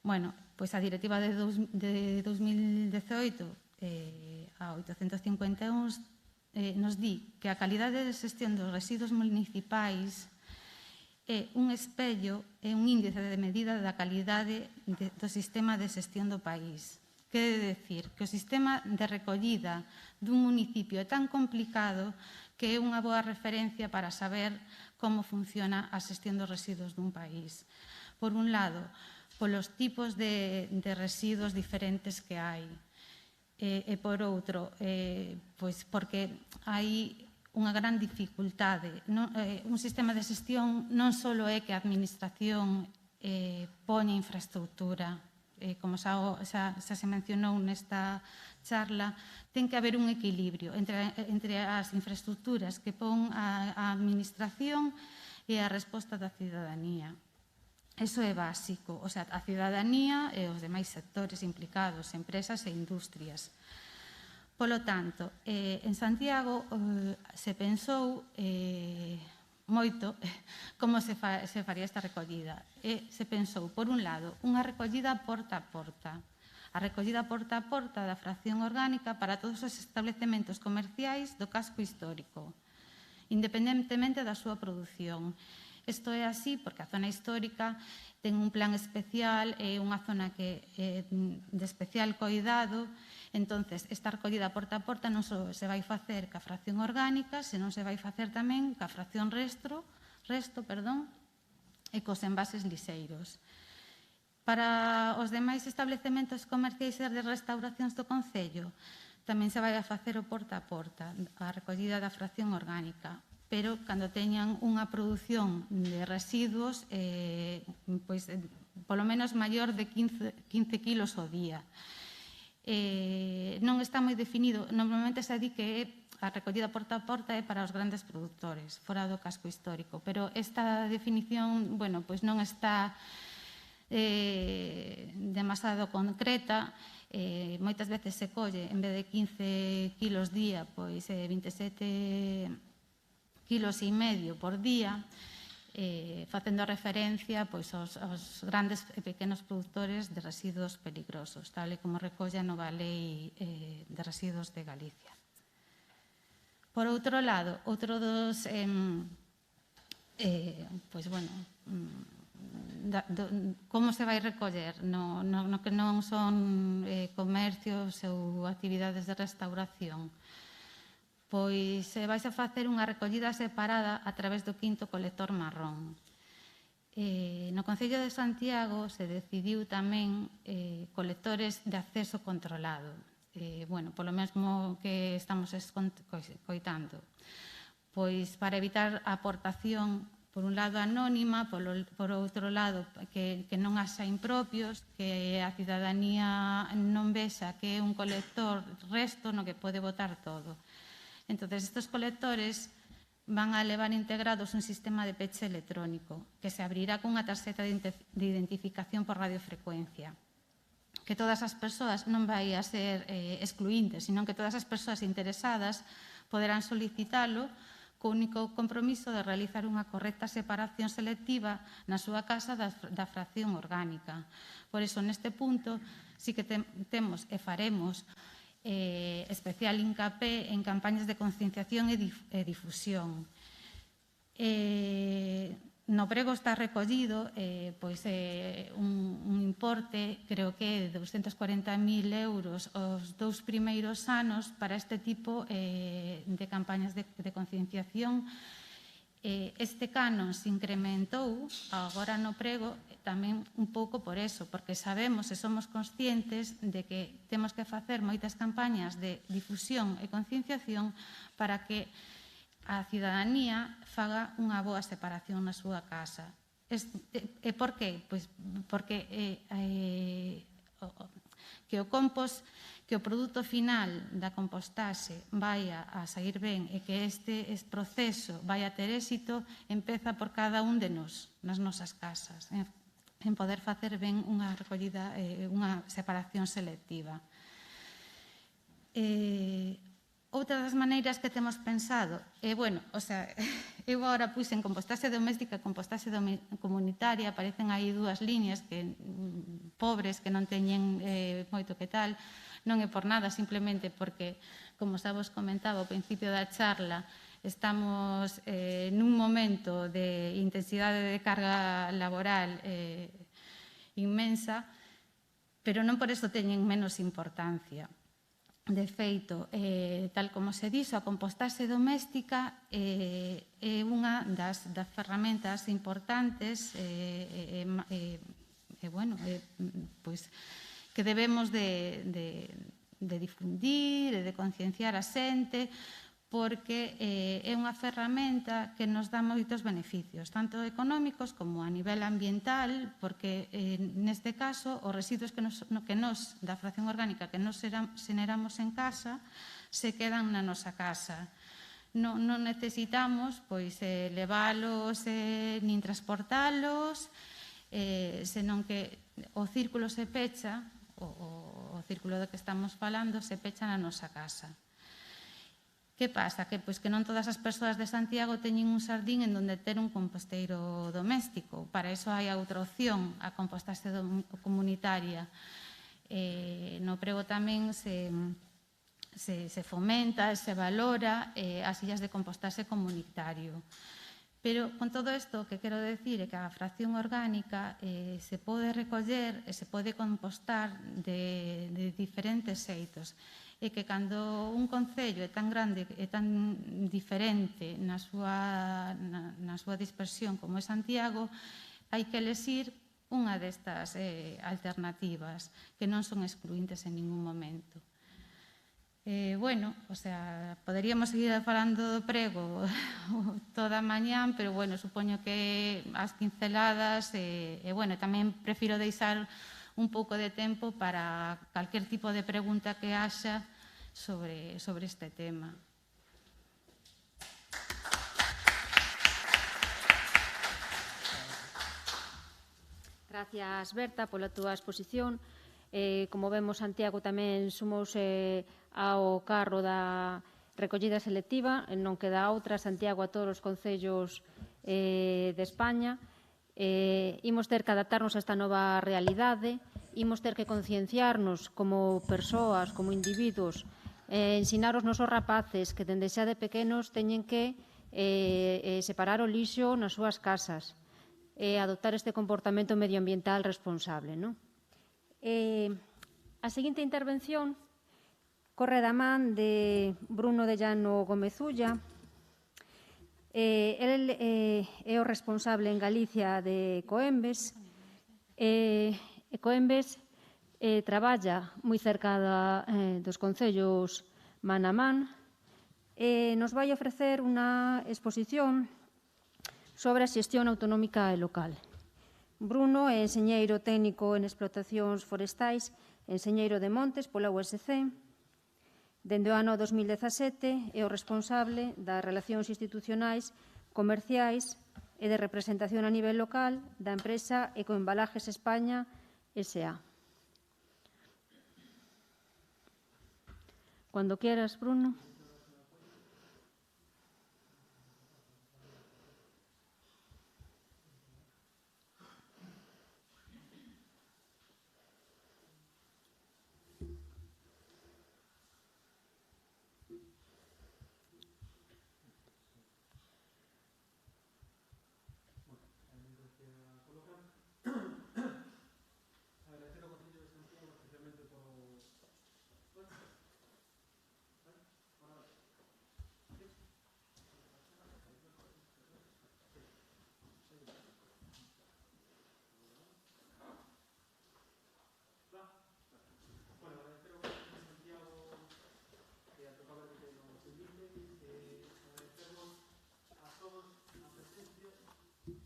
H: Bueno, a directiva de 2018 a 851 nos di que a calidade de xestión dos residuos municipais é un espello, é un índice de medida da calidade do sistema de xestión do país. Quere decir que o sistema de recollida dun municipio é tan complicado que é unha boa referencia para saber como funciona a xestión dos residuos dun país. Por un lado, polos tipos de residuos diferentes que hai. E por outro, porque hai unha gran dificultade. Un sistema de xestión non só é que a administración poña infraestructura, como xa se mencionou nesta charla, ten que haber un equilibrio entre as infraestructuras que pon a administración e a resposta da cidadanía. Iso é básico, o sea, a cidadanía e os demais sectores implicados, empresas e industrias. Polo tanto, en Santiago se pensou moito como se faría esta recollida. Se pensou, por un lado, unha recollida porta a porta. A recollida porta a porta da fracción orgánica para todos os establecementos comerciais do casco histórico, independentemente da súa produción. Isto é así porque a zona histórica ten un plan especial, é unha zona que é de especial cuidado. Entonces, esta recollida porta a porta non só se vai facer ca fracción orgánica, senón se vai facer tamén ca fracción resto e cos envases liseiros. Para os demais establecementos comerciais e de restauracións do Concello, tamén se vai a facer o porta a porta, a recollida da fracción orgánica, pero cando teñan unha produción de residuos polo menos maior de 15 kilos ao día. Non está moi definido, normalmente se di que a recollida porta a porta é para os grandes produtores, fora do casco histórico, pero esta definición, non está demasiado concreta. Moitas veces se colle, en vez de 15 kilos día, 27 kilos e medio por día, facendo referencia aos grandes e pequenos produtores de residuos peligrosos, tal e como recolle a nova lei de residuos de Galicia. Por outro lado, outro dos como se vai recoller no que non son comercios ou actividades de restauración. Pois se vais a facer unha recollida separada a través do 5º colector marrón. No Concello de Santiago se decidiu tamén colectores de acceso controlado. Polo mesmo que estamos coitando. Pois para evitar a aportación, por un lado, anónima, por outro lado, que non haxa impropios, que a cidadanía non vexa que é un colector resto no que pode botar todo. Entón, estes colectores van a levar integrados un sistema de peche electrónico que se abrirá cunha tarxeta de identificación por radiofrecuencia. Que todas as persoas non vai a ser excluíntes, sino que todas as persoas interesadas poderán solicitalo co único compromiso de realizar unha correcta separación selectiva na súa casa da fracción orgánica. Por iso, neste punto, sí que temos e faremos especial hincapé en campañas de concienciación e difusión. No prego está recollido un importe, creo que de 240.000 euros os 2 primeiros anos para este tipo de campañas de concienciación. Este canon se incrementou agora no prego tamén un pouco por eso, porque sabemos e somos conscientes de que temos que facer moitas campañas de difusión e concienciación para que a cidadanía faga unha boa separación na súa casa. E por qué? Pois porque que o compost, que o produto final da compostaxe vai a sair ben e que este proceso vai a ter éxito, empeza por cada un de nós, nas nosas casas, en poder facer ben unha recollida, unha separación selectiva. Outra das maneiras que temos pensado eu agora puxen compostaxe doméstica e compostaxe comunitaria, aparecen aí dúas líneas pobres que non teñen moito que tal, non é por nada, simplemente porque, como xa vos comentaba ao principio da charla, estamos nun momento de intensidade de carga laboral inmensa, pero non por eso teñen menos importancia. De feito, tal como se dixo, a compostaxe doméstica é unha das ferramentas importantes que debemos de difundir e de concienciar a xente, porque é unha ferramenta que nos dá moitos beneficios, tanto económicos como a nivel ambiental, porque neste caso os residuos que nos da fracción orgánica que nos xeneramos en casa se quedan na nosa casa. Non necesitamos leválos nin transportalos, senón que o círculo se pecha, o círculo do que estamos falando se pecha na nosa casa. Que pasa? Que non todas as persoas de Santiago teñen un xardín en donde ter un composteiro doméstico. Para iso hai outra opción, a compostaxe comunitaria. No prego tamén se fomenta, se valora as illas de compostaxe comunitario. Pero con todo isto, o que quero decir é que a fracción orgánica se pode recoller e se pode compostar de diferentes xeitos. E que cando un concello é tan grande e tan diferente na súa dispersión como é Santiago, hai que elexir unha destas alternativas que non son excluíntes en ningún momento. Poderíamos seguir falando do prego toda a mañán, pero supoño que as pinceladas tamén prefiro deixar un pouco de tempo para calquer tipo de pregunta que haxa sobre este tema.
A: Gracias, Berta, pola túa exposición. Como vemos, Santiago tamén sumouse ao carro da recollida selectiva, non queda outra, Santiago a todos os concellos de España. Imos ter que adaptarnos a esta nova realidade, imos ter que concienciarnos como persoas, como individuos, ensinar os nosos rapaces que dende xa de pequenos teñen que separar o lixo nas súas casas. e adoptar este comportamento medioambiental responsable. Non? A seguinte intervención corre da man de Bruno de Llano Gómez Ulla. El é o responsable en Galicia de Coembes. Coembes traballa moi cerca dos concellos man a man e nos vai ofrecer unha exposición sobre a xestión autonómica e local. Bruno é enxeñeiro técnico en explotacións forestais, enxeñeiro de montes pola USC. Dende o ano 2017 é o responsable das relacións institucionais, comerciais e de representación a nivel local da empresa Ecoembalajes España S.A. Cuando quieras, Bruno.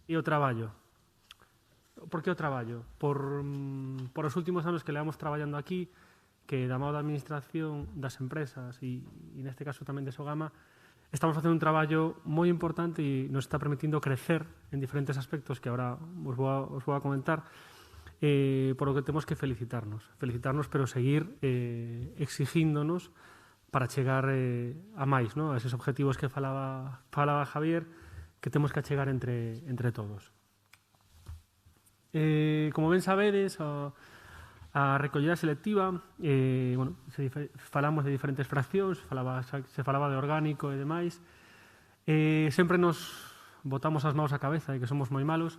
I: E o traballo. Por que o traballo? Por os últimos anos que levamos traballando aquí, que da mão da administración, das empresas e neste caso tamén de Sogama, estamos facendo un traballo moi importante e nos está permitindo crecer en diferentes aspectos que agora os vou a comentar, por o que temos que felicitarnos, pero seguir exigíndonos para chegar a máis, ¿no? A esos objetivos que falaba Javier, que temos que achegar entre todos. Como ben sabedes, a recollida selectiva, falamos de diferentes fraccións, se falaba de orgánico e demais, sempre nos botamos as maus á cabeza de que somos moi malos,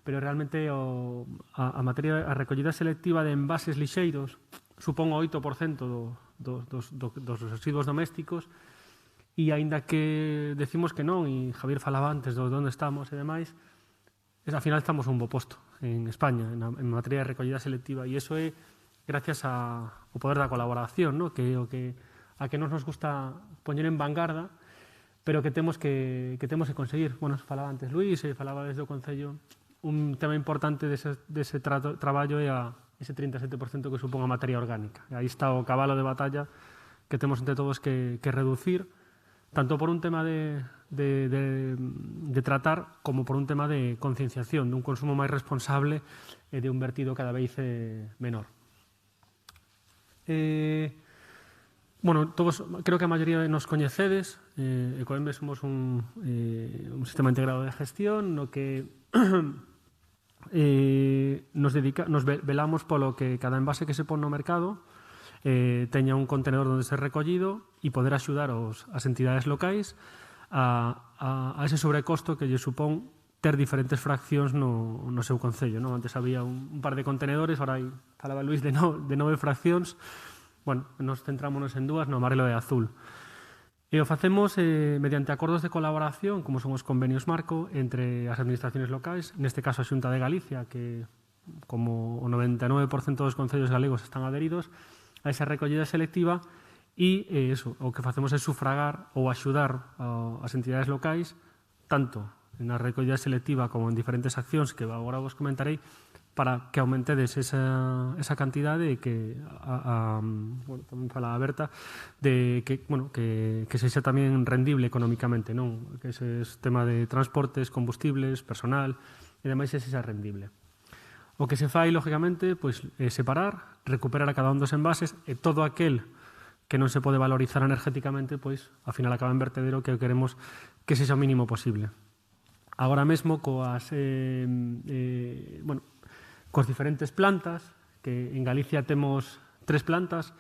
I: pero realmente a recollida selectiva de envases lixeiros supón o 8% dos residuos domésticos. E aínda que decimos que non, e Javier falaba antes de onde estamos e demais, ao final estamos un bo posto en España en materia de recollida selectiva, e iso é gracias ao poder da colaboración, ¿no? Que é o que nos gusta poñer en vanguarda, pero que temos que conseguir. Bueno, falaba antes Luís, e falaba desde o Concello, un tema importante dese traballo é ese 37% que supón a materia orgánica. E aí está o cabalo de batalla que temos entre todos que reducir, tanto por un tema de tratar como por un tema de concienciación, dun consumo máis responsable e de un vertido cada vez menor. Todos, creo que a maioría nos coñecedes, Ecoembes somos un sistema integrado de gestión no que nos velamos polo que cada envase que se pon no mercado teña un contenedor onde ser recollido e poder axudar as entidades locais a ese sobrecosto que lle supón ter diferentes fraccións no seu concello. Antes había un par de contenedores, ahora falaba Luís de 9 fraccións. Bueno, nos centrámonos en dúas, no amarelo e azul. E o facemos mediante acordos de colaboración, como son os convenios marco, entre as administraciones locais, neste caso a Xunta de Galicia, que como o 99% dos concellos galegos están adheridos a esa recollida selectiva, e o que facemos é sufragar ou axudar as entidades locais, tanto na recollida selectiva como en diferentes accións que agora vos comentarei, para que aumentedes esa cantidade e que, tamén fala a Berta, de que sexa tamén rendible económicamente, non? Que ese tema de transportes, combustibles, personal, e demais sexa rendible. O que se fai, lógicamente, é separar, recuperar a cada un dos envases e todo aquel que non se pode valorizar energéticamente, ao final acaba en vertedero, que queremos que sexa o mínimo posible. Agora mesmo, coas diferentes plantas, que en Galicia temos 3 plantas,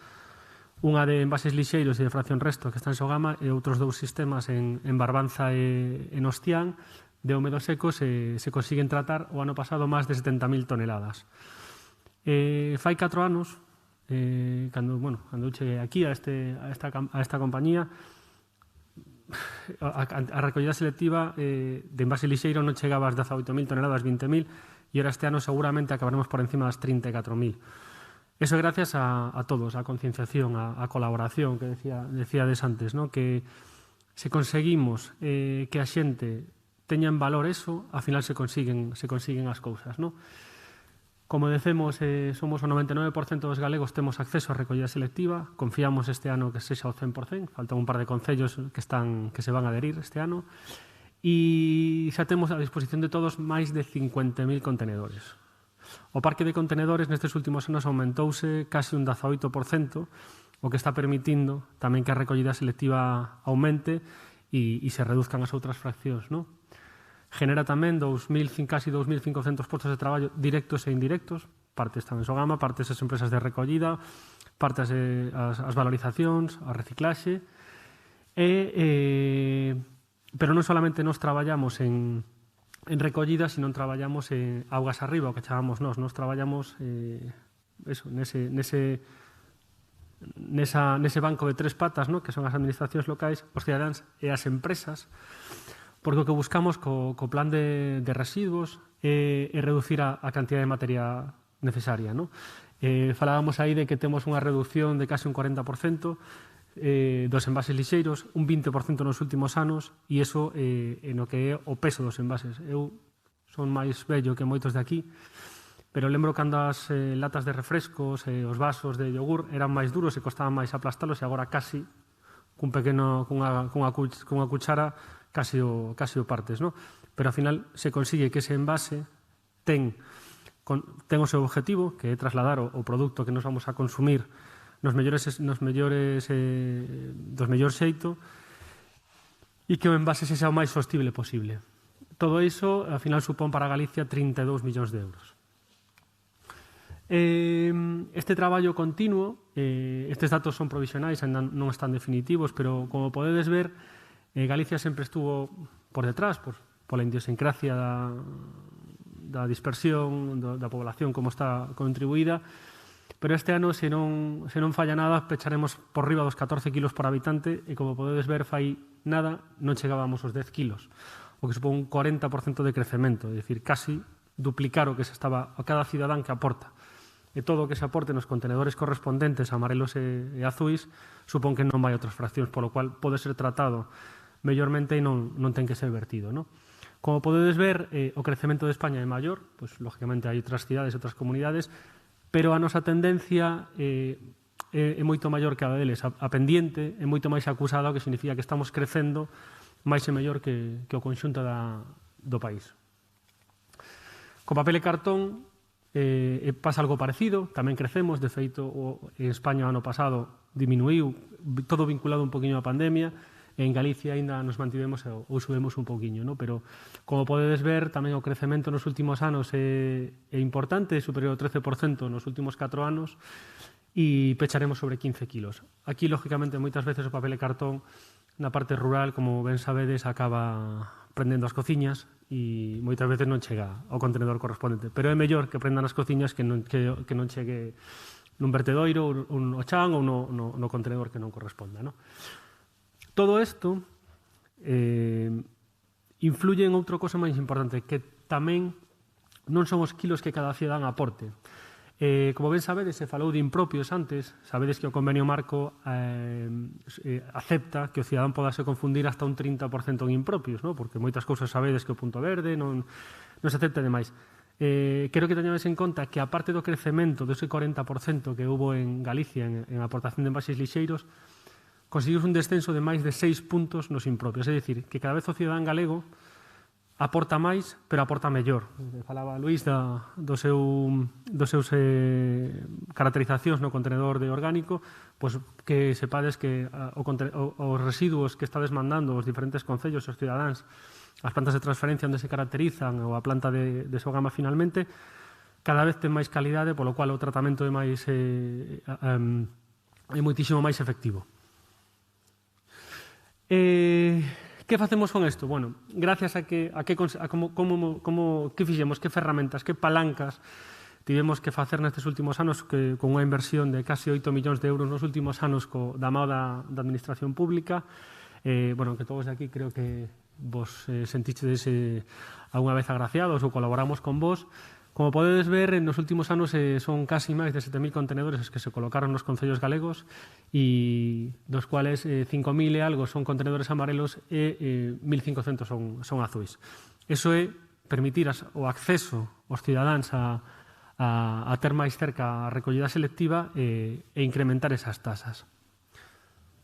I: unha de envases lixeiros e de fracción resto, que está en Sogama, e outros 2 sistemas en Barbanza e en Ostián, de húmedo seco se consiguen tratar o ano pasado máis de 70.000 toneladas. Fai 4 anos, cando eu cheguei aquí a esta compañía, a recollida selectiva de envase lixeiro non chegaba ás 18.000 toneladas, 20.000, e ahora este ano seguramente acabaremos por encima das 34.000. Eso gracias a todos, a concienciación, a colaboración que decíades antes, ¿no? Que se conseguimos que a xente teña en valor eso, ao final se consiguen as cousas, ¿no? Como decemos, somos o 99% dos galegos temos acceso a recollida selectiva, confiamos este ano que sexa o 100%, faltan un par de concellos que se van a adherir este ano, e xa temos a disposición de todos máis de 50.000 contenedores. O parque de contenedores nestes últimos anos aumentouse casi un 18%, o que está permitindo tamén que a recollida selectiva aumente e se reduzcan as outras fraccións, non? Genera tamén casi 2.500 postos de traballo directos e indirectos, partes tamén Sogama, partes as empresas de recollida, partes as valorizacións, a reciclaxe, pero non solamente nos traballamos en recollida, sino traballamos en augas arriba, o que chamamos nos traballamos nese banco de 3 patas, que son as administracións locais, os cidadáns e as empresas, porque o que buscamos co plan de residuos é reducir a cantidad de materia necesaria. Falábamos aí de que temos unha reducción de casi un 40% dos envases lixeiros, un 20% nos últimos anos, e iso no que é o peso dos envases. Eu son máis vello que moitos de aquí, pero lembro cando as latas de refrescos e os vasos de yogur eran máis duros e costaban máis aplastalos, e agora casi cunha cuchara casi o partes, ¿no? Pero ao final se consigue que ese envase ten o seu objetivo, que é trasladar o produto que nos vamos a consumir dos mellor xeito, e que o envase sexa o máis sostible posible. Todo iso, ao final, supón para Galicia 32 millóns de euros. Este traballo continuo, estes datos son provisionais, ainda non están definitivos, pero como podedes ver, Galicia sempre estuvo por detrás, pola idiosincrasia da dispersión da población como está contribuída, pero este ano, se non falla nada, pecharemos por riba dos 14 kilos por habitante, e como podedes ver, fai nada, non chegábamos aos 10 kilos, o que supón un 40% de crecemento, é dicir, casi duplicar o que se estaba a cada cidadán que aporta. E todo o que se aporte nos contenedores correspondentes, amarelos e azuis, supón que non vai a outras fraccións, polo cual pode ser tratado mellormente e non ten que ser vertido, ¿no? Como podedes ver, o crecemento de España é maior, pois, lógicamente, hai outras cidades e outras comunidades, pero a nosa tendencia é moito maior que a deles. A pendiente é moito máis acusada, o que significa que estamos crecendo máis e mellor que o conxunto do país. Co papel e cartón pasa algo parecido, tamén crecemos, de feito, en España o ano pasado diminuiu, todo vinculado un poquinho á pandemia, en Galicia aínda nos mantivemos ou subimos un poquinho, ¿no? Pero, como podedes ver, tamén o crecemento nos últimos anos é importante, é superior ao 13% nos últimos 4 anos, e pecharemos sobre 15 kilos. Aquí, lógicamente, moitas veces o papel e cartón na parte rural, como ben sabedes, acaba prendendo as cociñas e moitas veces non chega ao contenedor correspondente. Pero é mellor que prendan as cociñas que non chegue nun vertedoiro, un chan ou no contenedor que non corresponda, ¿no? Todo isto influye en outra cosa máis importante, que tamén non son os kilos que cada cidadán aporte. Como ben sabedes, se falou de impropios antes, sabedes que o convenio marco acepta que o cidadán podase confundir hasta un 30% en impropios, ¿no? Porque moitas cousas sabedes que o punto verde non se acepta demais. Quero que teñades en conta que, aparte do crecemento dese 40% que hubo en Galicia en aportación de envases lixeiros, conseguimos un descenso de máis de 6 puntos nos impropios. É dicir, que cada vez o cidadán galego aporta máis, pero aporta mellor. Falaba Luís dos seus caracterizacións no contenedor de orgánico, pois que sepades que os residuos que estades mandando os diferentes concellos, os cidadáns, as plantas de transferencia onde se caracterizan, ou a planta de Sogama finalmente, cada vez ten máis calidade, polo cual o tratamento é moitísimo máis efectivo. Que que facemos con isto? Bueno, gracias a que fixemos, que ferramentas, que palancas tivemos que facer nestes últimos anos con unha inversión de casi 8 millóns de euros nos últimos anos da mão da Administración Pública. Bueno, que todos de aquí creo que vos sentistedes alguna vez agraciados ou colaboramos con vos. Como podedes ver, nos últimos anos son casi máis de 7.000 contenedores os que se colocaron nos concellos galegos e dos cuales 5.000 e algo son contenedores amarelos e 1.500 son azuis. Eso é permitir o acceso aos cidadáns a ter máis cerca a recollida selectiva e incrementar esas tasas.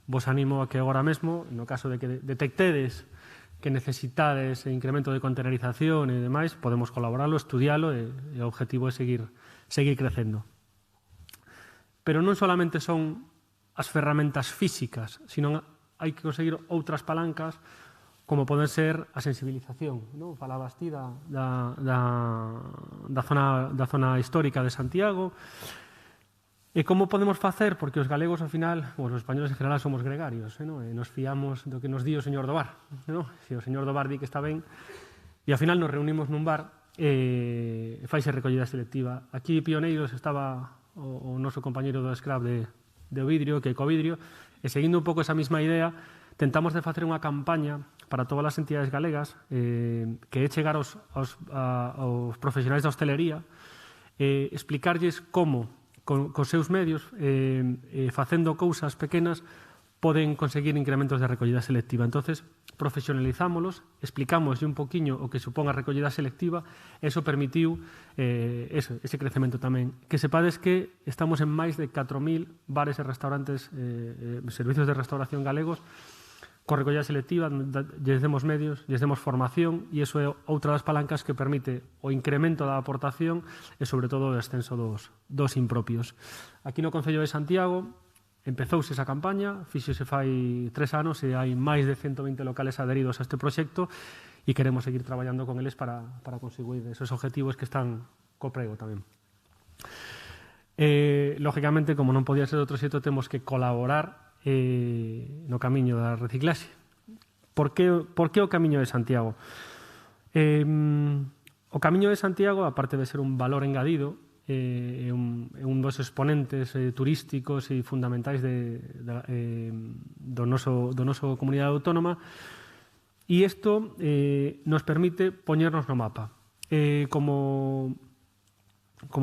I: Vos animo a que agora mesmo, no caso de que detectedes que necesitades incremento de contenerización e demais, podemos colaborarlo, estudialo e o objetivo é seguir crecendo. Pero non solamente son as ferramentas físicas, sino hai que conseguir outras palancas como poden ser a sensibilización. Falabas ti da zona histórica de Santiago. E como podemos facer? Porque os galegos, ao final, os españoles en general somos gregarios, e nos fiamos do que nos di o señor do bar. Se o señor do bar di que está ben, e ao final nos reunimos nun bar e faise recollida selectiva. Aquí, pioneiros, estaba o noso compañeiro do Scrap de Ovidrio, que é Covidrio, e seguindo un pouco esa mesma idea, tentamos de facer unha campaña para todas as entidades galegas que é chegar aos profesionais da hostelería e explicarlles como, cos seus medios, facendo cousas pequenas, poden conseguir incrementos de recollida selectiva. Entonces, profesionalizámolos, explicámoslle un poquinho o que supón a recollida selectiva, e iso permitiu ese crecemento tamén. Que sepades que estamos en máis de 4.000 bares e restaurantes, servicios de restauración galegos, con recollida selectiva, lles demos medios, lles demos formación, e iso é outra das palancas que permite o incremento da aportación e, sobre todo, o descenso dos impropios. Aquí no Concello de Santiago empezouse esa campaña, fíxose fai 3 anos e hai máis de 120 locales adheridos a este proxecto e queremos seguir traballando con eles para conseguir esos objetivos que están co prego tamén. Lógicamente, como non podía ser de outro xeito, temos que colaborar no camiño da reciclaxe. Por que o camiño de Santiago? O camiño de Santiago, aparte de ser un valor engadido, é un dos exponentes turísticos e fundamentais do noso comunidade autónoma, e isto nos permite poñernos no mapa. Como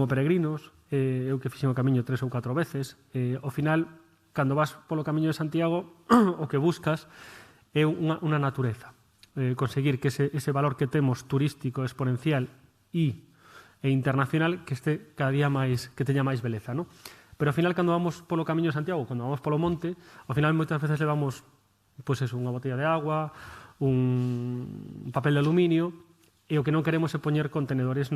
I: peregrinos, eu que fixen o camiño 3 ou 4 veces, ao final, cando vas polo camiño de Santiago, o que buscas é unha natureza. Conseguir que ese valor que temos turístico, exponencial e internacional, que este cada día máis, que teña máis beleza, non? Pero ao final, cando vamos polo camiño de Santiago, cando vamos polo monte, ao final moitas veces levamos unha botella de agua, un papel de aluminio, e o que non queremos é poñer contenedores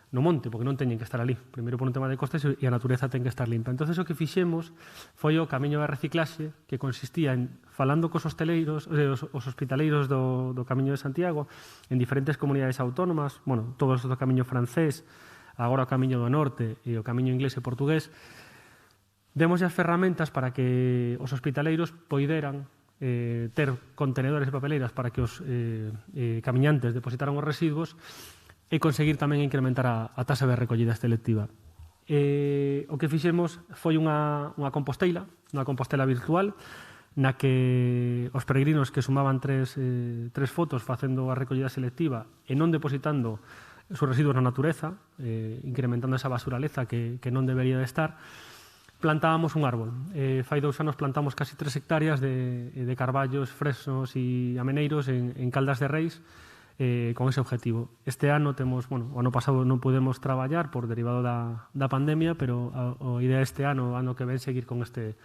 I: no monte, porque non teñen que estar ali. Primeiro por un tema de costes e a natureza ten que estar limpa. Entón, o que fixemos foi o camiño de reciclaxe, que consistía en falando cos hosteleiros, os hospitaleiros do Camiño de Santiago, en diferentes comunidades autónomas, todos do camiño francés, agora o camiño do norte e o camiño inglés e portugués, demos as ferramentas para que os hospitaleiros poideran ter contenedores e papeleiras para que os camiñantes depositaran os residuos e conseguir tamén incrementar a tasa de recollida selectiva. O que fixemos foi unha compostela virtual, na que os peregrinos que sumaban tres fotos facendo a recollida selectiva e non depositando os residuos na natureza, incrementando esa basuraleza que non debería de estar, plantábamos un árbol. Fai 2 anos plantamos casi 3 hectáreas de carballos, fresnos e ameneiros en Caldas de Reis, con ese objetivo. Este ano temos, o ano pasado non pudemos traballar por derivado da pandemia, pero a idea este ano que ven, seguir con este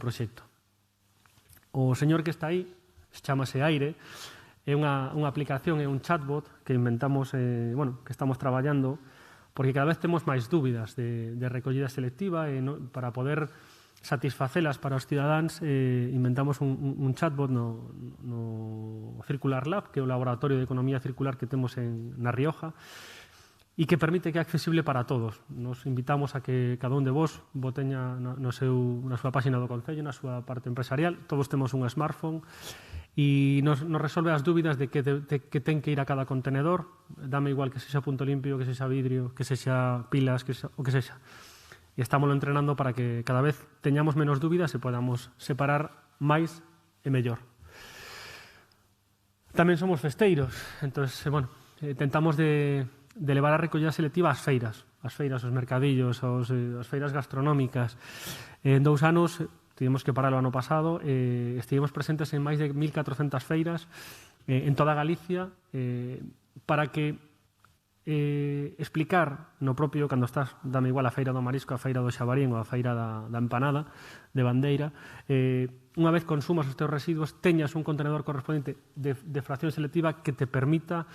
I: proxecto. O señor que está aí chamase Aire, é unha aplicación, é un chatbot que inventamos, que estamos traballando, porque cada vez temos máis dúbidas de recollida selectiva e para poder satisfacelas para os cidadáns, inventamos un chatbot no Circular Lab, que é o laboratorio de economía circular que temos na Rioja, e que permite que é accesible para todos. Nos invitamos a que cada un de vos teña na súa página do Concello, na súa parte empresarial. Todos temos un smartphone e nos resolve as dúbidas de que ten que ir a cada contenedor. Dame igual que sexa punto limpio, que sexa vidrio, que sexa pilas, o que sexa. E estámoslo entrenando para que cada vez teñamos menos dúbidas e podamos separar máis e mellor. Tamén somos festeiros, entón, tentamos de levar a recollida selectiva ás feiras, os mercadillos, as feiras gastronómicas. En 2 anos, tivemos que parar o ano pasado, estivemos presentes en máis de 1.400 feiras en toda Galicia para que explicar no propio, cando estás, dame igual, a feira do marisco, a feira do xabarín ou a feira da empanada de bandeira, unha vez consumas os teus residuos, teñas un contenedor correspondente de fracción selectiva que te permita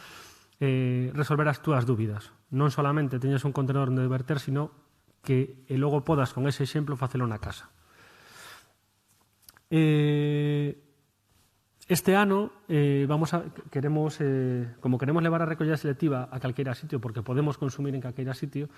I: resolver as túas dúbidas. Non solamente teñas un contenedor onde verter, sino que logo podas, con ese exemplo, facelo na casa. Este ano como queremos levar a recollida selectiva a calqueira sitio, porque podemos consumir en calqueira sitio,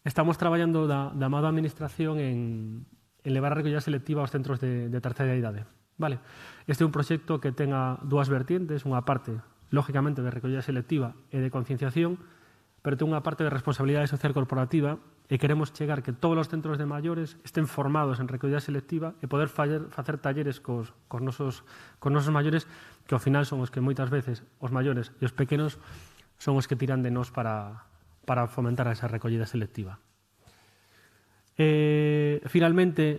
I: estamos traballando da mão da administración en levar a recollida selectiva aos centros de terceira idade. Vale. Este é un proxecto que ten dúas vertientes, unha parte, lógicamente, de recollida selectiva e de concienciación, pero ten unha parte de responsabilidade social corporativa e queremos chegar que todos os centros de maiores estén formados en recollida selectiva e poder facer talleres cos nosos maiores, que ao final son os que moitas veces os maiores e os pequenos son os que tiran de nós para fomentar esa recollida selectiva. Finalmente,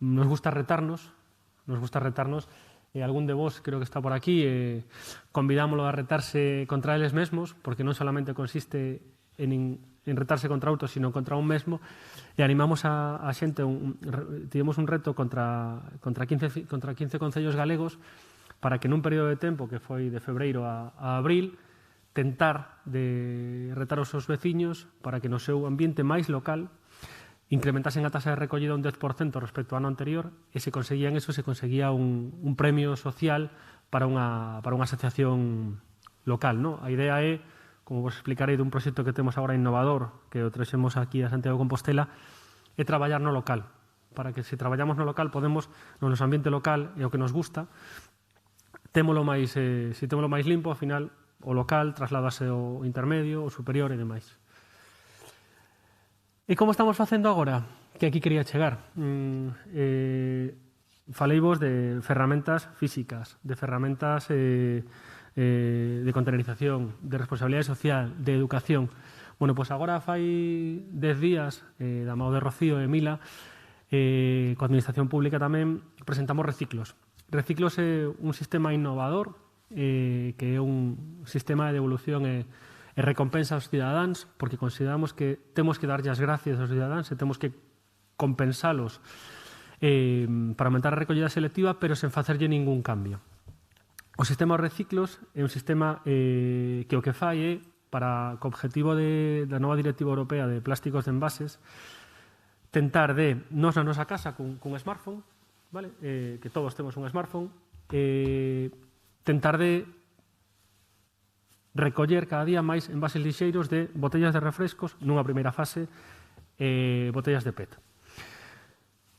I: nos gusta retarnos, algún de vos creo que está por aquí, convidámoslo a retarse contra eles mesmos, porque non solamente consiste en retarse contra outros, sino contra un mesmo, e animamos a xente, tivemos un reto contra 15 concellos galegos para que nun período de tempo que foi de febreiro a abril tentar de retar os seus veciños para que no seu ambiente máis local incrementasen a tasa de recollida un 10% respecto ao ano anterior, e se conseguía un premio social para unha asociación local. A idea é, como vos explicarei, dun proxecto que temos agora innovador, que o traxemos aquí a Santiago de Compostela, é traballar no local, para que se traballamos no local podemos, no noso ambiente local, e o que nos gusta, se témolo máis limpo, ao final o local trasládase ao intermedio, ao superior e demais. E como estamos facendo agora? Que aquí quería chegar. Faleivos de ferramentas físicas, de ferramentas de contenerización, de responsabilidade social, de educación. Bueno, pois agora fai 10 días, da mão de Rocío e Mila, coa Administración Pública tamén, presentamos Reciclos. Reciclos é un sistema innovador, que é un sistema de devolución e recompensa aos cidadáns, porque consideramos que temos que darlle as gracias aos cidadáns e temos que compensalos para aumentar a recollida selectiva, pero sen facerlle ningún cambio. O sistema de reciclos é un sistema que o que fai é, para o objetivo da nova Directiva Europea de plásticos de envases, tentar de, nos na nosa casa cun smartphone, vale? Que todos temos un smartphone, tentar de recoller cada día máis envases lixeiros de botellas de refrescos nunha primeira fase, botellas de PET.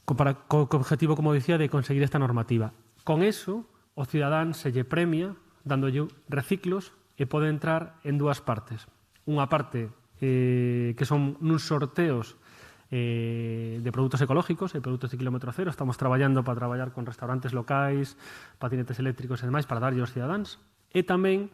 I: Co objetivo, como dicía, de conseguir esta normativa. Con eso, o cidadán se lle premia dándolle reciclos e pode entrar en dúas partes. Unha parte que son nuns sorteos de produtos ecológicos e produtos de kilómetro cero. Estamos traballando para traballar con restaurantes locais, patinetes eléctricos e demais para darlle aos cidadáns. E tamén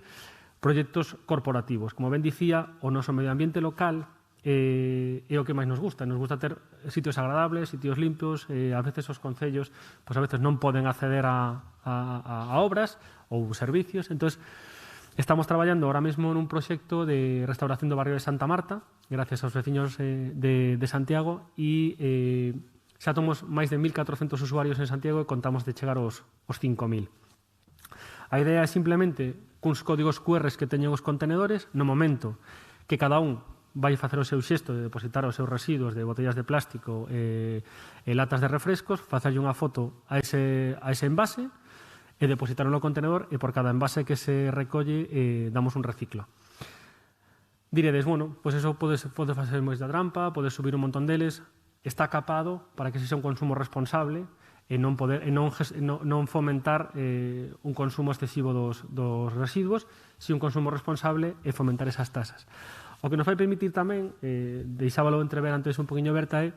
I: proxectos corporativos. Como ben dicía, o noso medio ambiente local é o que máis nos gusta. Nos gusta ter sitios agradables, sitios limpios. A veces os concellos a veces non poden acceder a obras ou servicios. Entón, estamos traballando ahora mesmo nun proxecto de restauración do barrio de Santa Marta, gracias aos veciños de Santiago, e xa tomos máis de 1.400 usuarios en Santiago e contamos de chegar aos 5.000. A idea é simplemente cuns códigos QR que teñen os contenedores, no momento que cada un vai facer o seu xesto de depositar os seus residuos de botellas de plástico e latas de refrescos, facerlle unha foto a ese envase e depositarlo no contenedor, e por cada envase que se recolle damos un reciclo. Diredes, bueno, pois eso pode facer máis da trampa, pode subir un montón deles, está capado para que sexa un consumo responsable e non fomentar un consumo excesivo dos residuos, si un consumo responsable e fomentar esas tasas. O que nos vai permitir tamén, deixábalo entrever antes un poquinho Berta, é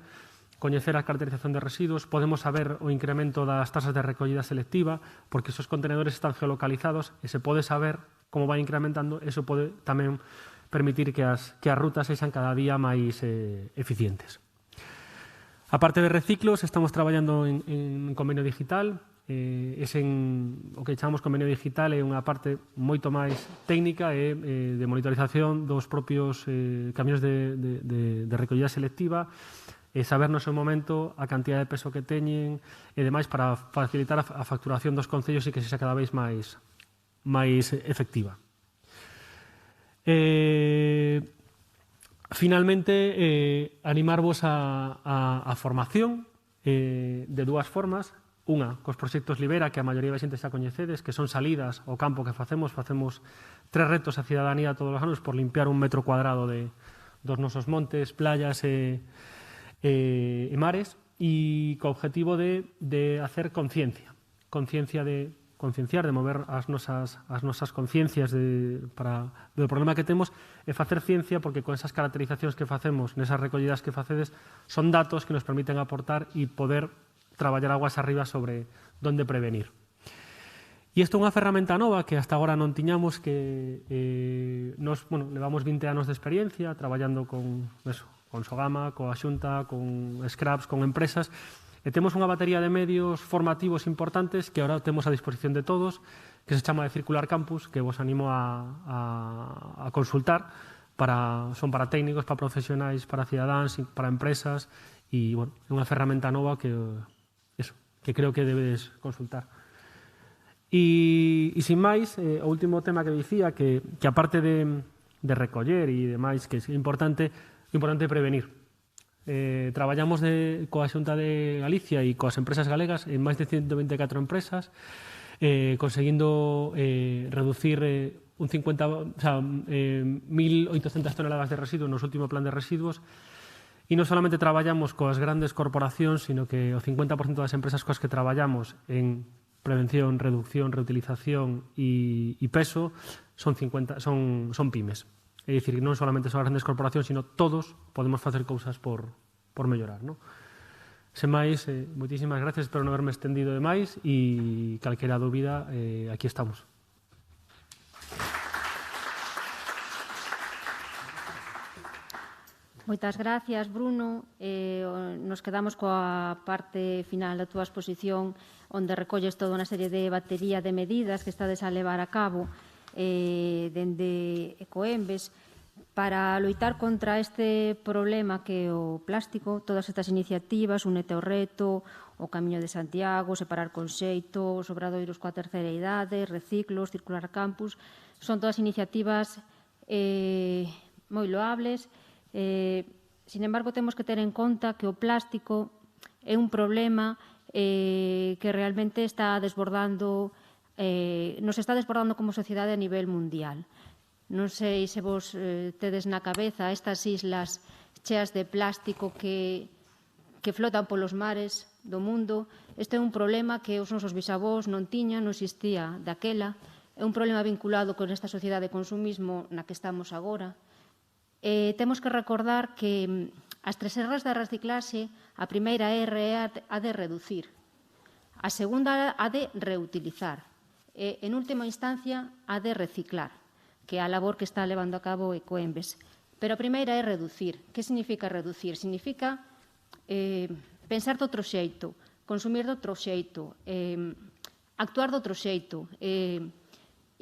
I: coñecer a caracterización de residuos, podemos saber o incremento das tasas de recollida selectiva, porque esos contenedores están geolocalizados e se pode saber como vai incrementando, eso pode tamén permitir que as rutas sexan cada día máis eficientes. A parte de reciclos, estamos traballando en convenio digital. O que chamamos convenio digital é unha parte moito máis técnica e de monitorización dos propios camións de recollida selectiva, saber no seu momento a cantidad de peso que teñen e demais para facilitar a facturación dos concellos e que sexa cada vez máis efectiva. Finalmente, animarvos a formación de dúas formas. Unha, cos proxectos Libera, que a maioría da xente xa coñecedes, que son salidas ao campo que facemos 3 retos a cidadanía todos os anos por limpiar 1 metro cuadrado dos nosos montes, playas e mares, e co objetivo de hacer conciencia de mover as nosas conciencias do problema que temos e facer ciencia, porque con esas caracterizacións que facemos, nesas recollidas que facedes, son datos que nos permiten aportar e poder traballar aguas arriba sobre onde prevenir. E isto é unha ferramenta nova que hasta agora non tiñamos, que levamos 20 anos de experiencia traballando con Sogama, coa Xunta, con Scraps, con empresas. E temos unha batería de medios formativos importantes que agora temos a disposición de todos, que se chama de Circular Campus, que vos animo a consultar. Son para técnicos, para profesionais, para cidadáns, para empresas, e é unha ferramenta nova que creo que debedes consultar. E sin máis, o último tema que dicía, que aparte de recoller e demais, que é importante prevenir. Traballamos coa Xunta de Galicia e coas empresas galegas en máis de 124 empresas, conseguindo reducir 1.800 toneladas de residuos no último plan de residuos. E non solamente traballamos coas grandes corporacións, sino que o 50% das empresas coas que traballamos en prevención, reducción, reutilización e peso son pymes. É dicir, non solamente son as grandes corporacións, sino todos podemos facer cousas por mellorar. Sen máis, moitísimas gracias, espero non haberme estendido demais e calquera dúbida, aquí estamos.
A: Moitas gracias, Bruno. Nos quedamos coa parte final da túa exposición, onde recolles toda unha serie de batería de medidas que estades a levar a cabo dende Ecoembes para loitar contra este problema que é o plástico. Todas estas iniciativas, Únete ao reto, o Camiño de Santiago, Separar con xeito, os obradoiros coa terceira idade, Reciclos, Circular Campus, son todas iniciativas moi loables. Sin embargo, temos que ter en conta que o plástico é un problema que realmente está desbordando nos está desbordando como sociedade a nivel mundial. Non sei se vos tedes na cabeza estas islas cheas de plástico que flotan polos mares do mundo. Este é un problema que os nosos bisavós non tiñan, non existía daquela. É un problema vinculado con esta sociedade de consumismo na que estamos agora. Temos que recordar que as 3 R's da reciclaxe, a primeira R é a de reducir, a segunda a de reutilizar, e, en última instancia, a de reciclar, que é a labor que está levando a cabo Ecoembes. Pero a primeira é reducir. Que significa reducir? Significa pensar de outro xeito, consumir de outro xeito, actuar de outro xeito.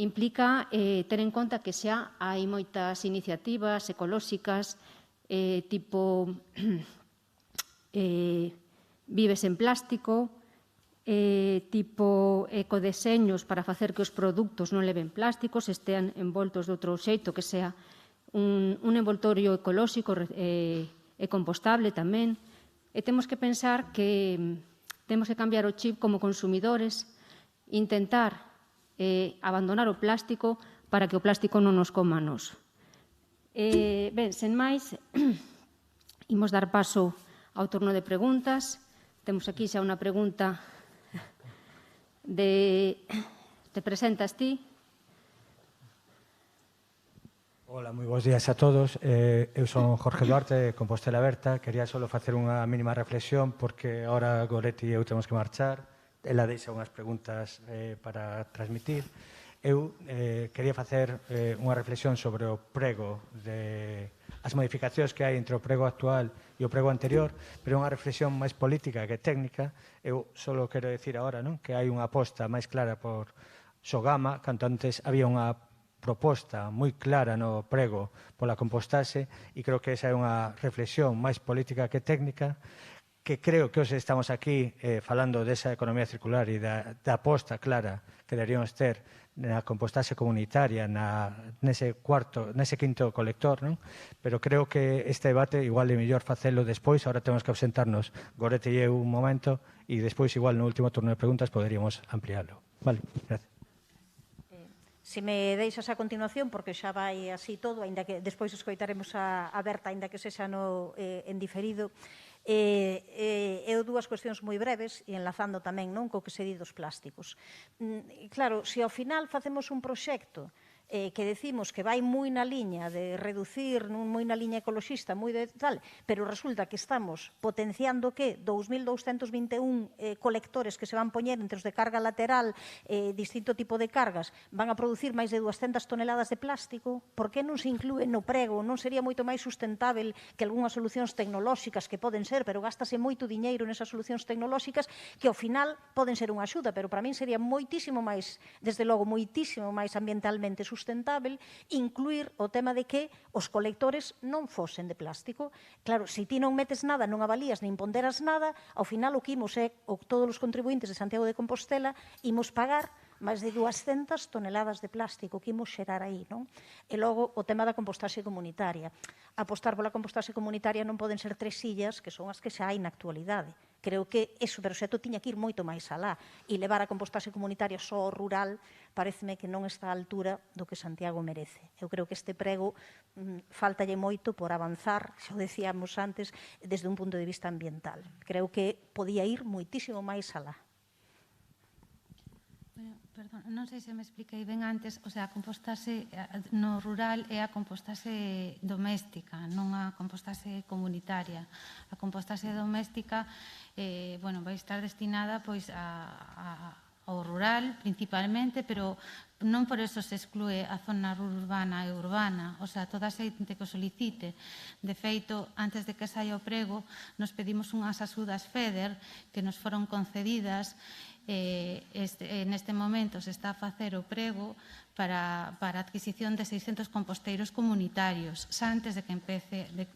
A: Implica ter en conta que xa hai moitas iniciativas ecolóxicas tipo Vives en Plástico, tipo ecodeseños para facer que os produtos non leven plásticos, estean envoltos de outro xeito, que sea un envoltorio ecolóxico e compostable tamén. E temos que pensar que temos que cambiar o chip como consumidores, intentar abandonar o plástico para que o plástico non nos coma a nos. Ben, sen máis, imos dar paso ao turno de preguntas. Temos aquí xa unha pregunta Te presentas ti.
J: Hola, moi bons días a todos. Eu son Jorge Duarte, de Compostela Aberta. Quería só facer unha mínima reflexión porque ahora Goretti e eu temos que marchar. Ela deixa unhas preguntas para transmitir. Eu quería facer unha reflexión sobre o prego, as modificacións que hai entre o prego actual e o prego anterior, pero unha reflexión máis política que técnica. Eu só quero decir agora que hai unha aposta máis clara por Sogama, canto antes había unha proposta moi clara no prego pola compostaxe, e creo que esa é unha reflexión máis política que técnica, que creo que hoxe estamos aquí falando desa economía circular e da aposta clara que deberíamos ter na compostaxe comunitaria, nese quinto colector, non? Pero creo que este debate igual é mellor facelo despois. Ahora temos que ausentarnos Goretti e eu un momento, e despois igual no último turno de preguntas poderíamos ampliálo. Vale, gracias.
F: Se me deixas a continuación, porque xa vai así todo, aínda que despois escoitaremos a Berta, aínda que sexa en diferido. Eu dúas cuestións moi breves e enlazando tamén co que se di dos plásticos. Claro, se ao final facemos un proxecto que decimos que vai moi na liña de reducir, moi na liña ecoloxista, moi de tal, pero resulta que estamos potenciando que 2.221 colectores que se van poñer entre os de carga lateral, distinto tipo de cargas, van a producir máis de 200 toneladas de plástico. Por que non se inclúe no prego? Non sería moito máis sustentável que algunhas solucións tecnolóxicas que poden ser, pero gástase moito diñeiro nesas solucións tecnolóxicas que ao final poden ser unha axuda, pero para min sería moitísimo máis, desde logo, moitísimo máis ambientalmente sustentável incluir o tema de que os colectores non fosen de plástico. Claro, se ti non metes nada, non avalías, nin ponderas nada, ao final o que imos é, todos os contribuintes de Santiago de Compostela, imos pagar máis de 200 toneladas de plástico que imos xerar aí, non? E logo, o tema da compostaxe comunitaria. Apostar pola compostaxe comunitaria non poden ser 3 sillas, que son as que xa hai na actualidade. Creo que ese proxecto tiña que ir moito máis alá, e levar a compostaxe comunitaria só ao rural pareceme que non está á altura do que Santiago merece. Eu creo que este prego faltalle moito por avanzar, xa o decíamos antes, desde un punto de vista ambiental. Creo que podía ir moitísimo máis alá.
H: Perdón, non sei se me expliquei ben antes, o sea, a compostaxe no rural é a compostaxe doméstica, non a compostaxe comunitaria. A compostaxe doméstica, vai estar destinada ao rural principalmente, pero non por eso se exclúe a zona urbana e urbana, o sea, toda a xente que o solicite. De feito, antes de que saia o prego, nos pedimos unhas axudas FEDER que nos foron concedidas. Neste momento se está a facer o prego para a adquisición de 600 composteiros comunitarios, xa antes de que empece, de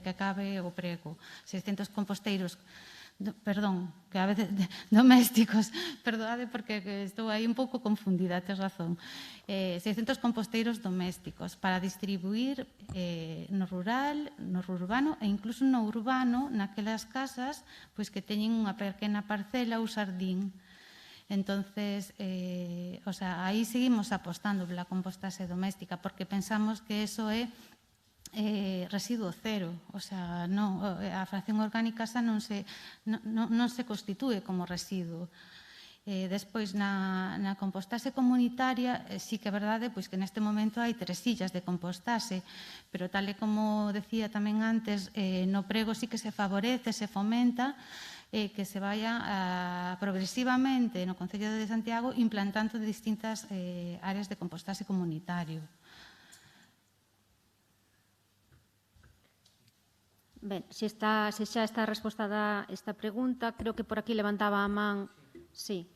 H: que acabe o prego. 600 composteiros que a veces domésticos, perdoade porque estou aí un pouco confundida, tes razón. 600 composteiros domésticos para distribuir no rural, no urbano e incluso no urbano, naquelas casas que teñen unha pequena parcela ou xardín. Entonces, aí seguimos apostando pola compostaxe doméstica porque pensamos que eso é residuo cero, o sea, a fracción orgánica xa non se constitúe como residuo. Despois, na compostaxe comunitaria, sí que é verdade que neste momento hai 3 sillas de compostaxe, pero tal e como decía tamén antes, no prego sí que se favorece, se fomenta que se vaya progresivamente no Concello de Santiago implantando distintas áreas de compostaxe comunitario.
A: Ben, se xa está respostada esta pregunta, creo que por aquí levantaba a man. Sí.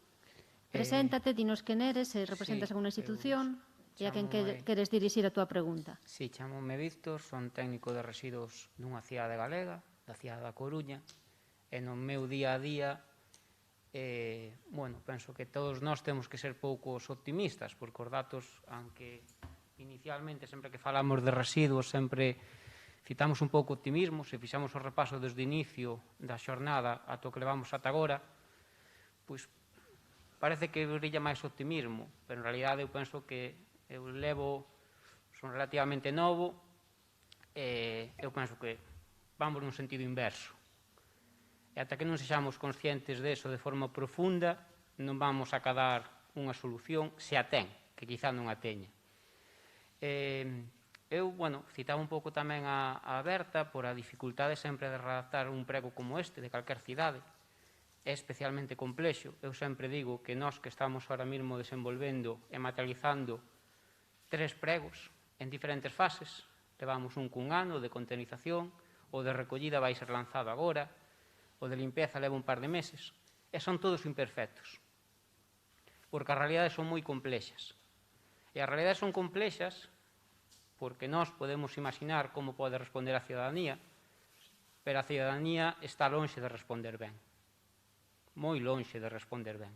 A: Preséntate, dinos quen eres, se representas alguna institución e a quen queres dirixir a túa pregunta.
K: Sí, chamome Víctor, son técnico de residuos dunha cidade galega, da cidade da Coruña, e no meu día a día, penso que todos nós temos que ser poucos optimistas, porque os datos, aunque inicialmente, sempre que falamos de residuos, sempre citamos un pouco optimismo, se fixamos o repaso desde o inicio da xornada ata o que levamos ata agora, pois parece que brilla máis optimismo, pero en realidade eu penso que eu son relativamente novo e eu penso que vamos nun sentido inverso. E ata que non sexamos conscientes deso de forma profunda, non vamos a acadar unha solución, se a ten, que quizá non a teña. Eu, citaba un pouco tamén a Berta por a dificultade sempre de redactar un prego como este, de calquer cidade. É especialmente complexo. Eu sempre digo que nós que estamos ahora mesmo desenvolvendo e materializando 3 pregos en diferentes fases, levamos un cun ano de containerización, o de recollida vai ser lanzado agora, o de limpeza leva un par de meses, e son todos imperfectos, porque as realidades son moi complexas. E as realidades son complexas porque nós podemos imaginar como pode responder a cidadanía, pero a cidadanía está lonxe de responder ben, moi lonxe de responder ben.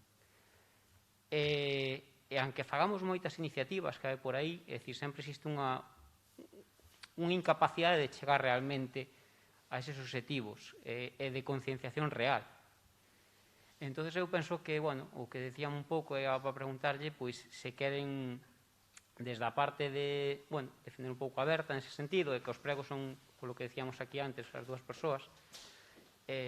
K: E aunque fagamos moitas iniciativas que hai por aí, é dicir, sempre existe unha incapacidade de chegar realmente a eses obxectivos e de concienciación real. Entón, eu penso que, o que decían un pouco é para preguntarlle, pois, se queren, desde a parte de, defender un pouco a Berta nese sentido, de que os pregos son, polo que decíamos aquí antes, as dúas persoas,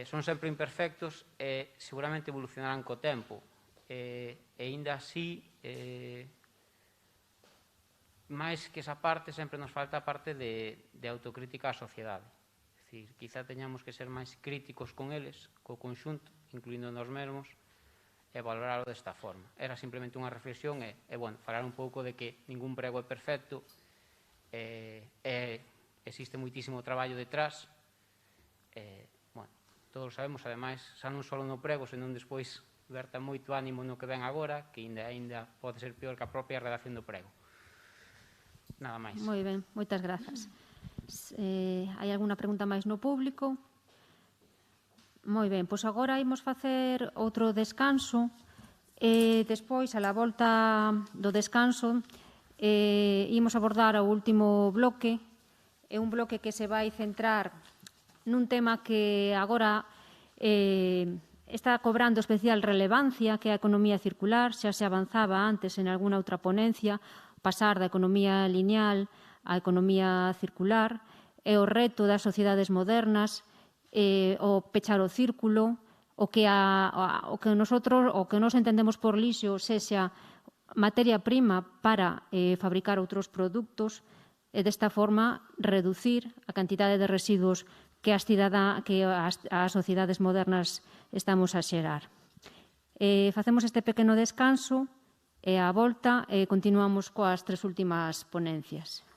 K: son sempre imperfectos e seguramente evolucionarán co tempo. E ainda así, máis que esa parte, sempre nos falta a parte de autocrítica á sociedade. É dicir, quizá teñamos que ser máis críticos con eles, co conxunto, incluindo nos mesmos, e valorarlo desta forma. Era simplemente unha reflexión e falar un pouco de que ningún prego é perfecto, existe moitísimo traballo detrás, todos sabemos, ademais, xa non só no prego, senón despois verta moito ánimo no que ven agora, que ainda pode ser peor que a propia redacción do prego. Nada máis.
A: Moi ben, moitas grazas. Hai alguna pregunta máis no público? Moi ben, pois agora imos facer outro descanso e despois, a la volta do descanso, imos abordar o último bloque. É un bloque que se vai centrar nun tema que agora está cobrando especial relevancia, que é a economía circular. Xa se avanzaba antes en algunha outra ponencia, pasar da economía lineal a economía circular, é o reto das sociedades modernas, o pechar o círculo, o que nos entendemos por lixo sexa materia prima para fabricar outros produtos e desta forma reducir a cantidade de residuos que as sociedades modernas estamos a xerar. Facemos este pequeno descanso e á volta continuamos coas 3 últimas ponencias.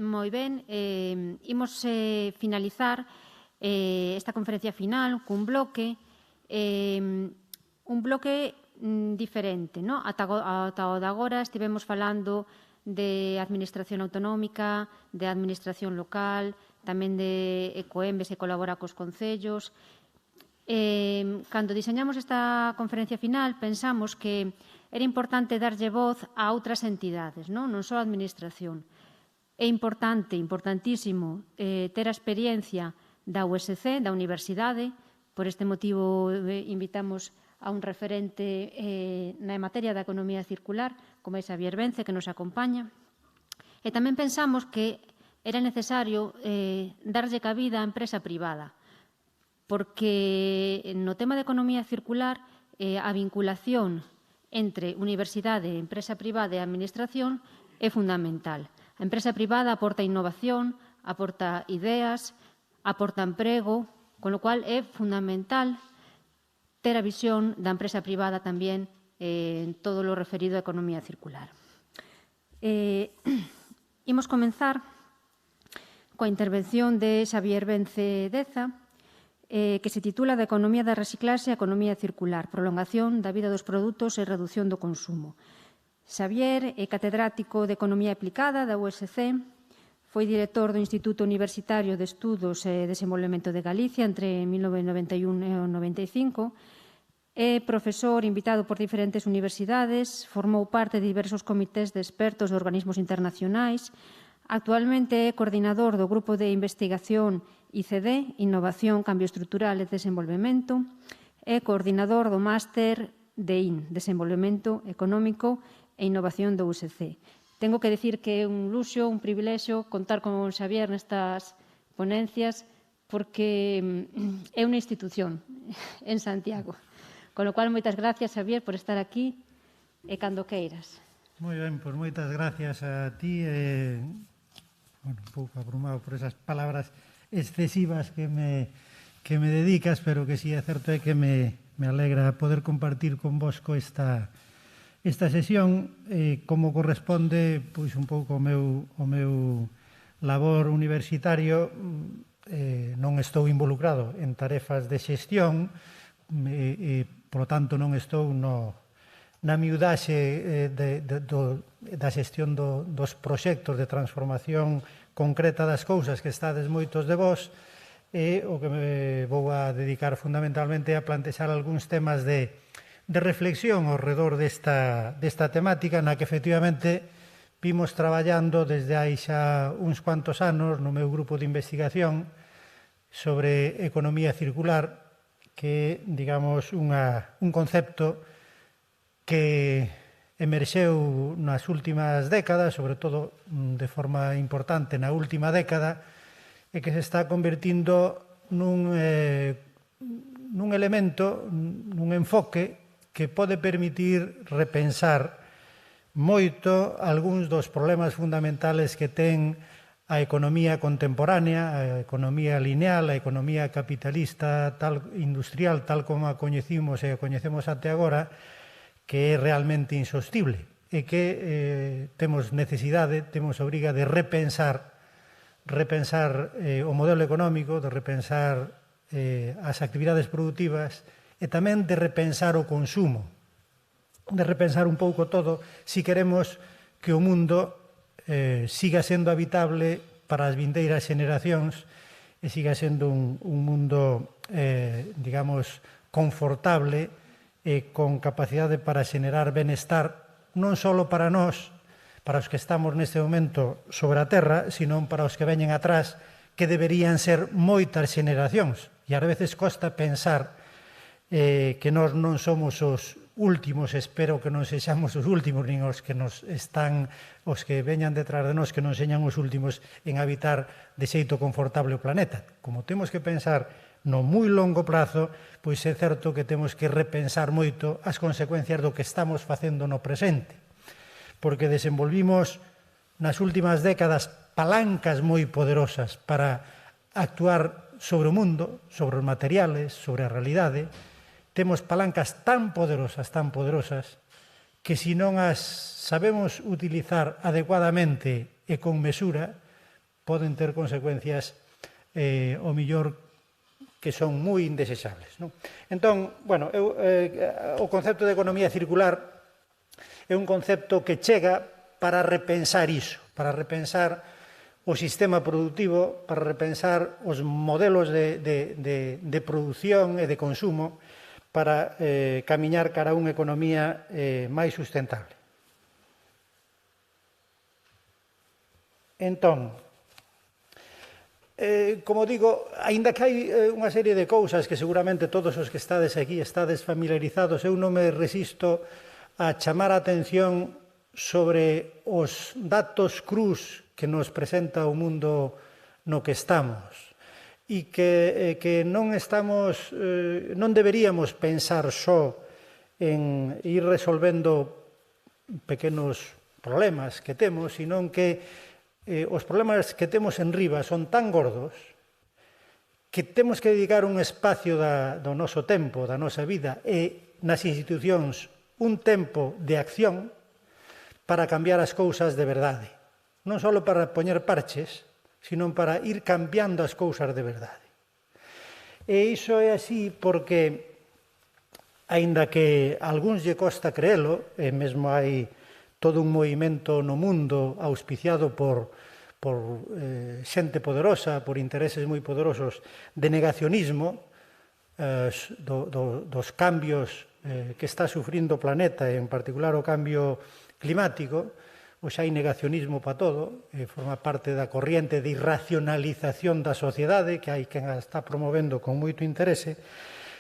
A: moi ben. Imos finalizar esta conferencia final cun bloque diferente. Ata o de agora estivemos falando de administración autonómica, de administración local, tamén de Ecoembes que colabora cos concellos. Cando diseñamos esta conferencia final pensamos que era importante darlle voz a outras entidades, non só a administración. É importante, importantísimo, ter a experiencia da USC, da Universidade. Por este motivo invitamos a un referente na materia da economía circular, como é Xavier Vence, que nos acompaña. E tamén pensamos que era necesario darlle cabida á empresa privada, porque no tema de economía circular a vinculación entre universidade, empresa privada e administración é fundamental. A empresa privada aporta innovación, aporta ideas, aporta emprego, con lo cual é fundamental ter a visión da empresa privada tamén en todo lo referido á economía circular. Imos comenzar coa intervención de Xavier Vence Deza, que se titula "Da economía da reciclaxe a economía circular, prolongación da vida dos produtos e reducción do consumo". Xavier é catedrático de Economía Aplicada da USC, foi director do Instituto Universitario de Estudos e Desenvolvemento de Galicia entre 1991 e 1995, é profesor invitado por diferentes universidades, formou parte de diversos comités de expertos de organismos internacionais. Actualmente é coordinador do Grupo de Investigación ICD, Innovación, Cambio Estrutural e Desenvolvemento, é coordinador do Máster de Desenvolvemento Económico e Innovación do USC. Tengo que decir que é un luxo, un privilexio contar con Xavier nestas ponencias, porque é unha institución en Santiago. Con lo cual, moitas gracias, Xavier, por estar aquí e cando queiras.
L: Moi ben, pois moitas gracias a ti. Un pouco abrumado por esas palabras excesivas que me dedicas, pero que sí é certo é que me alegra poder compartir con vosco esta sesión. Como corresponde, pois un pouco o meu labor universitario, non estou involucrado en tarefas de xestión, por lo tanto non estou na miudaxe da xestión dos proxectos de transformación concreta das cousas que estades moitos de vós, e o que me vou a dedicar fundamentalmente a plantexar algúns temas de reflexión ao redor desta temática na que efectivamente vimos traballando desde hai xa uns cuantos anos no meu grupo de investigación sobre economía circular, que é, digamos, un concepto que emerxeu nas últimas décadas, sobre todo de forma importante na última década, e que se está convertindo nun elemento, nun enfoque que pode permitir repensar moito algúns dos problemas fundamentales que ten a economía contemporánea, a economía lineal, a economía capitalista industrial, tal como a coñecimos e a coñecemos até agora, que é realmente insostible e que temos necesidade, temos obriga de repensar o modelo económico, de repensar as actividades productivas e tamén de repensar o consumo, de repensar un pouco todo si queremos que o mundo siga sendo habitable para as vindeiras xeneracións e siga sendo un mundo, digamos, confortable e con capacidade para xenerar benestar non só para nós, para os que estamos neste momento sobre a Terra, sino para os que veñen atrás, que deberían ser moitas xeneracións. E ás veces costa pensar que nós non somos os últimos, espero que non sexamos os últimos, nin os que veñan detrás de nós, que non señan os últimos en habitar de xeito confortable o planeta. Como temos que pensar no moi longo prazo, pois é certo que temos que repensar moito as consecuencias do que estamos facendo no presente, porque desenvolvimos nas últimas décadas palancas moi poderosas para actuar sobre o mundo, sobre os materiales, sobre a realidade. Temos palancas tan poderosas, que se non as sabemos utilizar adecuadamente e con mesura, poden ter consecuencias o millor que son moi indesexables. Entón, o concepto de economía circular é un concepto que chega para repensar iso, para repensar o sistema productivo, para repensar os modelos de produción e de consumo, para camiñar cara a unha economía máis sustentable. Entón, como digo, aínda que hai unha serie de cousas que seguramente todos os que estades aquí estades familiarizados, eu non me resisto a chamar a atención sobre os datos crus que nos presenta o mundo no que estamos e que non deberíamos pensar só en ir resolvendo pequenos problemas que temos, sino que os problemas que temos en riba son tan gordos que temos que dedicar un espacio do noso tempo, da nosa vida e nas institucións un tempo de acción para cambiar as cousas de verdade. Non só para poñer parches, sino para ir cambiando as cousas de verdade. E iso é así porque, aínda que a algúns lle costa creelo, e mesmo hai todo un movimento no mundo auspiciado por xente poderosa, por intereses moi poderosos de negacionismo dos cambios que está sufrindo o planeta, e en particular o cambio climático, xa hai negacionismo para todo, forma parte da corriente de irracionalización da sociedade, que hai quen a está promovendo con moito interese,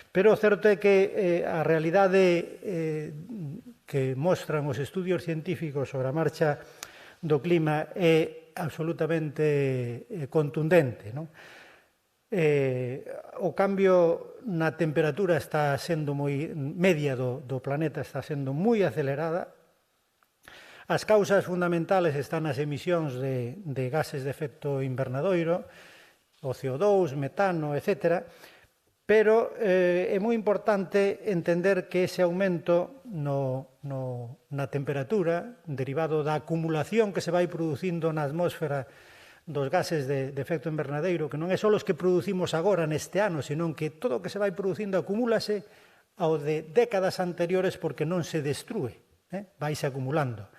L: pero o certo é que a realidade que mostran os estudios científicos sobre a marcha do clima é absolutamente contundente. O cambio na temperatura está sendo media do planeta está sendo moi acelerada. As causas fundamentales están nas emisións de gases de efecto invernadoiro, o CO2, metano, etc. Pero é moi importante entender que ese aumento na temperatura, derivado da acumulación que se vai producindo na atmósfera dos gases de efecto invernadeiro, que non é só os que producimos agora neste ano, senón que todo o que se vai producindo acumúlase ao de décadas anteriores porque non se destrúe, vaise acumulando.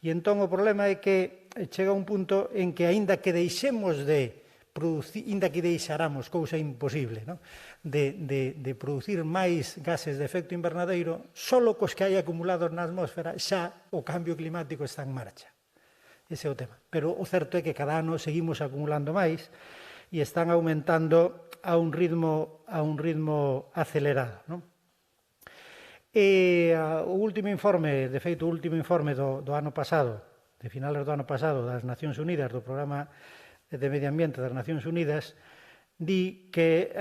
L: E entón o problema é que chega un punto en que aínda que deixemos de producir, aínda que deixáramos, cousa imposible, de producir máis gases de efecto invernadeiro, só cos que hai acumulados na atmósfera xa o cambio climático está en marcha. Ese é o tema. Pero o certo é que cada ano seguimos acumulando máis e están aumentando a un ritmo acelerado. E o último informe, de feito, o último informe do ano pasado, de finales do ano pasado, das Nacións Unidas, do Programa de Medio Ambiente das Nacións Unidas, di que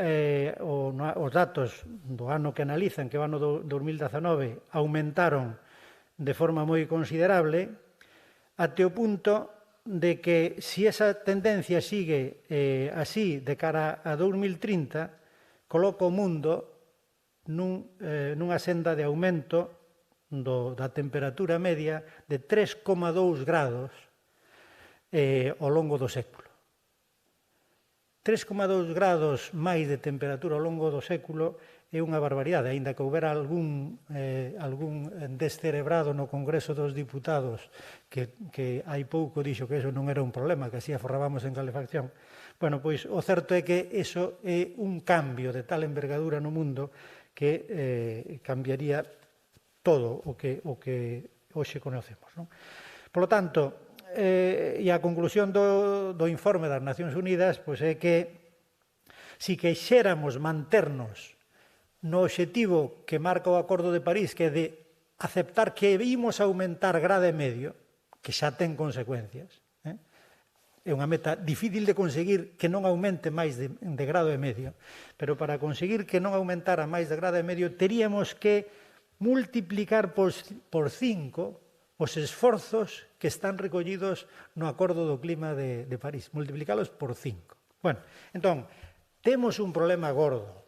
L: os datos do ano que analizan, que o ano 2019, aumentaron de forma moi considerable, até o punto de que, se esa tendencia sigue así de cara a 2030, coloca o mundo nunha senda de aumento da temperatura media de 3,2 grados ao longo do século. 3,2 grados máis de temperatura ao longo do século é unha barbaridade, aínda que houbera algún descerebrado no Congreso dos Diputados que hai pouco dixo que eso non era un problema, que así aforrábamos en calefacción. Bueno, pois o certo é que eso é un cambio de tal envergadura no mundo que cambiaría todo o que hoxe conocemos. Por lo tanto, e a conclusión do informe das Nacións Unidas é que se quixéramos manternos no obxectivo que marca o Acordo de París, que é de aceptar que vimos aumentar grado e medio, que xa ten consecuencias, é unha meta difícil de conseguir que non aumente máis de grado e medio, pero para conseguir que non aumentara máis de grado e medio teríamos que multiplicar por 5 os esforzos que están recollidos no Acordo do Clima de París, multiplicalos por 5. Bueno, entón, temos un problema gordo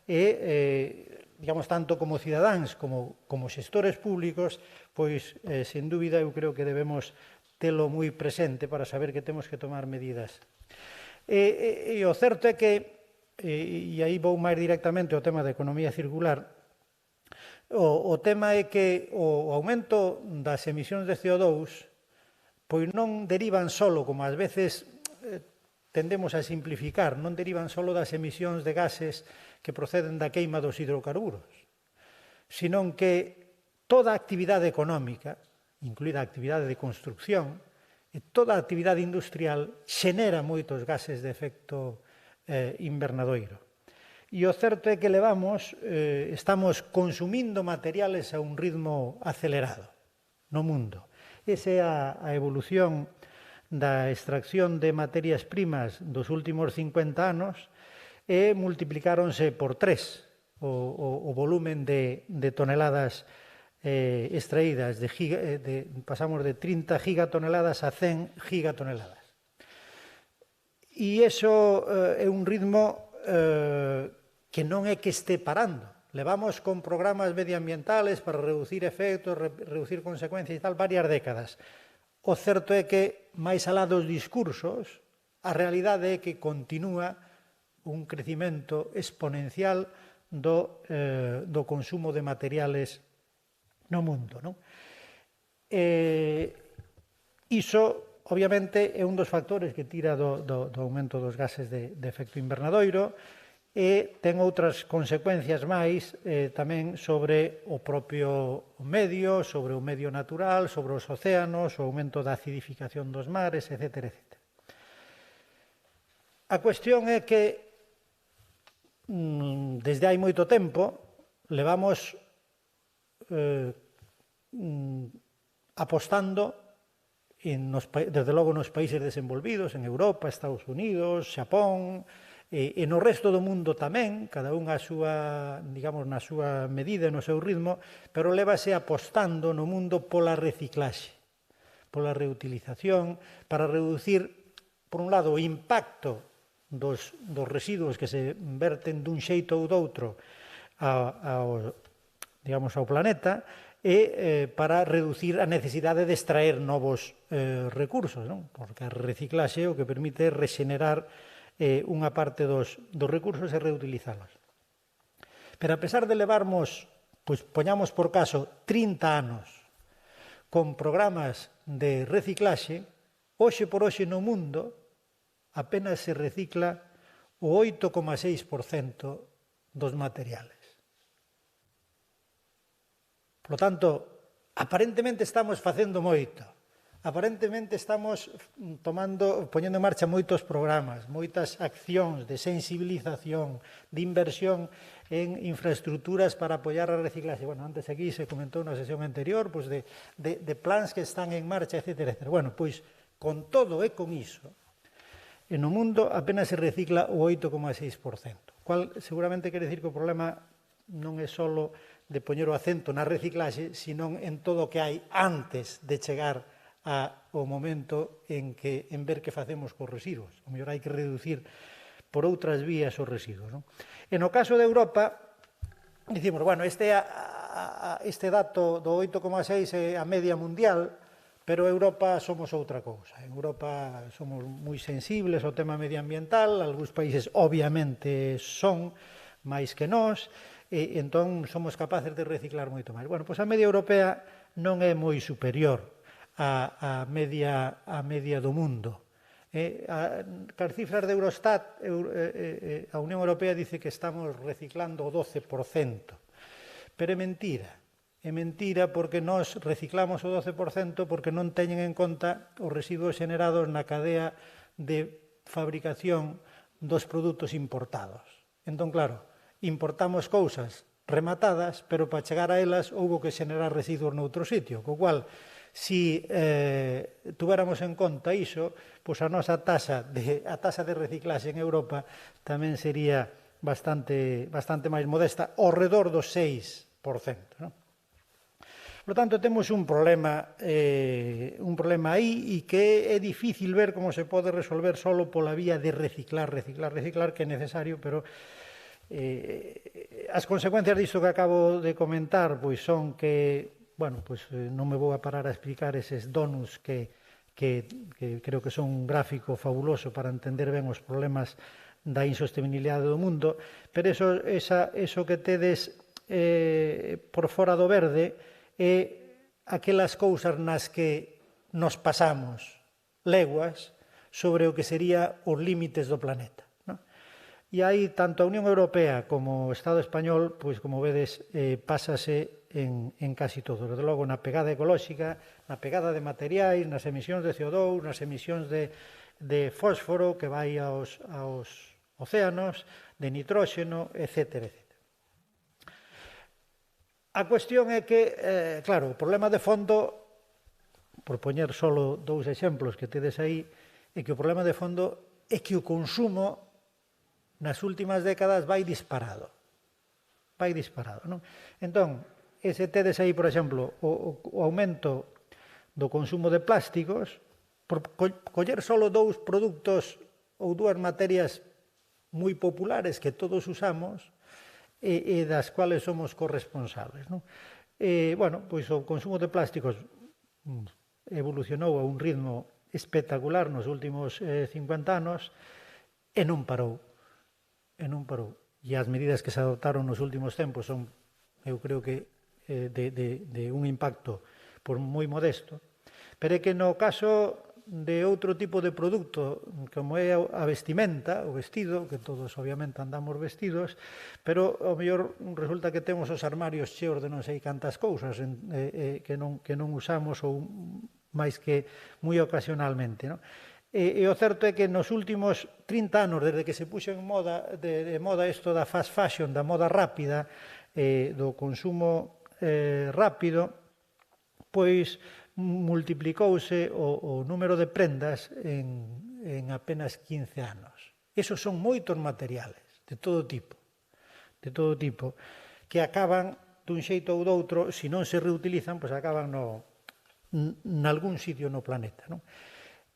L: e, digamos, tanto como cidadáns como xestores públicos, pois, sen dúbida, eu creo que debemos telo moi presente para saber que temos que tomar medidas. E o certo é que, e aí vou máis directamente ao tema da economía circular, o tema é que o aumento das emisións de CO2 pois non derivan solo, como ás veces tendemos a simplificar, non derivan solo das emisións de gases que proceden da queima dos hidrocarburos, senón que toda a actividade económica, incluída a actividade de construcción, e toda a actividade industrial xenera moitos gases de efecto invernadoiro. E o certo é que estamos consumindo materiales a un ritmo acelerado no mundo. Esa é a evolución da extracción de materias primas dos últimos 50 anos e multiplicáronse por 3 o volumen de toneladas extraídas. Pasamos de 30 gigatoneladas a 100 gigatoneladas. E iso é un ritmo que non é que este parando. Levamos con programas medioambientales para reducir efectos, reducir consecuencias e tal, varias décadas. O certo é que, máis alá dos discursos, a realidade é que continúa un crecimento exponencial do consumo de materiales no mundo. Iso, obviamente, é un dos factores que tira do aumento dos gases de efecto invernadoiro, e ten outras consecuencias máis tamén sobre o propio medio, sobre o medio natural, sobre os océanos, o aumento da acidificación dos mares, etc. A cuestión é que desde hai moito tempo levamos apostando desde logo nos países desenvolvidos, en Europa, Estados Unidos, Xapón, e no resto do mundo tamén, cada un na súa medida e no seu ritmo, pero lévase apostando no mundo pola reciclaxe, pola reutilización, para reducir, por un lado, o impacto dos residuos que se verten dun xeito ou doutro ao planeta, e para reducir a necesidade de extraer novos recursos, porque a reciclaxe o que permite é rexenerar unha parte dos recursos e reutilizalos. Pero a pesar de levarmos, poñamos por caso, 30 anos con programas de reciclaxe, hoxe por hoxe no mundo apenas se recicla o 8,6% dos materiales. Por lo tanto, aparentemente estamos facendo moito. Aparentemente estamos poñendo en marcha moitos programas, moitas accións de sensibilización, de inversión en infraestructuras para apoiar a reciclaxe. Bueno, antes aquí se comentou na sesión anterior de plans que están en marcha, etc. Bueno, pois, con todo e con iso, no mundo apenas se recicla o 8,6%, cual seguramente quere dicir que o problema non é só de poñer o acento na reciclaxe, sino en todo o que hai antes de chegar ao momento en ver que facemos cos residuos. O mellor hai que reducir por outras vías os residuos. E no caso de Europa, dicimos, bueno, este dato do 8,6 é a media mundial, pero Europa somos outra cousa. En Europa somos moi sensibles ao tema medioambiental, algúns países obviamente son máis que nós, e entón somos capaces de reciclar moito máis. Bueno, pois a media europea non é moi superior a media do mundo. As cifras de Eurostat, a Unión Europea dice que estamos reciclando o 12%, pero é mentira porque nós reciclamos o 12% porque non teñen en conta os residuos xenerados na cadea de fabricación dos produtos importados. Entón, claro, importamos cousas rematadas, pero para chegar a elas houbo que xenerar residuos noutro sitio, co cual, si tuveramos en conta iso, pois a nosa taxa de reciclaxe en Europa tamén sería bastante máis modesta, ao redor do 6%. Por lo tanto, temos un problema aí e que é difícil ver como se pode resolver solo pola vía de reciclar, que é necesario, pero as consecuencias disto que acabo de comentar pois son que non me vou a parar a explicar eses donuts que que creo que son un gráfico fabuloso para entender ben os problemas da insostenibilidade do mundo, pero eso que tedes por fora do verde é aquelas cousas nas que nos pasamos leguas sobre o que sería os límites do planeta. E aí, tanto a Unión Europea como o Estado español, pois, como vedes, pásase en casi todo. Desde logo, na pegada ecolóxica, na pegada de materiais, nas emisións de CO2, nas emisións de fósforo que vai aos océanos, de nitróxeno, etc. A cuestión é que, claro, o problema de fondo, por poñer só 2 exemplos que tedes aí, é que o problema de fondo é que o consumo nas últimas décadas vai disparado. Vai disparado, non? Entón, ese tedes aí, por exemplo, o aumento do consumo de plásticos, por coller só 2 produtos ou 2 materias moi populares que todos usamos e das cuales somos corresponsables. Bueno, pois o consumo de plásticos evolucionou a un ritmo espectacular nos últimos 50 anos e non parou. E as medidas que se adoptaron nos últimos tempos son, eu creo que, de un impacto por moi modesto, pero é que no caso de outro tipo de produto, como é a vestimenta, o vestido, que todos obviamente andamos vestidos, pero ao mellor resulta que temos os armarios cheos de non sei cantas cousas que non usamos ou máis que moi ocasionalmente. E o certo é que nos últimos 30 anos, desde que se puxo en moda isto da fast fashion, da moda rápida, do consumo rápido, pois multiplicouse o número de prendas en apenas 15 anos. Esos son moitos materiales, de todo tipo, que acaban dun xeito ou doutro, se non se reutilizan, pois acaban nalgún sitio no planeta.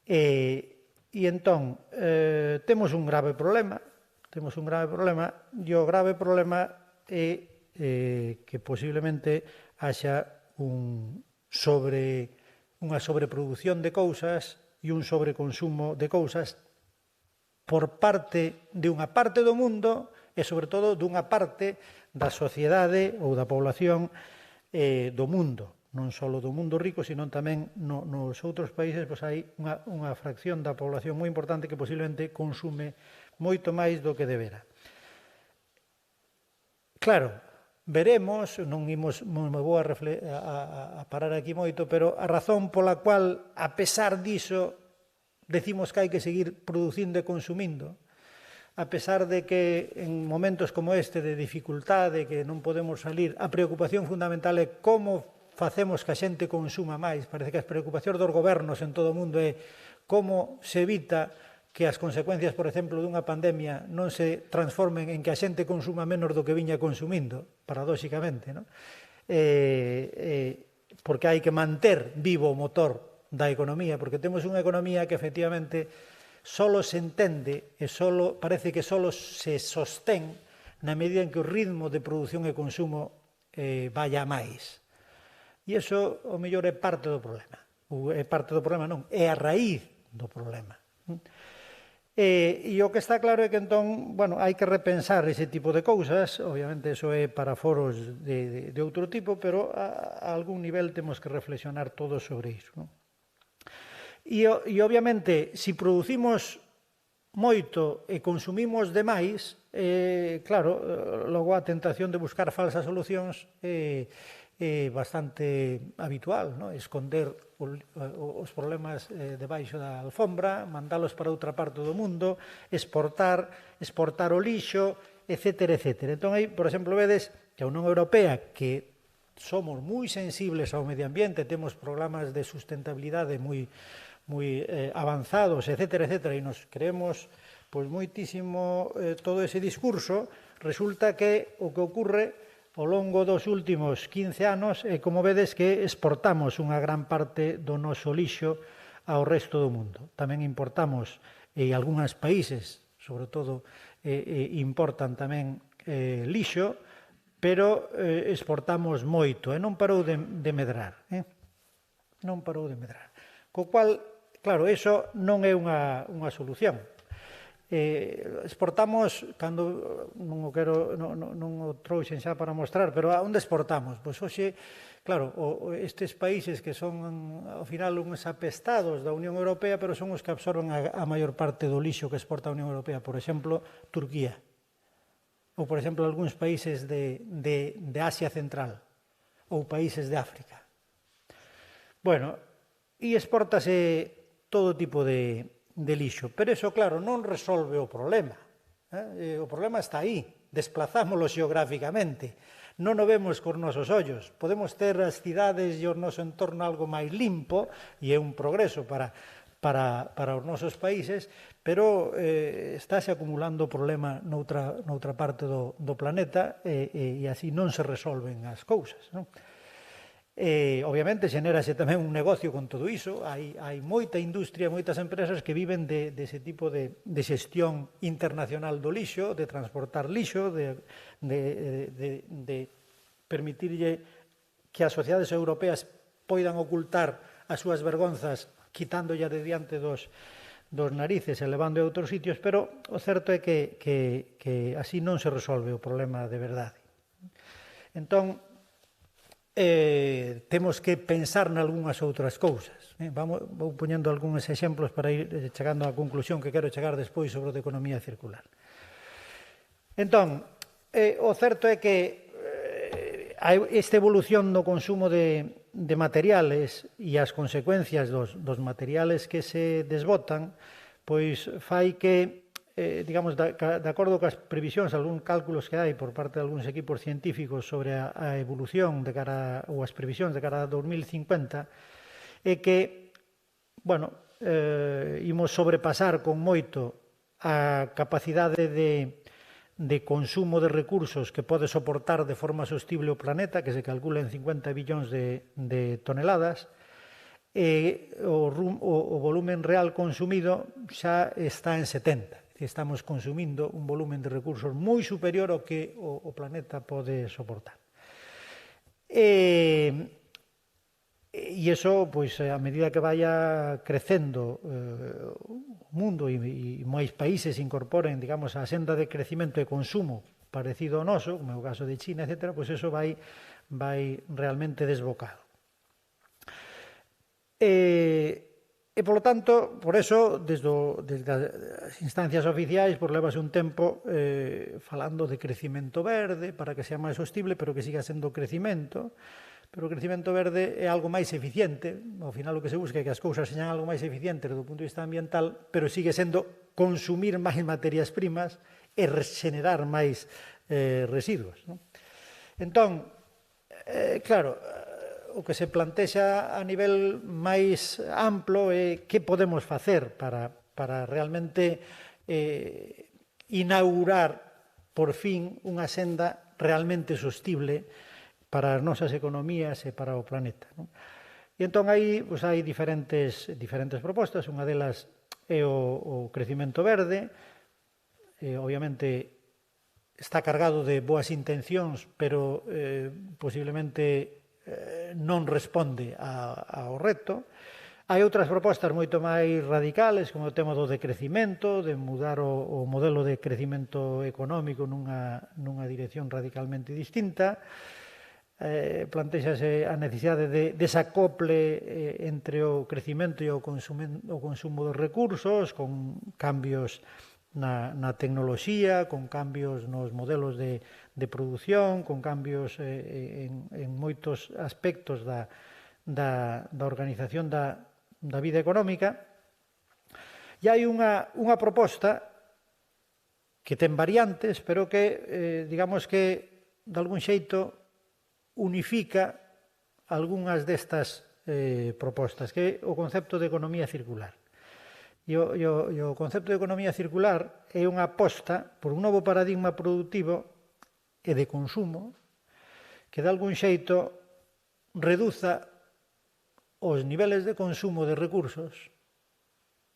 L: E entón, temos un grave problema, e o grave problema é que posiblemente haxa unha sobreproducción de cousas e un sobreconsumo de cousas por parte de unha parte do mundo e, sobre todo, dunha parte da sociedade ou da población do mundo. Non só do mundo rico, sino tamén nos outros países hai unha fracción da población moi importante que posiblemente consume moito máis do que debera. Claro, veremos, non me vou a parar aquí moito, pero a razón pola cual, a pesar diso, decimos que hai que seguir producindo e consumindo, a pesar de que en momentos como este de dificultade, que non podemos salir, a preocupación fundamental é como facemos que a xente consuma máis. Parece que as preocupacións dos gobernos en todo o mundo é como se evita que as consecuencias, por exemplo, dunha pandemia non se transformen en que a xente consuma menos do que viña consumindo, paradóxicamente, porque hai que manter vivo o motor da economía, porque temos unha economía que efectivamente solo se entende e parece que solo se sostén na medida en que o ritmo de produción e consumo vaya máis. E iso, o mellor, é parte do problema. É a raíz do problema. E o que está claro é que, entón, hai que repensar ese tipo de cousas. Obviamente, iso é para foros de outro tipo, pero a algún nivel temos que reflexionar todos sobre iso. E, obviamente, se producimos moito e consumimos demais, claro, logo a tentación de buscar falsas solucións é bastante habitual, esconder os problemas debaixo da alfombra, mandalos para outra parte do mundo, exportar o lixo, etc. Entón, aí, por exemplo, vedes que a Unión Europea, que somos moi sensibles ao medio ambiente, temos programas de sustentabilidade moi avanzados, etc., e nos creemos moitísimo todo ese discurso, resulta que o que ocorre ao longo dos últimos 15 anos é, como vedes, que exportamos unha gran parte do noso lixo ao resto do mundo. Tamén importamos, e algúns países, sobre todo, importan tamén lixo, pero exportamos moito, e non parou de medrar. Co cual, Claro, iso non é unha solución. Exportamos, cando non o trouxen xa para mostrar, pero onde exportamos? Pois hoxe, claro, estes países que son ao final uns apestados da Unión Europea, pero son os que absorben a maior parte do lixo que exporta a Unión Europea, por exemplo, Turquía, ou por exemplo, algúns países de Asia Central, ou países de África. Bueno, e exportase todo tipo de lixo. Pero iso, claro, non resolve o problema. O problema está aí. Desplazámoslo xeográficamente. Non o vemos cos nosos ollos. Podemos ter as cidades e o noso entorno algo máis limpo, e é un progreso para os nosos países, pero estáse acumulando o problema noutra parte do planeta e así non se resolven as cousas, non? Obviamente, xenérase tamén un negocio con todo iso. Hai moita industria, moitas empresas que viven dese tipo de xestión internacional do lixo, de transportar lixo, de permitirlle que as sociedades europeas poidan ocultar as súas vergonzas quitándolle de diante dos narices e levando a outros sitios, pero o certo é que así non se resolve o problema de verdade. Entón, temos que pensar nalgúnas outras cousas. Vou poñendo algúns exemplos para ir chegando á conclusión que quero chegar despois sobre a economía circular. Entón, o certo é que esta evolución no consumo de materiales e as consecuencias dos materiales que se desbotan, pois fai que, digamos, de acordo coas previsións, algúns cálculos que hai por parte de algúns equipos científicos sobre a evolución ou as previsións de cara a 2050, é que, bueno, imos sobrepasar con moito a capacidade de consumo de recursos que pode soportar de forma sostible o planeta, que se calcula en 50 billóns de toneladas, e o volumen real consumido xa está en 70. Estamos consumindo un volumen de recursos moi superior ao que o planeta pode soportar. E iso, pois, a medida que vaya crecendo o mundo e máis países incorporen, digamos, a senda de crecimento e consumo parecido ao noso, como é o caso de China, etc., pois iso vai realmente desbocado. E, polo tanto, por eso, desde as instancias oficiais, levase un tempo falando de crecimento verde para que sea máis sostible, pero que siga sendo crecimento. Pero o crecimento verde é algo máis eficiente. Ao final, o que se busca é que as cousas sean algo máis eficientes do punto de vista ambiental, pero sigue sendo consumir máis materias primas e regenerar máis residuos. Entón, claro, o que se plantexa a nivel máis amplo é que podemos facer para realmente inaugurar por fin unha senda realmente sostible para as nosas economías e para o planeta. E entón aí hai diferentes propostas. Unha delas é o crecimento verde. Obviamente está cargado de boas intencións, pero posiblemente non responde ao reto. Hai outras propostas moito máis radicales, como o tema do decrecimento, de mudar o modelo de crecimento económico nunha dirección radicalmente distinta. Plantéxase a necesidade de desacople entre o crecimento e o consumo de recursos, con cambios na tecnoloxía, con cambios nos modelos de produción, con cambios en moitos aspectos da organización da vida económica. E hai unha proposta que ten variantes, pero que, digamos que, de algún xeito, unifica algunhas destas propostas, que é o concepto de economía circular. E o concepto de economía circular é unha aposta por un novo paradigma productivo e de consumo que, de algún xeito, reduza os niveles de consumo de recursos,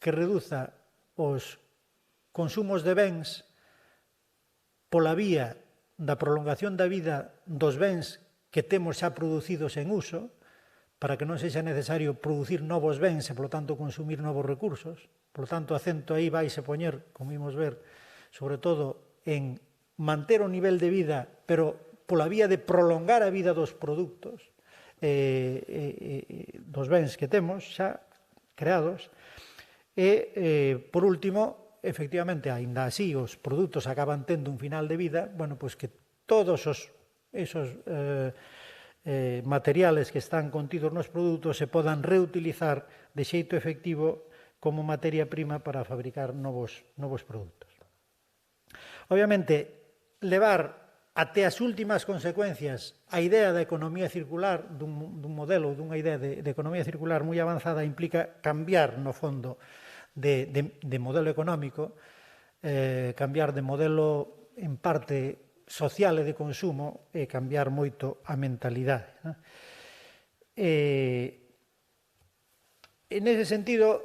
L: que reduza os consumos de bens pola vía da prolongación da vida dos bens que temos xa producidos en uso, para que non sexa necesario producir novos bens e, polo tanto, consumir novos recursos. Por lo tanto, acento aí vaise poñer, como imos ver, sobre todo en manter o nivel de vida, pero pola vía de prolongar a vida dos produtos, dos bens que temos xa creados. E, por último, efectivamente, aínda así, os produtos acaban tendo un final de vida, bueno, pois que todos esos materiales que están contidos nos produtos se podan reutilizar de xeito efectivo como materia prima para fabricar novos produtos. Obviamente, levar até as últimas consecuencias a idea da economía circular, dun modelo, dunha idea de economía circular moi avanzada, implica cambiar, no fondo, de modelo económico, cambiar de modelo, en parte, social e de consumo, e cambiar moito a mentalidade. En ese sentido,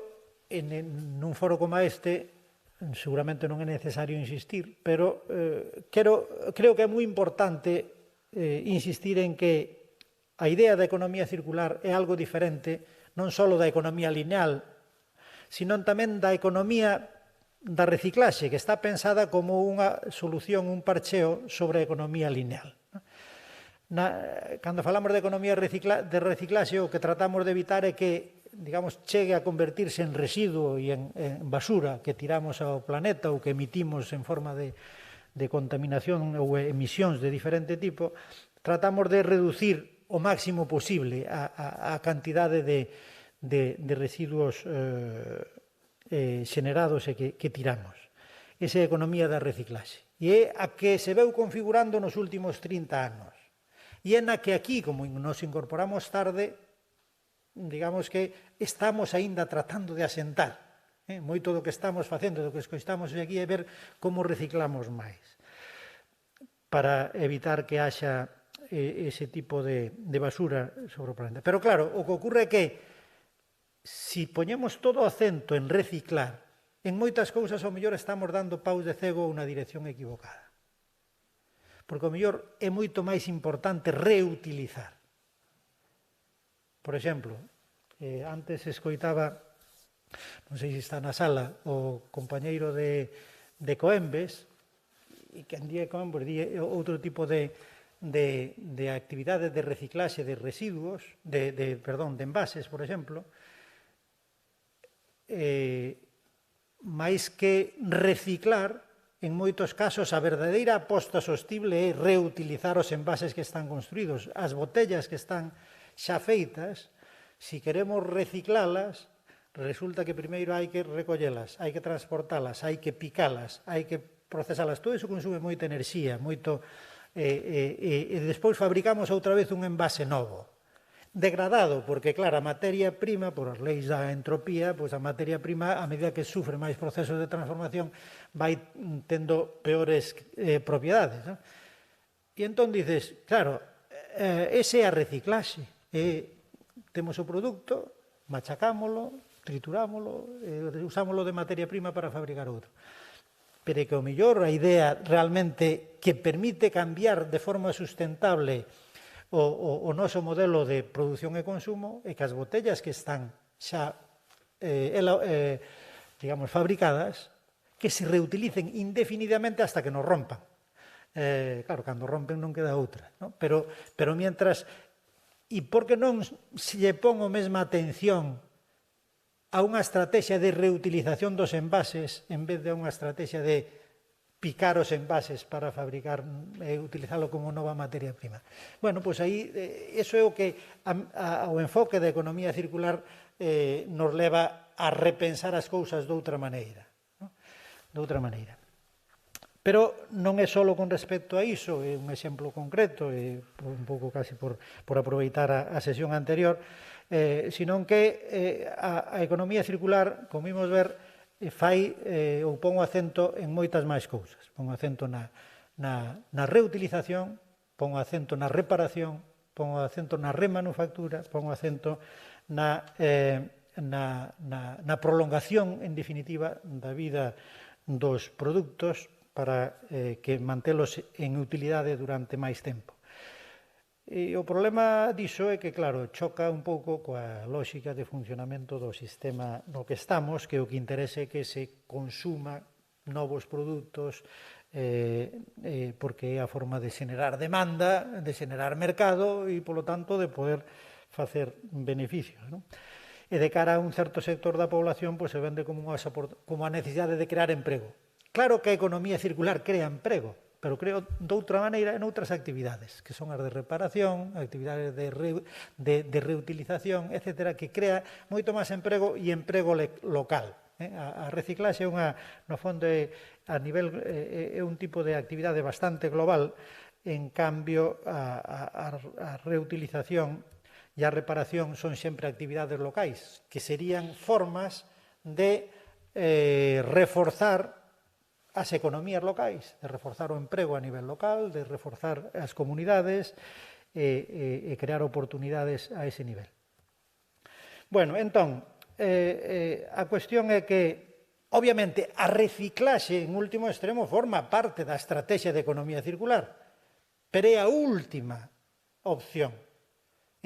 L: nun foro como este, seguramente non é necesario insistir, pero creo que é moi importante insistir en que a idea da economía circular é algo diferente non só da economía lineal, sino tamén da economía da reciclaxe, que está pensada como unha solución, un parcheo sobre a economía lineal. Cando falamos de economía de reciclaxe, o que tratamos de evitar é que, digamos, chegue a convertirse en residuo e en basura que tiramos ao planeta ou que emitimos en forma de contaminación ou emisións de diferente tipo. Tratamos de reducir o máximo posible a cantidade de residuos xenerados e que tiramos. Esa é a economía da reciclaxe. E é a que se veu configurando nos últimos 30 anos. E é na que aquí, como nos incorporamos tarde, digamos que estamos aínda tratando de asentar. Moito do que estamos facendo, do que estamos aquí, é ver como reciclamos máis, para evitar que haxa ese tipo de basura sobre o planeta. Pero claro, o que ocorre é que si poñemos todo o acento en reciclar, en moitas cousas ao mellor estamos dando paus de cego unha dirección equivocada. Porque ao mellor é moito máis importante reutilizar. Por exemplo, antes escoitaba, non sei se está na sala, o compañeiro de Coembes, e que andía Coembes di outro tipo de actividades de reciclaxe de residuos, de envases, por exemplo, máis que reciclar, en moitos casos a verdadeira aposta sostible é reutilizar os envases que están construídos. As botellas que están xa feitas, se queremos reciclalas, resulta que primeiro hai que recollelas, hai que transportalas, hai que picalas, hai que procesalas. Todo iso consume moita enerxía, e despois fabricamos outra vez un envase novo. Degradado, porque, claro, a materia prima, por as leis da entropía, pois a materia prima, a medida que sufre máis procesos de transformación, vai tendo peores propiedades. E entón dices, claro, ese é a reciclaxe. Temos o produto, machacámolo, triturámolo, usámolo de materia prima para fabricar outro. Pero que, ao mellor, a idea realmente que permite cambiar de forma sustentable o noso modelo de produción e consumo é que as botellas que están xa fabricadas, que se reutilicen indefinidamente hasta que nos rompan. Claro, cando rompen non queda outra, pero mientras, e por que non se lle pon a mesma atención a unha estrategia de reutilización dos envases en vez de unha estrategia de picar os envases para fabricar e utilizalo como nova materia prima. Bueno, pois aí, iso é o que o enfoque da economía circular nos leva a repensar as cousas de outra maneira. Pero non é só con respecto a iso, é un exemplo concreto, un pouco casi por aproveitar a sesión anterior, senón que a economía circular, como vimos ver, fai ou pon o acento en moitas máis cousas. Pon o acento na reutilización, pon o acento na reparación, pon o acento na remanufactura, pon o acento na prolongación, en definitiva, da vida dos produtos para que mantelos en utilidade durante máis tempo. E o problema diso é que, claro, choca un pouco coa lógica de funcionamento do sistema no que estamos, que o que interese é que se consuma novos produtos, porque é a forma de xenerar demanda, de xenerar mercado e, polo tanto, de poder facer beneficios, non? E de cara a un certo sector da población, pois se vende como a necesidade de crear emprego. Claro que a economía circular crea emprego, pero creo de outra maneira en outras actividades, que son as de reparación, actividades de reutilización, etc., que crea moito máis emprego e emprego local. A reciclaxe é no fondo, a nivel, é un tipo de actividade bastante global, en cambio, a reutilización e a reparación son sempre actividades locais, que serían formas de reforzar as economías locais, de reforzar o emprego a nivel local, de reforzar as comunidades e crear oportunidades a ese nivel. Bueno, entón, a cuestión é que, obviamente, a reciclaxe en último extremo forma parte da estrategia de economía circular, pero é a última opción.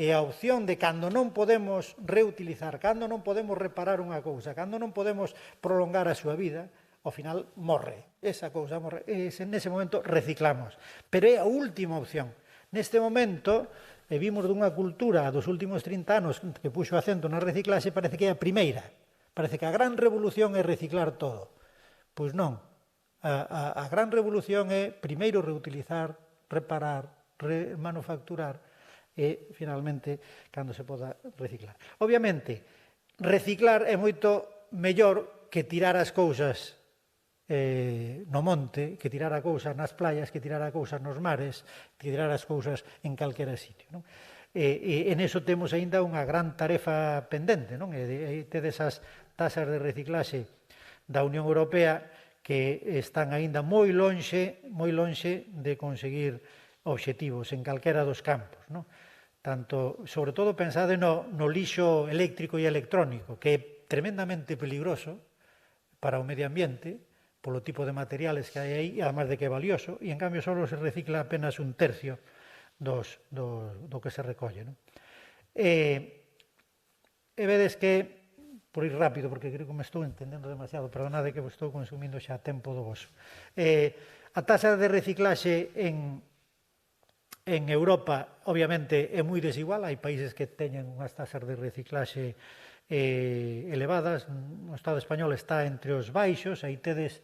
L: É a opción de cando non podemos reutilizar, cando non podemos reparar unha cousa, cando non podemos prolongar a súa vida, ao final morre, esa cousa morre, e nese momento reciclamos. Pero é a última opción. Neste momento, vimos dunha cultura dos últimos 30 anos que puxo acento na reciclaxe, parece que é a primeira. Parece que a gran revolución é reciclar todo. Pois non. A gran revolución é primeiro reutilizar, reparar, remanufacturar e, finalmente, cando se poda reciclar. Obviamente, reciclar é moito mellor que tirar as cousas no monte, que tirar a cousa nas playas, que tirar a cousa nos mares, que tirar as cousas en calquera sitio, non? E en eso temos aínda unha gran tarefa pendente, non? E tedes as tasas de reciclaxe da Unión Europea que están aínda moi lonxe de conseguir obxectivos en calquera dos campos, non? Tanto, sobre todo, pensade no lixo eléctrico e electrónico, que é tremendamente peligroso para o medio ambiente, polo tipo de materiales que hai aí, además de que é valioso, e en cambio só se recicla apenas un tercio do que se recolle. E vedes que, por ir rápido, porque creo que me estou entendendo demasiado, perdonade que vos estou consumindo xa tempo do voso. A taxa de reciclaxe en Europa, obviamente, é moi desigual, hai países que teñen unhas tasas de reciclaxe elevadas, o Estado español está entre os baixos, aí tedes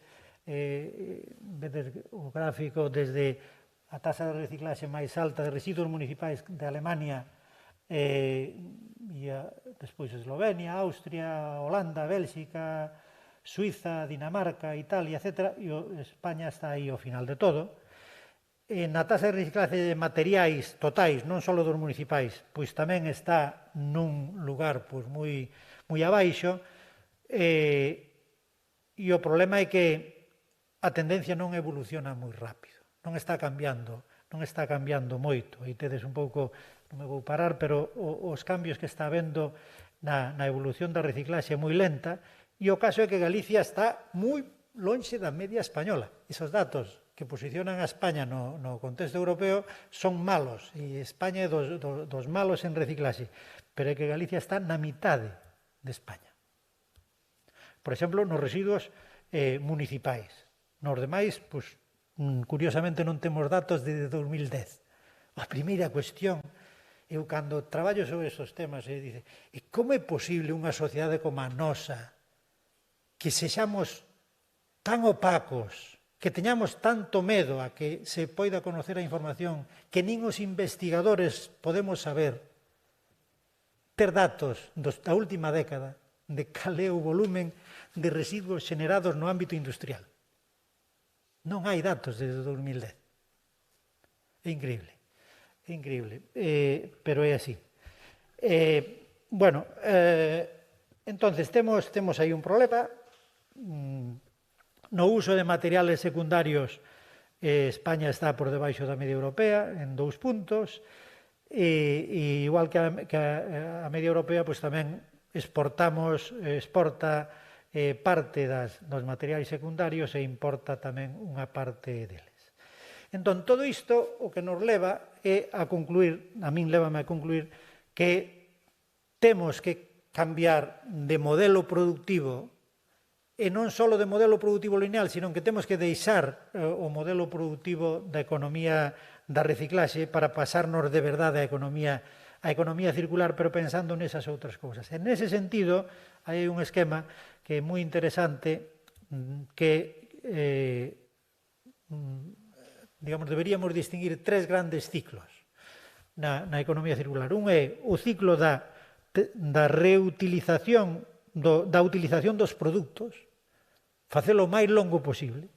L: o gráfico desde a taxa de reciclaxe máis alta de residuos municipais de Alemania e despois Eslovenia, Austria, Holanda, Bélxica, Suiza, Dinamarca, Italia, etc. E España está aí ao final de todo. Na taxa de reciclaxe de materiais totais, non só dos municipais, pois tamén está nun lugar moi abaixo, e o problema é que a tendencia non evoluciona moi rápido, non está cambiando moito. Aí tedes un pouco, non me vou parar, pero os cambios que está habendo na evolución da reciclaxe é moi lenta, e o caso é que Galicia está moi lonxe da media española. Esos datos que posicionan a España no contexto europeo son malos, e España é dos malos en reciclaxe, pero é que Galicia está na mitade de España. Por exemplo, nos residuos municipais. Nos demais, curiosamente, non temos datos desde 2010. A primeira cuestión, eu cando traballo sobre estes temas, dice, e como é posible unha sociedade como a nosa que sexamos tan opacos, que teñamos tanto medo a que se poida conocer a información, que nin os investigadores podemos saber, ter datos da última década de cal é o volumen de residuos xenerados no ámbito industrial. Non hai datos desde 2010. É increíble, pero é así. Entonces, temos aí un problema. No uso de materiales secundarios, España está por debaixo da media europea en 2 puntos, e igual que a media europea, pois tamén exporta parte dos materiais secundarios e importa tamén unha parte deles. Entón, todo isto o que nos leva é a concluir, a min lévame a concluir, que temos que cambiar de modelo productivo e non só de modelo productivo lineal, sino que temos que deixar o modelo productivo da economía da reciclaxe para pasarnos de verdade a economía circular, pero pensando nesas outras cousas. En ese sentido, hai un esquema que é moi interesante que digamos, deberíamos distinguir tres grandes ciclos na economía circular. Un é o ciclo da reutilización, da utilización dos produtos, facelo o máis longo posible.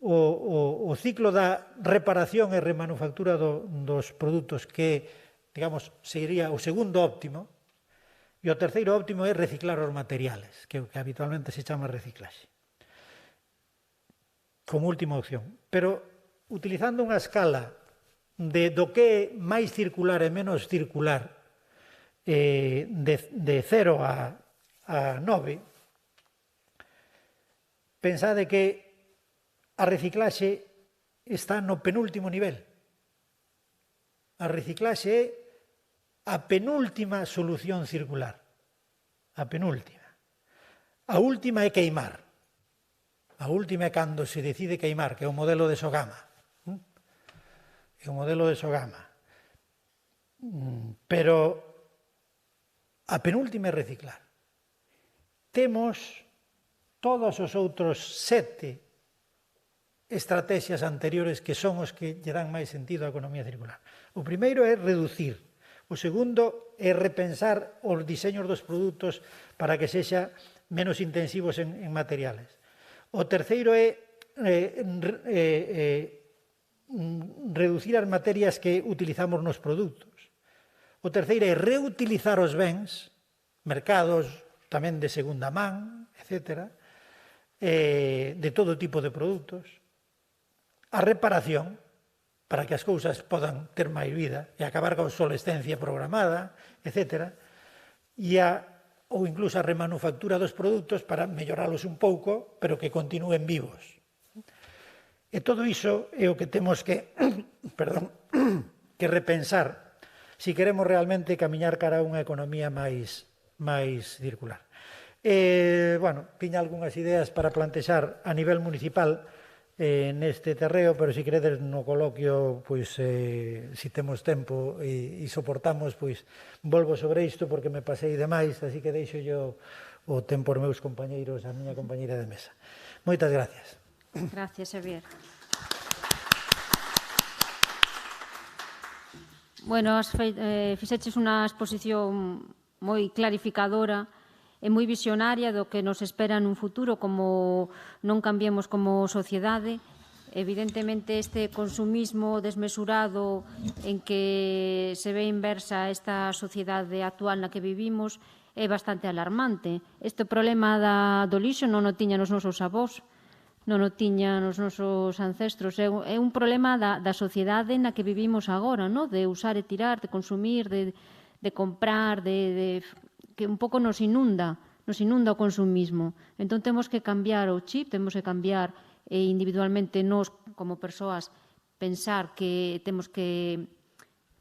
L: O ciclo da reparación e remanufactura dos produtos que, digamos, sería o segundo óptimo, e o terceiro óptimo é reciclar os materiales, que habitualmente se chama reciclaxe, como última opción. Pero, utilizando unha escala do que é máis circular e menos circular, de 0 a 9, pensade que a reciclaxe está no penúltimo nivel. A reciclaxe é a penúltima solución circular. A penúltima. A última é queimar. A última é cando se decide queimar, que é o modelo de Sogama. É o modelo de Sogama. Pero a penúltima é reciclar. Temos todos os outros 7 estrategias anteriores que son os que lle dan máis sentido á economía circular. O primeiro é reducir. O segundo é repensar os diseños dos produtos para que sexa menos intensivos en materiales. O terceiro é reducir as materias que utilizamos nos produtos. O terceiro é reutilizar os bens, mercados tamén de segunda man, etc., de todo tipo de produtos. A reparación, para que as cousas podan ter máis vida e acabar con a obsolescencia programada, etc. Ou incluso a remanufactura dos produtos para melloralos un pouco, pero que continúen vivos. E todo iso é o que temos que repensar se queremos realmente camiñar cara a unha economía máis circular. Tiña algunhas ideas para plantexar a nivel municipal neste terreo, pero se queredes no coloquio, se temos tempo e soportamos, volvo sobre isto porque me pasei demais, así que deixo yo o tempo aos meus compañeiros, a miña compañeira de mesa. Moitas gracias.
A: Gracias, Xavier. Bueno, fixeches unha exposición moi clarificadora e moi visionaria do que nos espera nun futuro como non cambiemos como sociedade. Evidentemente, este consumismo desmesurado en que se ve inversa esta sociedade actual na que vivimos é bastante alarmante. Este problema do lixo non o tiñan os nosos avós, non o tiñan os nosos ancestros. É un problema da sociedade na que vivimos agora, de usar e tirar, de consumir, de comprar, que un pouco nos inunda o consumismo. Entón, temos que cambiar o chip, temos que cambiar individualmente nós, como persoas, pensar que temos que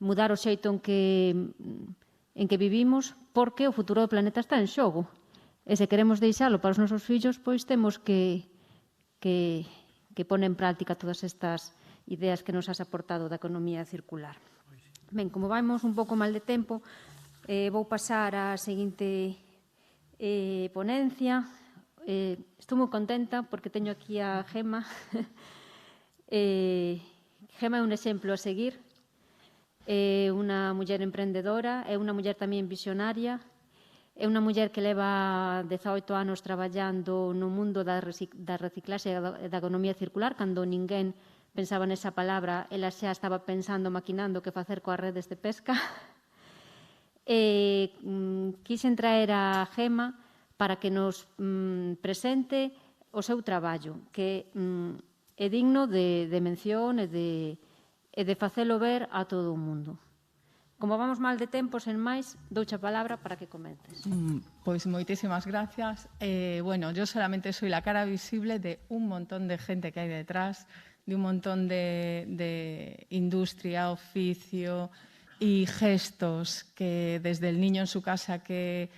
A: mudar o xeito en que vivimos, porque o futuro do planeta está en xogo. E se queremos deixalo para os nosos fillos, pois temos que poner en práctica todas estas ideas que nos has aportado da economía circular. Ben, como vamos un pouco mal de tempo, vou pasar á seguinte ponencia. Estou moi contenta porque teño aquí a Gema. Gema é un exemplo a seguir. É unha muller emprendedora, é unha muller tamén visionaria, é unha muller que leva 18 anos traballando no mundo da reciclaxe e da economía circular. Cando ninguén pensaba nesa palabra, ela xa estaba pensando, maquinando que facer coas redes de pesca. Quixen traer a Gema para que nos presente o seu traballo, que é digno de mención e de facelo ver a todo o mundo. Como vamos mal de tempo, sen máis, douche a palabra para que comentes.
M: Pois moitísimas gracias. Yo solamente soy la cara visible de un montón de gente que hay detrás, un montón de industria, oficio y gestos que desde el niño en su casa que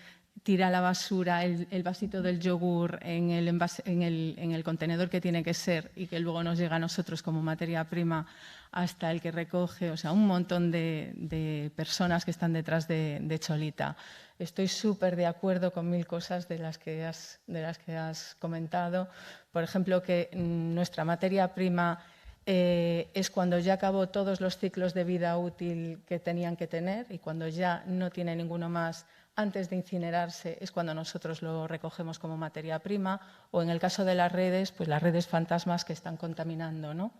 M: tira la basura, el vasito del yogur en el contenedor que tiene que ser y que luego nos llega a nosotros como materia prima, hasta el que recoge, o sea, un montón de personas que están detrás de Cholita. Estoy súper de acuerdo con 1000 cosas de las que has comentado. Por ejemplo, que nuestra materia prima es cuando ya acabó todos los ciclos de vida útil que tenían que tener y cuando ya no tiene ninguno más. Antes de incinerarse es cuando nosotros lo recogemos como materia prima, o en el caso de las redes, pues las redes fantasmas que están contaminando, ¿no?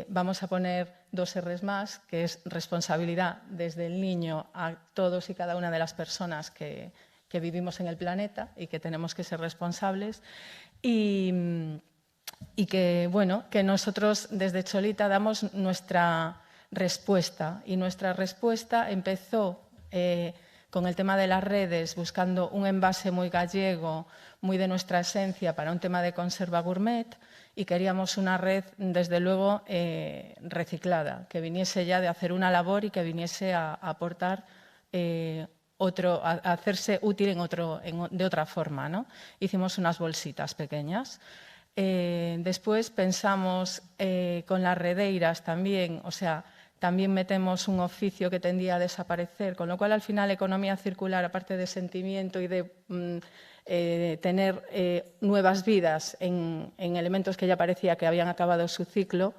M: Vamos a poner 2 R's más, que es responsabilidad desde el niño a todos y cada una de las personas que vivimos en el planeta y que tenemos que ser responsables, y que, bueno, que nosotros desde Cholita damos nuestra respuesta, y nuestra respuesta empezó con el tema de las redes, buscando un envase muy gallego, muy de nuestra esencia para un tema de conserva gourmet, y queríamos una red, desde luego, reciclada, que viniese ya de hacer una labor y que viniese a aportar a hacerse útil de otra forma, ¿no? Hicimos unas bolsitas pequeñas. Después pensamos con las redeiras también, o sea, también metemos un oficio que tendía a desaparecer, con lo cual al final economía circular, aparte de sentimiento y de tener nuevas vidas en elementos que ya parecía que habían acabado su ciclo,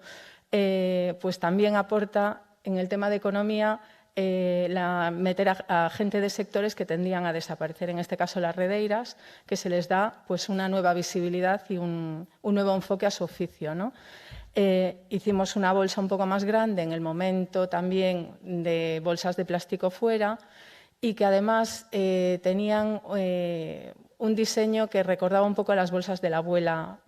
M: pues también aporta en el tema de economía meter a gente de sectores que tendían a desaparecer, en este caso las redeiras, que se les da pues una nueva visibilidad y un nuevo enfoque a su oficio, ¿no? Hicimos una bolsa un poco más grande en el momento también de bolsas de plástico fuera, y que además tenían un diseño que recordaba un poco a las bolsas de la abuela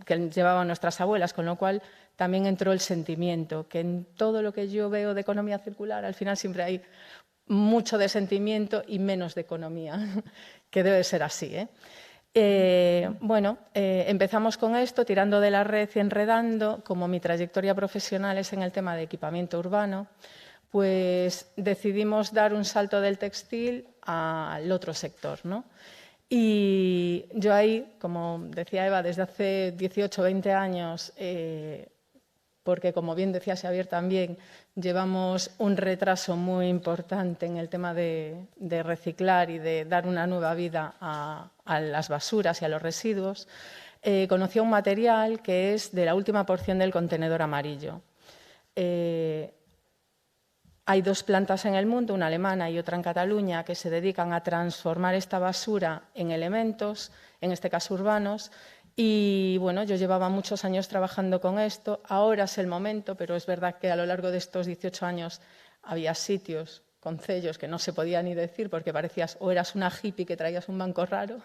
M: que llevaban nuestras abuelas, con lo cual también entró el sentimiento, que en todo lo que yo veo de economía circular al final siempre hay mucho de sentimiento y menos de economía, que debe ser así, ¿eh? Empezamos con esto, tirando de la red y enredando. Como mi trayectoria profesional es en el tema de equipamiento urbano, pues decidimos dar un salto del textil al otro sector, ¿no? Y yo ahí, como decía Eva, desde hace 18 o 20 años, porque como bien decía Xavier también, llevamos un retraso muy importante en el tema de reciclar y de dar una nueva vida a las basuras y a los residuos, conocí un material que es de la última porción del contenedor amarillo. Hay 2 plantas en el mundo, una alemana y otra en Cataluña, que se dedican a transformar esta basura en elementos, en este caso urbanos. Y bueno, yo llevaba muchos años trabajando con esto. Ahora es el momento, pero es verdad que a lo largo de estos 18 años había sitios, concellos, que no se podía ni decir porque parecías o eras una hippie que traías un banco raro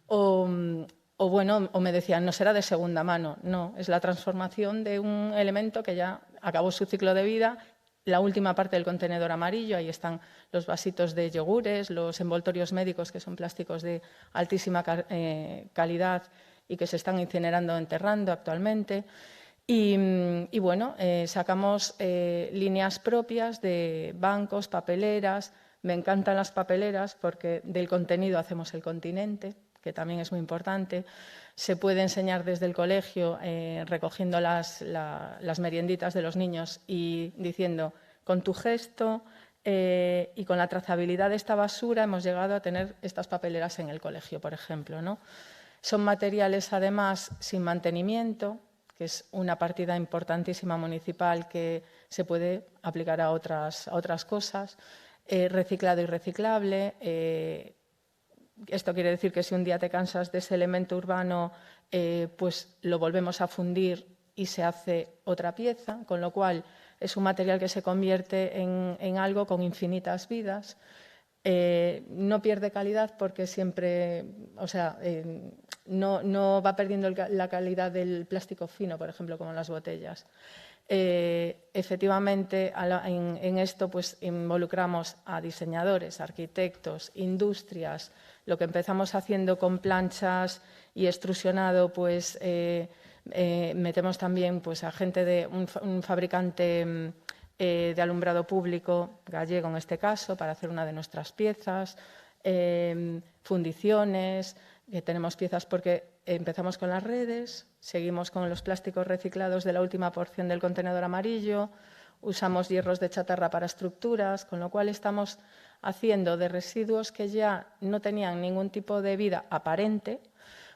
M: o me decían, no será de segunda mano. No, es la transformación de un elemento que ya acabó su ciclo de vida. La última parte del contenedor amarillo, ahí están los vasitos de yogures, los envoltorios médicos, que son plásticos de altísima calidad y que se están incinerando o enterrando actualmente. Y bueno, sacamos líneas propias de bancos, papeleras. Me encantan las papeleras porque del contenido hacemos el continente, que también es muy importante. Se puede enseñar desde el colegio recogiendo las merienditas de los niños y diciendo, con tu gesto y con la trazabilidad de esta basura hemos llegado a tener estas papeleras en el colegio, por ejemplo, ¿no? Son materiales, además, sin mantenimiento, que es una partida importantísima municipal que se puede aplicar a otras cosas, reciclado y reciclable. Esto quiere decir que si un día te cansas de ese elemento urbano, pues lo volvemos a fundir y se hace otra pieza, con lo cual es un material que se convierte en algo con infinitas vidas. No pierde calidad porque siempre, o sea, no va perdiendo la calidad del plástico fino, por ejemplo, como las botellas. Efectivamente, en esto pues involucramos a diseñadores, arquitectos, industrias. Lo que empezamos haciendo con planchas y extrusionado, pues Metemos también pues, a gente de un fabricante de alumbrado público, gallego en este caso, para hacer una de nuestras piezas, fundiciones, que tenemos piezas porque empezamos con las redes, seguimos con los plásticos reciclados de la última porción del contenedor amarillo, usamos hierros de chatarra para estructuras, con lo cual estamos haciendo de residuos que ya no tenían ningún tipo de vida aparente,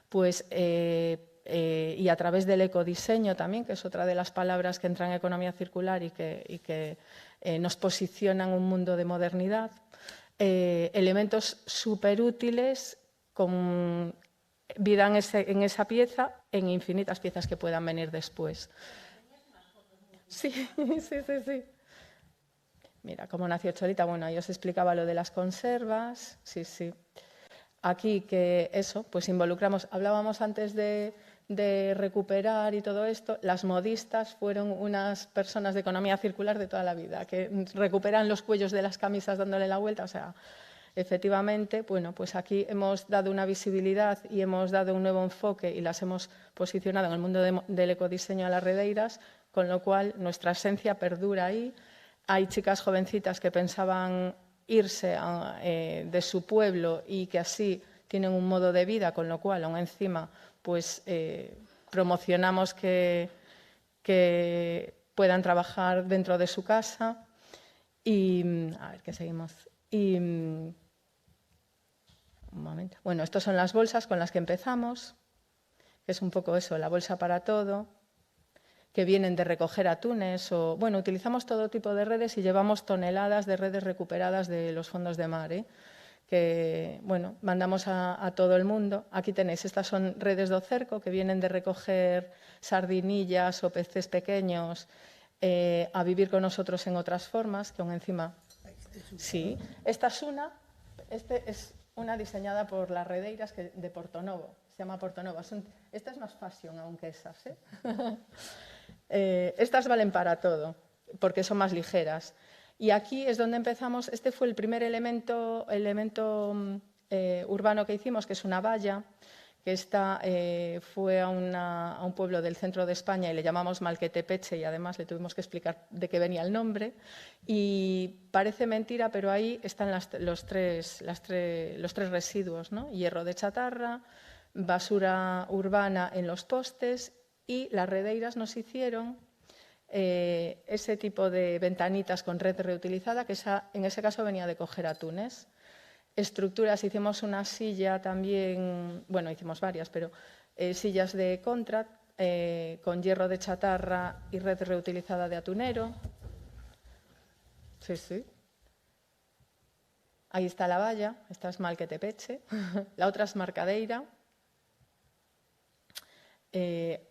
M: pues, y a través del ecodiseño también, que es otra de las palabras que entran en economía circular y que nos posicionan en un mundo de modernidad, elementos súper útiles con vida en esa pieza, en infinitas piezas que puedan venir después. Sí, sí. Mira, cómo nació Cholita. Bueno, ahí os explicaba lo de las conservas. Sí. Aquí que eso, pues involucramos, hablábamos antes de recuperar y todo esto. Las modistas fueron unas personas de economía circular de toda la vida, que recuperan los cuellos de las camisas dándole la vuelta, o sea, efectivamente, bueno, pues aquí hemos dado una visibilidad y hemos dado un nuevo enfoque y las hemos posicionado en el mundo del ecodiseño a las redeiras, con lo cual nuestra esencia perdura ahí. Hay chicas jovencitas que pensaban irse de su pueblo y que así tienen un modo de vida, con lo cual, aún encima, pues promocionamos que puedan trabajar dentro de su casa. Y, a ver, ¿qué seguimos? Un momento. Bueno, estas son las bolsas con las que empezamos, que es un poco eso, la bolsa para todo, que vienen de recoger atunes o, bueno, utilizamos todo tipo de redes y llevamos toneladas de redes recuperadas de los fondos de mar, que, bueno, mandamos a todo el mundo. Aquí tenéis, estas son redes do cerco que vienen de recoger sardinillas o peces pequeños a vivir con nosotros en otras formas, que aún encima... Sí, esta es una diseñada por las redeiras de Portonovo, se llama Portonovo. Esta es más fashion aún que esas, estas valen para todo, porque son más ligeras. Y aquí es donde empezamos, este fue el primer elemento urbano que hicimos, que es una valla, que fue a un pueblo del centro de España y le llamamos Malquetepeche y además le tuvimos que explicar de qué venía el nombre. Y parece mentira, pero ahí están los tres residuos, ¿no? Hierro de chatarra, basura urbana en los postes y las redeiras nos hicieron ese tipo de ventanitas con red reutilizada, que en ese caso venía de coger atunes. Estructuras, hicimos una silla también, bueno, hicimos varias, pero sillas de contrat con hierro de chatarra y red reutilizada de atunero. Sí. Ahí está la valla, esta es Malquetepeche, la otra es Marcadeira.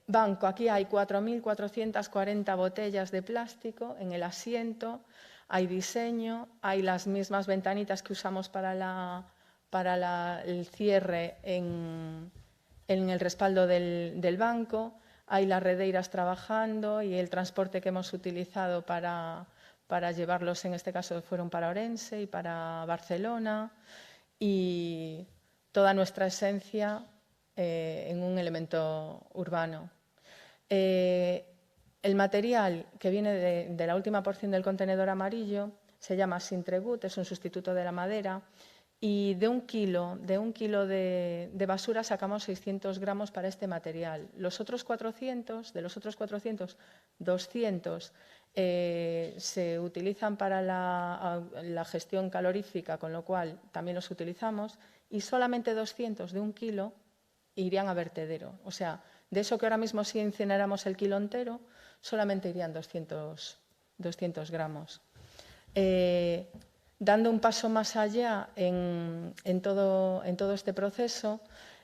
M: Banco, aquí hay 4.440 botellas de plástico en el asiento. Hay diseño, hay las mismas ventanitas que usamos para el cierre en el respaldo del banco, hay las redeiras trabajando y el transporte que hemos utilizado para llevarlos, en este caso fueron para Orense y para Barcelona, y toda nuestra esencia en un elemento urbano. El material que viene de la última porción del contenedor amarillo se llama Sintrebut, es un sustituto de la madera, y de un kilo de basura sacamos 600 gramos para este material. De los otros 400, 200 se utilizan para la gestión calorífica, con lo cual también los utilizamos, y solamente 200 de un kilo irían a vertedero. O sea, de eso que ahora mismo si incineramos el kilo entero, solamente irían 200 gramos. Dando un paso más allá en todo este proceso,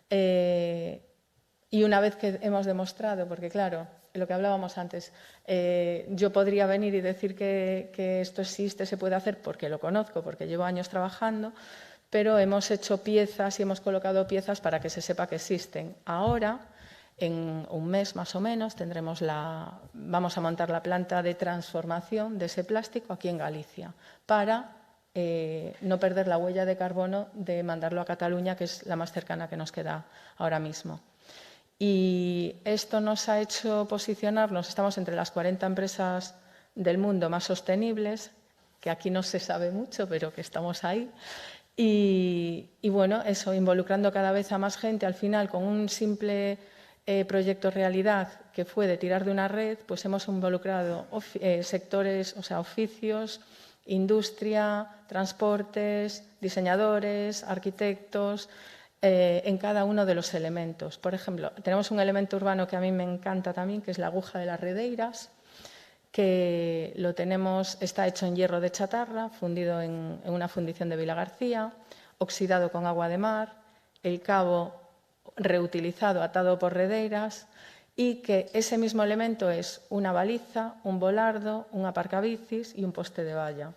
M: y una vez que hemos demostrado, porque claro, lo que hablábamos antes, yo podría venir y decir que esto existe, se puede hacer, porque lo conozco, porque llevo años trabajando, pero hemos hecho piezas y hemos colocado piezas para que se sepa que existen. Ahora, en un mes más o menos, vamos a montar la planta de transformación de ese plástico aquí en Galicia para no perder la huella de carbono de mandarlo a Cataluña, que es la más cercana que nos queda ahora mismo. Y esto nos ha hecho posicionarnos, estamos entre las 40 empresas del mundo más sostenibles, que aquí no se sabe mucho, pero que estamos ahí. Y bueno, eso, involucrando cada vez a más gente, al final con un simple proyecto realidad que fue de tirar de una red, pues hemos involucrado sectores, o sea, oficios, industria, transportes, diseñadores, arquitectos, en cada uno de los elementos. Por ejemplo, tenemos un elemento urbano que a mí me encanta también, que es la aguja de las Redeiras, que lo tenemos, está hecho en hierro de chatarra, fundido en una fundición de Vilagarcía, oxidado con agua de mar, el cabo reutilizado, atado por redeiras, y que ese mismo elemento es una baliza, un volardo, un aparcabicis y un poste de valla.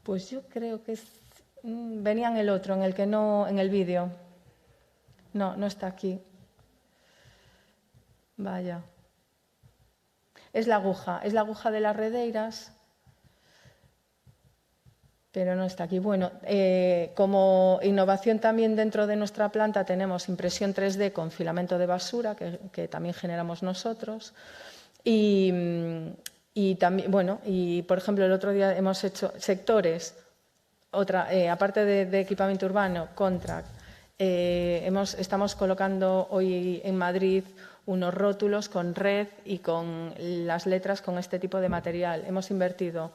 M: Pues yo creo que venía en el otro, en el que no, en el vídeo. No, no está aquí. Vaya. Es la aguja de las redeiras, pero no está aquí. Bueno, como innovación también dentro de nuestra planta tenemos impresión 3D con filamento de basura, que también generamos nosotros. Y también, bueno, y por ejemplo, el otro día hemos hecho sectores, aparte de equipamiento urbano, contract. Estamos colocando hoy en Madrid unos rótulos con red y con las letras con este tipo de material. Hemos invertido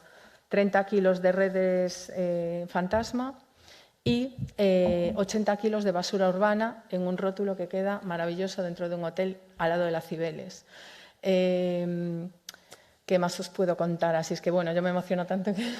M: 30 kilos de redes fantasma y 80 kilos de basura urbana en un rótulo que queda maravilloso dentro de un hotel al lado de la Cibeles. ¿Qué más os puedo contar? Así es que, bueno, yo me emociono tanto que...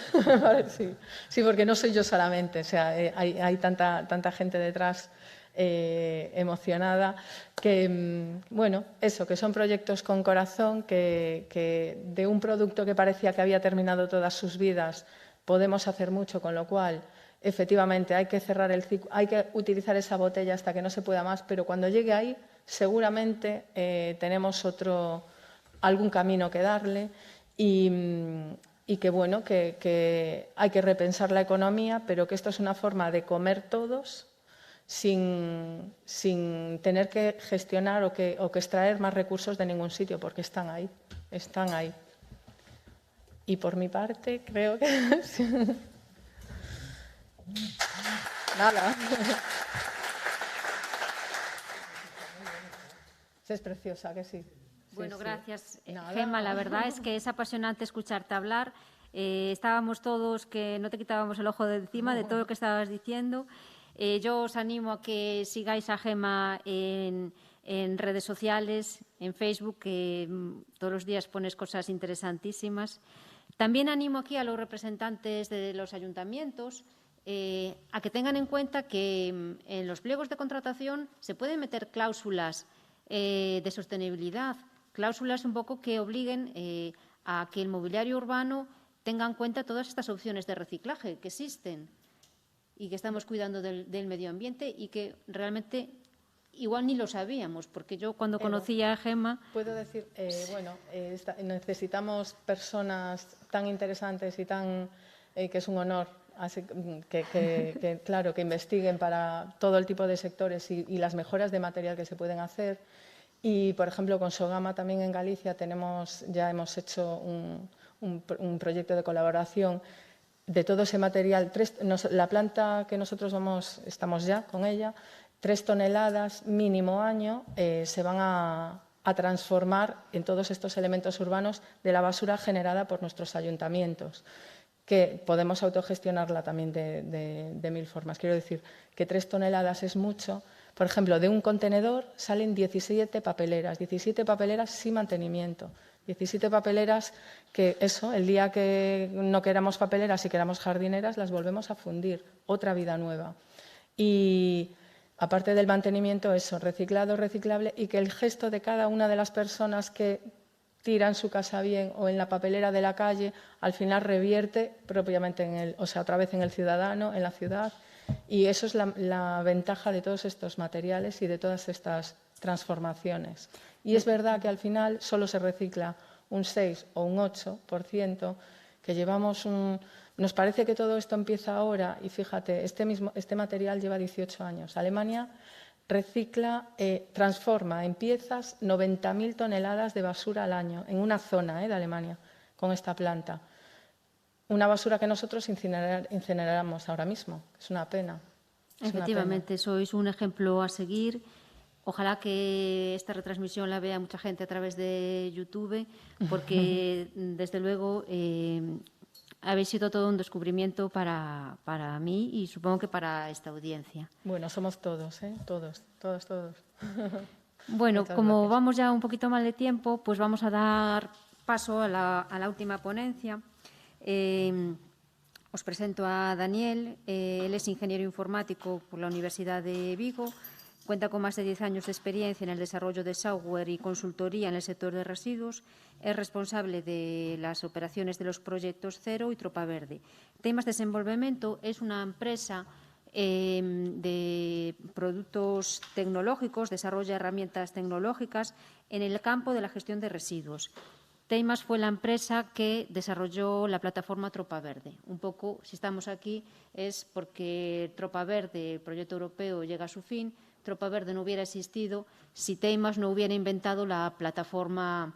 M: sí, porque no soy yo solamente, o sea, hay tanta gente detrás emocionada, que, bueno, eso, que son proyectos con corazón, que de un producto que parecía que había terminado todas sus vidas podemos hacer mucho, con lo cual, efectivamente, hay que cerrar el ciclo, hay que utilizar esa botella hasta que no se pueda más, pero cuando llegue ahí, seguramente tenemos algún camino que darle y que, bueno, que hay que repensar la economía, pero que esto es una forma de comer todos sin tener que gestionar o que extraer más recursos de ningún sitio, porque están ahí. Y por mi parte, creo que... Nada. Es preciosa, que sí.
A: Bueno,
M: sí,
A: gracias,
M: Nada.
A: Gemma. La verdad es que es apasionante escucharte hablar. Estábamos todos que no te quitábamos el ojo de encima de todo lo que estabas diciendo. Yo os animo a que sigáis a Gemma en redes sociales, en Facebook, que todos los días pones cosas interesantísimas. También animo aquí a los representantes de los ayuntamientos a que tengan en cuenta que en los pliegos de contratación se pueden meter cláusulas de sostenibilidad, cláusulas un poco que obliguen a que el mobiliario urbano tenga en cuenta todas estas opciones de reciclaje que existen y que estamos cuidando del medio ambiente y que realmente igual ni lo sabíamos, porque yo cuando conocí a Gemma...
M: Puedo decir, bueno, necesitamos personas tan interesantes y tan... que es un honor, así que claro, que investiguen para todo el tipo de sectores y las mejoras de material que se pueden hacer. Y, por ejemplo, con Sogama también en Galicia ya hemos hecho un proyecto de colaboración de todo ese material. La planta que nosotros estamos ya con ella, 3 toneladas mínimo año se van a transformar en todos estos elementos urbanos de la basura generada por nuestros ayuntamientos, que podemos autogestionarla también de 1000 formas. Quiero decir que 3 toneladas es mucho. Por ejemplo, de un contenedor salen 17 papeleras sin mantenimiento. 17 papeleras que el día que no queramos papeleras y queramos jardineras, las volvemos a fundir, otra vida nueva. Y aparte del mantenimiento, reciclado, reciclable, y que el gesto de cada una de las personas que tiran su casa bien o en la papelera de la calle, al final revierte propiamente otra vez en el ciudadano, en la ciudad. Y eso es la ventaja de todos estos materiales y de todas estas transformaciones. Y es verdad que al final solo se recicla un 6 o un 8%, que llevamos Nos parece que todo esto empieza ahora y fíjate, este material lleva 18 años. Alemania recicla, transforma en piezas 90.000 toneladas de basura al año en una zona de Alemania con esta planta. Una basura que nosotros incineramos ahora mismo. Es una pena.
A: Efectivamente, sois un ejemplo a seguir. Ojalá que esta retransmisión la vea mucha gente a través de YouTube, porque desde luego habéis sido todo un descubrimiento para mí y supongo que para esta audiencia.
M: Bueno, somos todos, todos.
A: Bueno,
M: Muchas
A: como
M: gracias.
A: vamos ya un poquito mal de tiempo, pues vamos a dar paso a la última ponencia. Os presento a Daniel. Él es ingeniero informático por la Universidad de Vigo. Cuenta con más de 10 años de experiencia en el desarrollo de software y consultoría en el sector de residuos. Es responsable de las operaciones de los proyectos Cero y Tropa Verde. Temas Desenvolvemento es una empresa de productos tecnológicos, desarrolla herramientas tecnológicas en el campo de la gestión de residuos. Teimas fue la empresa que desarrolló la plataforma Tropa Verde. Un poco, si estamos aquí, es porque Tropa Verde, el proyecto europeo, llega a su fin. Tropa Verde no hubiera existido si Teimas no hubiera inventado la plataforma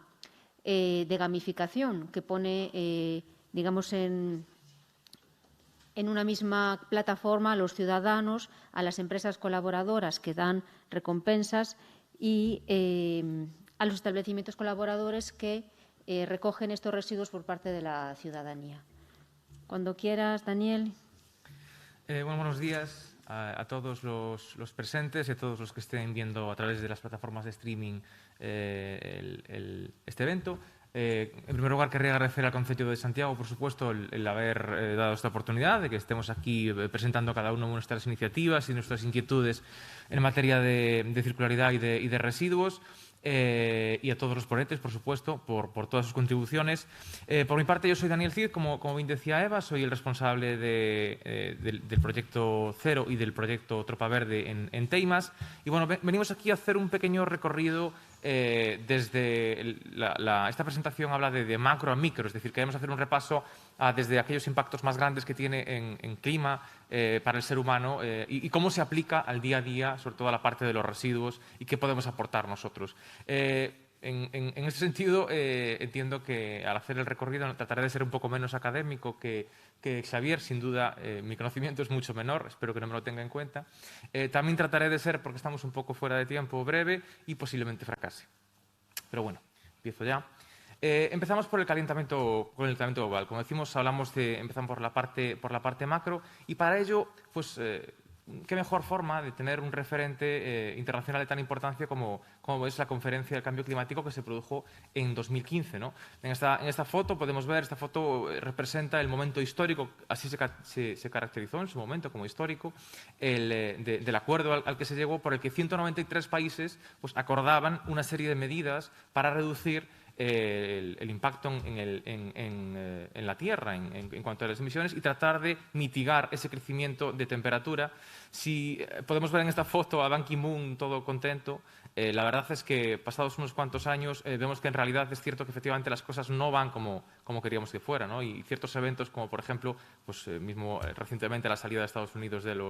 A: de gamificación que pone, digamos, en una misma plataforma a los ciudadanos, a las empresas colaboradoras que dan recompensas y a los establecimientos colaboradores que recogen estos residuos por parte de la ciudadanía. Cuando quieras, Daniel.
N: Buenos días a todos los presentes y a todos los que estén viendo a través de las plataformas de streaming este evento. En primer lugar, querría agradecer al Concello de Santiago, por supuesto, el haber dado esta oportunidad de que estemos aquí presentando cada uno de nuestras iniciativas y nuestras inquietudes en materia de circularidad y de residuos. Y a todos los ponentes, por supuesto, por todas sus contribuciones. Por mi parte, yo soy Daniel Cid, como bien decía Eva, soy el responsable del proyecto Cero y del proyecto Tropa Verde en Teimas. Y bueno, venimos aquí a hacer un pequeño recorrido desde esta presentación habla de macro a micro, es decir, queremos hacer un repaso desde aquellos impactos más grandes que tiene en clima para el ser humano y cómo se aplica al día a día, sobre todo a la parte de los residuos y qué podemos aportar nosotros. En ese sentido, entiendo que al hacer el recorrido trataré de ser un poco menos académico que Xavier. Sin duda, mi conocimiento es mucho menor, espero que no me lo tenga en cuenta. También trataré de ser, porque estamos un poco fuera de tiempo, breve y posiblemente fracase. Pero bueno, empiezo ya. Empezamos por el calentamiento global. Como decimos, empezamos por la parte macro y para ello, pues, qué mejor forma de tener un referente internacional de tan importancia como es la Conferencia del Cambio Climático que se produjo en 2015, ¿no? En esta foto podemos ver, esta foto representa el momento histórico, así se caracterizó en su momento como histórico, del acuerdo al que se llegó por el que 193 países pues, acordaban una serie de medidas para reducir el impacto en la Tierra en cuanto a las emisiones y tratar de mitigar ese crecimiento de temperatura. Si podemos ver en esta foto a Ban Ki-moon todo contento, la verdad es que pasados unos cuantos años vemos que en realidad es cierto que efectivamente las cosas no van como queríamos que fueran, ¿no? Y ciertos eventos como por ejemplo pues, mismo recientemente la salida de Estados Unidos del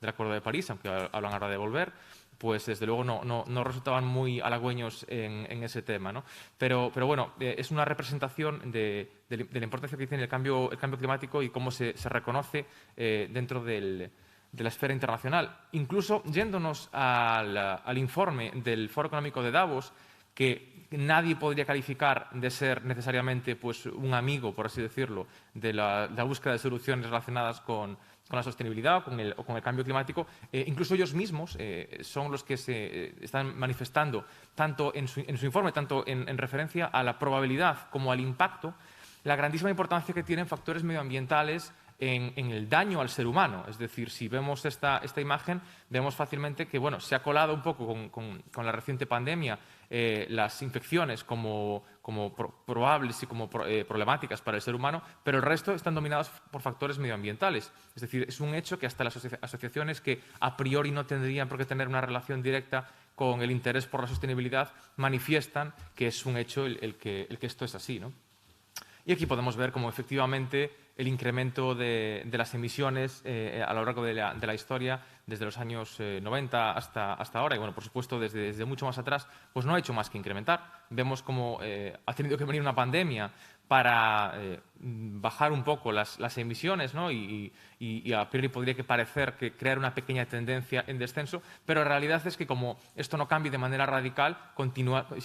N: Acuerdo de París, aunque hablan ahora de volver, pues desde luego no resultaban muy halagüeños en ese tema, ¿no? Pero bueno, es una representación de la importancia que tiene el cambio climático y cómo se reconoce dentro de la esfera internacional. Incluso yéndonos al informe del Foro Económico de Davos, que nadie podría calificar de ser necesariamente pues, un amigo, por así decirlo, de la búsqueda de soluciones relacionadas con la sostenibilidad o con el cambio climático, incluso ellos mismos son los que se están manifestando tanto en su informe, tanto en referencia a la probabilidad como al impacto, la grandísima importancia que tienen factores medioambientales en el daño al ser humano. Es decir, si vemos esta imagen, vemos fácilmente que bueno, se ha colado un poco con la reciente pandemia las infecciones como probables y como problemáticas para el ser humano, pero el resto están dominados por factores medioambientales. Es decir, es un hecho que hasta las asociaciones que a priori no tendrían por qué tener una relación directa con el interés por la sostenibilidad manifiestan que es un hecho el que esto es así, ¿no? Y aquí podemos ver cómo efectivamente el incremento de las emisiones a lo largo de la historia, desde los años 90 hasta ahora, y bueno, por supuesto desde mucho más atrás, pues no ha hecho más que incrementar. Vemos cómo ha tenido que venir una pandemia para bajar un poco las emisiones, ¿no? y a priori podría parecer que crear una pequeña tendencia en descenso, pero la realidad es que como esto no cambie de manera radical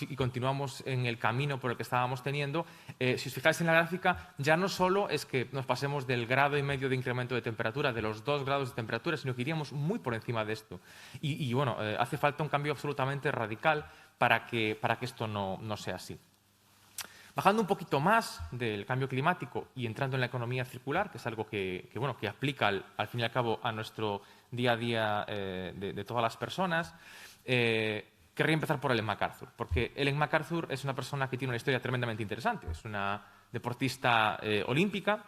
N: y continuamos en el camino por el que estábamos teniendo, si os fijáis en la gráfica, ya no solo es que nos pasemos del 1,5 grado de incremento de temperatura, de los 2 grados de temperatura, sino que iríamos muy por encima de esto. Y bueno, hace falta un cambio absolutamente radical para que esto no sea así. Bajando un poquito más del cambio climático y entrando en la economía circular, que es algo que aplica al fin y al cabo a nuestro día a día de todas las personas, querría empezar por Ellen MacArthur, porque Ellen MacArthur es una persona que tiene una historia tremendamente interesante. Es una deportista olímpica,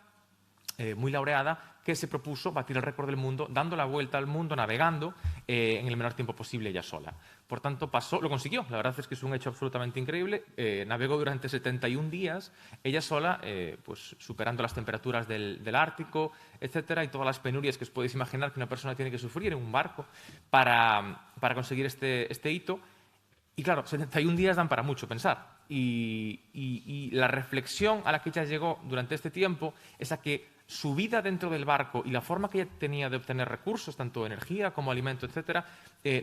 N: muy laureada, que se propuso batir el récord del mundo dando la vuelta al mundo, navegando en el menor tiempo posible ella sola. Por tanto, lo consiguió. La verdad es que es un hecho absolutamente increíble. Navegó durante 71 días, ella sola, pues superando las temperaturas del Ártico, etcétera, y todas las penurias que os podéis imaginar que una persona tiene que sufrir en un barco para conseguir este hito. Y claro, 71 días dan para mucho pensar. Y la reflexión a la que ella llegó durante este tiempo es a que su vida dentro del barco y la forma que ella tenía de obtener recursos, tanto energía como alimento, etcétera,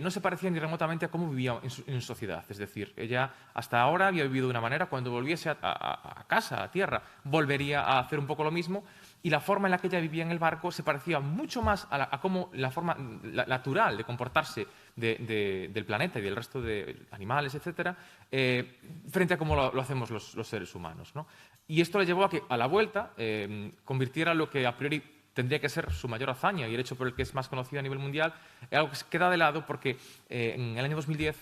N: no se parecía ni remotamente a cómo vivía en sociedad. Es decir, ella hasta ahora había vivido de una manera, cuando volviese a casa, a tierra, volvería a hacer un poco lo mismo, y la forma en la que ella vivía en el barco se parecía mucho más a cómo la forma natural de comportarse del planeta y del resto de animales, etcétera, frente a cómo lo hacemos los seres humanos, ¿no? Y esto le llevó a que, a la vuelta, convirtiera lo que a priori tendría que ser su mayor hazaña y el hecho por el que es más conocido a nivel mundial, es algo que se queda de lado porque en el año 2010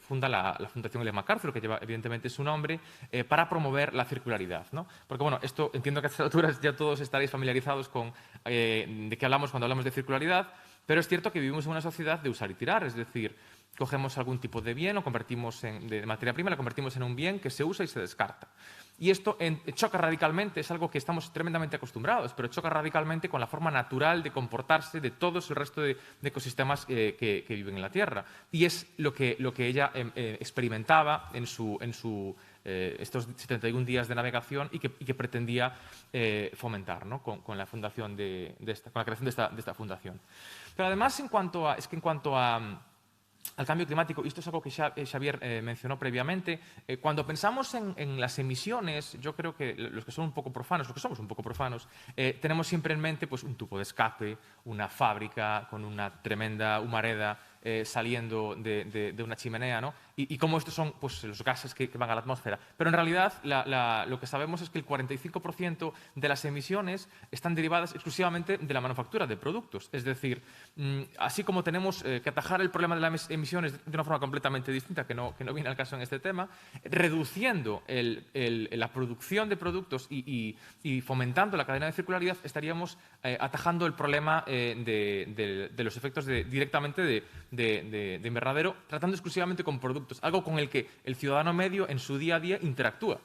N: funda la Fundación Ellen MacArthur, que lleva evidentemente su nombre, para promover la circularidad, ¿no? Porque, bueno, esto entiendo que a estas alturas ya todos estaréis familiarizados con de qué hablamos cuando hablamos de circularidad, pero es cierto que vivimos en una sociedad de usar y tirar, es decir, cogemos algún tipo de bien, de materia prima, la convertimos en un bien que se usa y se descarta. Y esto choca radicalmente, es algo que estamos tremendamente acostumbrados, pero choca radicalmente con la forma natural de comportarse de todos el resto de ecosistemas que viven en la Tierra. Y es lo que ella experimentaba en estos 71 días de navegación y que pretendía fomentar, ¿no? con la fundación con la creación de esta fundación. Pero además, en cuanto al cambio climático, y esto es algo que Xavier mencionó previamente, cuando pensamos en las emisiones, yo creo que los que somos un poco profanos, tenemos siempre en mente pues, un tubo de escape, una fábrica con una tremenda humareda saliendo de una chimenea, ¿no? Y cómo estos son pues, los gases que van a la atmósfera. Pero en realidad lo que sabemos es que el 45% de las emisiones están derivadas exclusivamente de la manufactura de productos. Es decir, así como tenemos que atajar el problema de las emisiones de una forma completamente distinta, que no viene al caso en este tema, reduciendo la producción de productos y fomentando la cadena de circularidad, estaríamos atajando el problema de los efectos directamente de invernadero, tratando exclusivamente con productos, algo con el que el ciudadano medio en su día a día interactúa.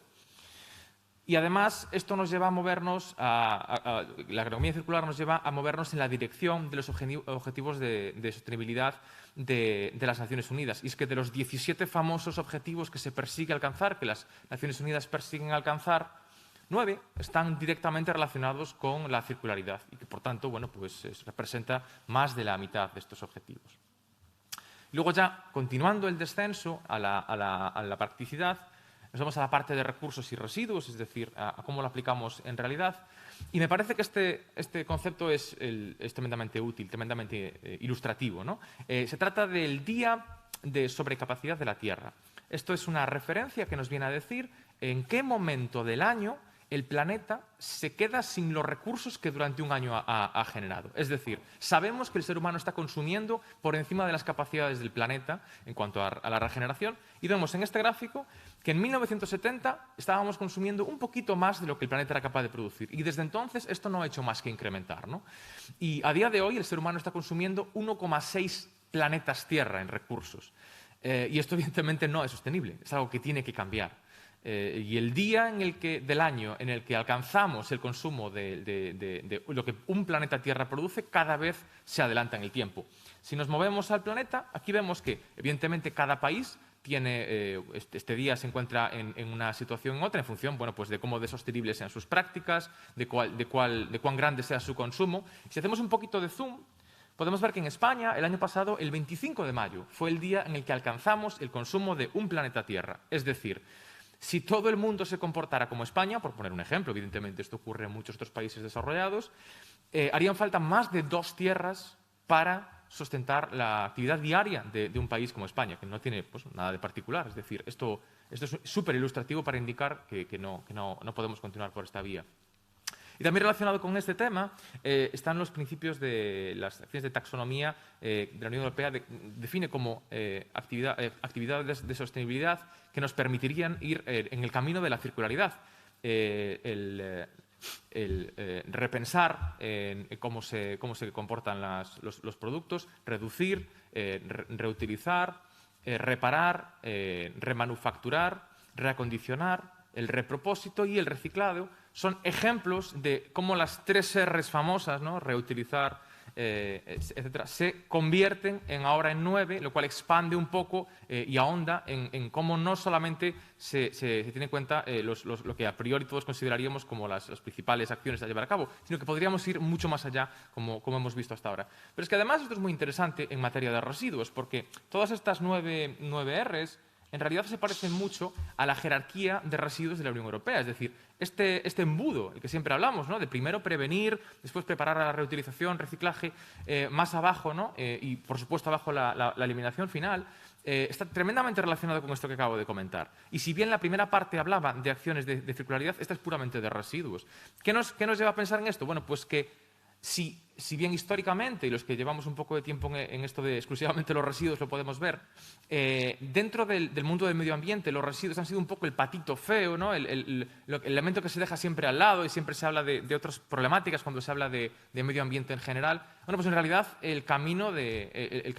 N: Y además esto nos lleva a movernos, la economía circular nos lleva a movernos en la dirección de los objetivos de sostenibilidad de las Naciones Unidas. Y es que de los 17 famosos objetivos que se persigue alcanzar, que las Naciones Unidas persiguen alcanzar, 9 están directamente relacionados con la circularidad y que, por tanto, bueno, pues representa más de la mitad de estos objetivos. Luego ya, continuando el descenso a la practicidad, nos vamos a la parte de recursos y residuos, es decir, a cómo lo aplicamos en realidad. Y me parece que este concepto es tremendamente útil, tremendamente ilustrativo, ¿no? Se trata del Día de Sobrecapacidad de la Tierra. Esto es una referencia que nos viene a decir en qué momento del año el planeta se queda sin los recursos que durante un año ha generado. Es decir, sabemos que el ser humano está consumiendo por encima de las capacidades del planeta en cuanto a la regeneración y vemos en este gráfico que en 1970 estábamos consumiendo un poquito más de lo que el planeta era capaz de producir y desde entonces esto no ha hecho más que incrementar, ¿no? Y a día de hoy el ser humano está consumiendo 1,6 planetas Tierra en recursos y esto evidentemente no es sostenible, es algo que tiene que cambiar. Y el día del año en el que alcanzamos el consumo de lo que un planeta Tierra produce, cada vez se adelanta en el tiempo. Si nos movemos al planeta, aquí vemos que, evidentemente, cada país tiene, este día se encuentra en una situación u otra en función, bueno, pues de cómo de sostenibles sean sus prácticas, de cuán grande sea su consumo. Si hacemos un poquito de zoom, podemos ver que en España, el año pasado, el 25 de mayo, fue el día en el que alcanzamos el consumo de un planeta Tierra. Es decir, si todo el mundo se comportara como España, por poner un ejemplo, evidentemente esto ocurre en muchos otros países desarrollados, harían falta más de 2 tierras para sustentar la actividad diaria de un país como España, que no tiene pues, nada de particular. Es decir, esto es súper ilustrativo para indicar que no podemos continuar por esta vía. Y también relacionado con este tema están los principios de las acciones de taxonomía de la Unión Europea, define como actividades de sostenibilidad que nos permitirían ir en el camino de la circularidad. Repensar en cómo se comportan los productos, reducir, reutilizar, reparar, remanufacturar, reacondicionar, el repropósito y el reciclado son ejemplos de cómo las 3 R's famosas, ¿no? Reutilizar, etcétera, se convierten ahora en 9, lo cual expande un poco y ahonda en cómo no solamente se tiene en cuenta lo que a priori todos consideraríamos como las principales acciones a llevar a cabo, sino que podríamos ir mucho más allá, como hemos visto hasta ahora. Pero es que además esto es muy interesante en materia de residuos, porque todas estas 9 R's en realidad se parecen mucho a la jerarquía de residuos de la Unión Europea. Es decir, este embudo, el que siempre hablamos, ¿no? De primero prevenir, después preparar a la reutilización, reciclaje, más abajo, ¿no? Y por supuesto abajo la eliminación final, está tremendamente relacionado con esto que acabo de comentar. Y si bien la primera parte hablaba de acciones de circularidad, esta es puramente de residuos. ¿Qué nos lleva a pensar en esto? Bueno, pues que si bien históricamente, y los que llevamos un poco de tiempo en esto de exclusivamente los residuos lo podemos ver, dentro del mundo del medio ambiente los residuos han sido un poco el patito feo, ¿no? el elemento que se deja siempre al lado y siempre se habla de otras problemáticas cuando se habla de medio ambiente en general. Bueno, pues en realidad el camino de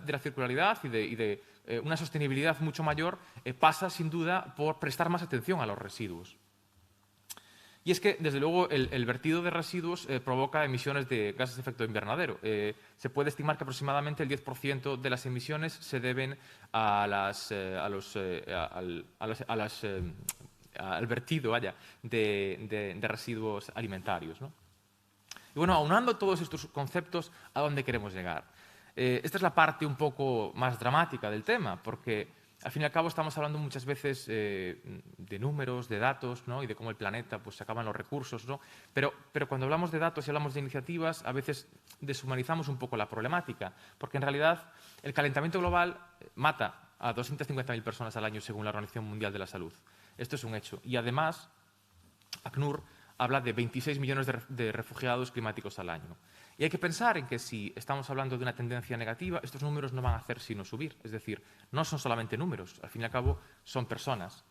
N: la circularidad y de una sostenibilidad mucho mayor pasa sin duda por prestar más atención a los residuos. Y es que, desde luego, el vertido de residuos provoca emisiones de gases de efecto invernadero. Se puede estimar que aproximadamente el 10% de las emisiones se deben al vertido de residuos alimentarios, ¿no? Y bueno, aunando todos estos conceptos, ¿a dónde queremos llegar? Esta es la parte un poco más dramática del tema, porque al fin y al cabo estamos hablando muchas veces de números, de datos, ¿no? Y de cómo el planeta pues, se acaban los recursos, ¿no? Pero cuando hablamos de datos y hablamos de iniciativas, a veces deshumanizamos un poco la problemática, porque en realidad el calentamiento global mata a 250.000 personas al año según la Organización Mundial de la Salud. Esto es un hecho. Y además, ACNUR habla de 26 millones de refugiados climáticos al año. Y hay que pensar en que si estamos hablando de una tendencia negativa, estos números no van a hacer sino subir. Es decir, no son solamente números, al fin y al cabo son personas.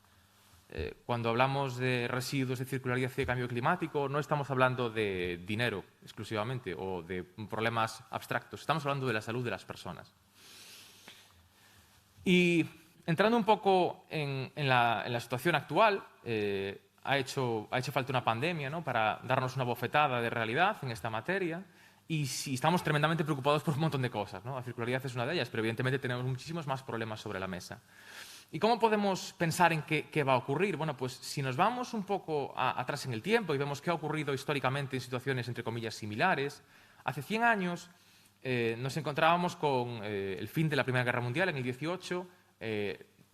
N: Cuando hablamos de residuos, de circularidad y de cambio climático, no estamos hablando de dinero exclusivamente o de problemas abstractos, estamos hablando de la salud de las personas. Y entrando un poco en la situación actual, ha hecho falta una pandemia, ¿no? Para darnos una bofetada de realidad en esta materia. Y sí, estamos tremendamente preocupados por un montón de cosas, ¿no? La circularidad es una de ellas, pero evidentemente tenemos muchísimos más problemas sobre la mesa. ¿Y cómo podemos pensar en qué va a ocurrir? Bueno, pues si nos vamos un poco atrás en el tiempo y vemos qué ha ocurrido históricamente en situaciones, entre comillas, similares, hace 100 años nos encontrábamos con el fin de la Primera Guerra Mundial en el 18.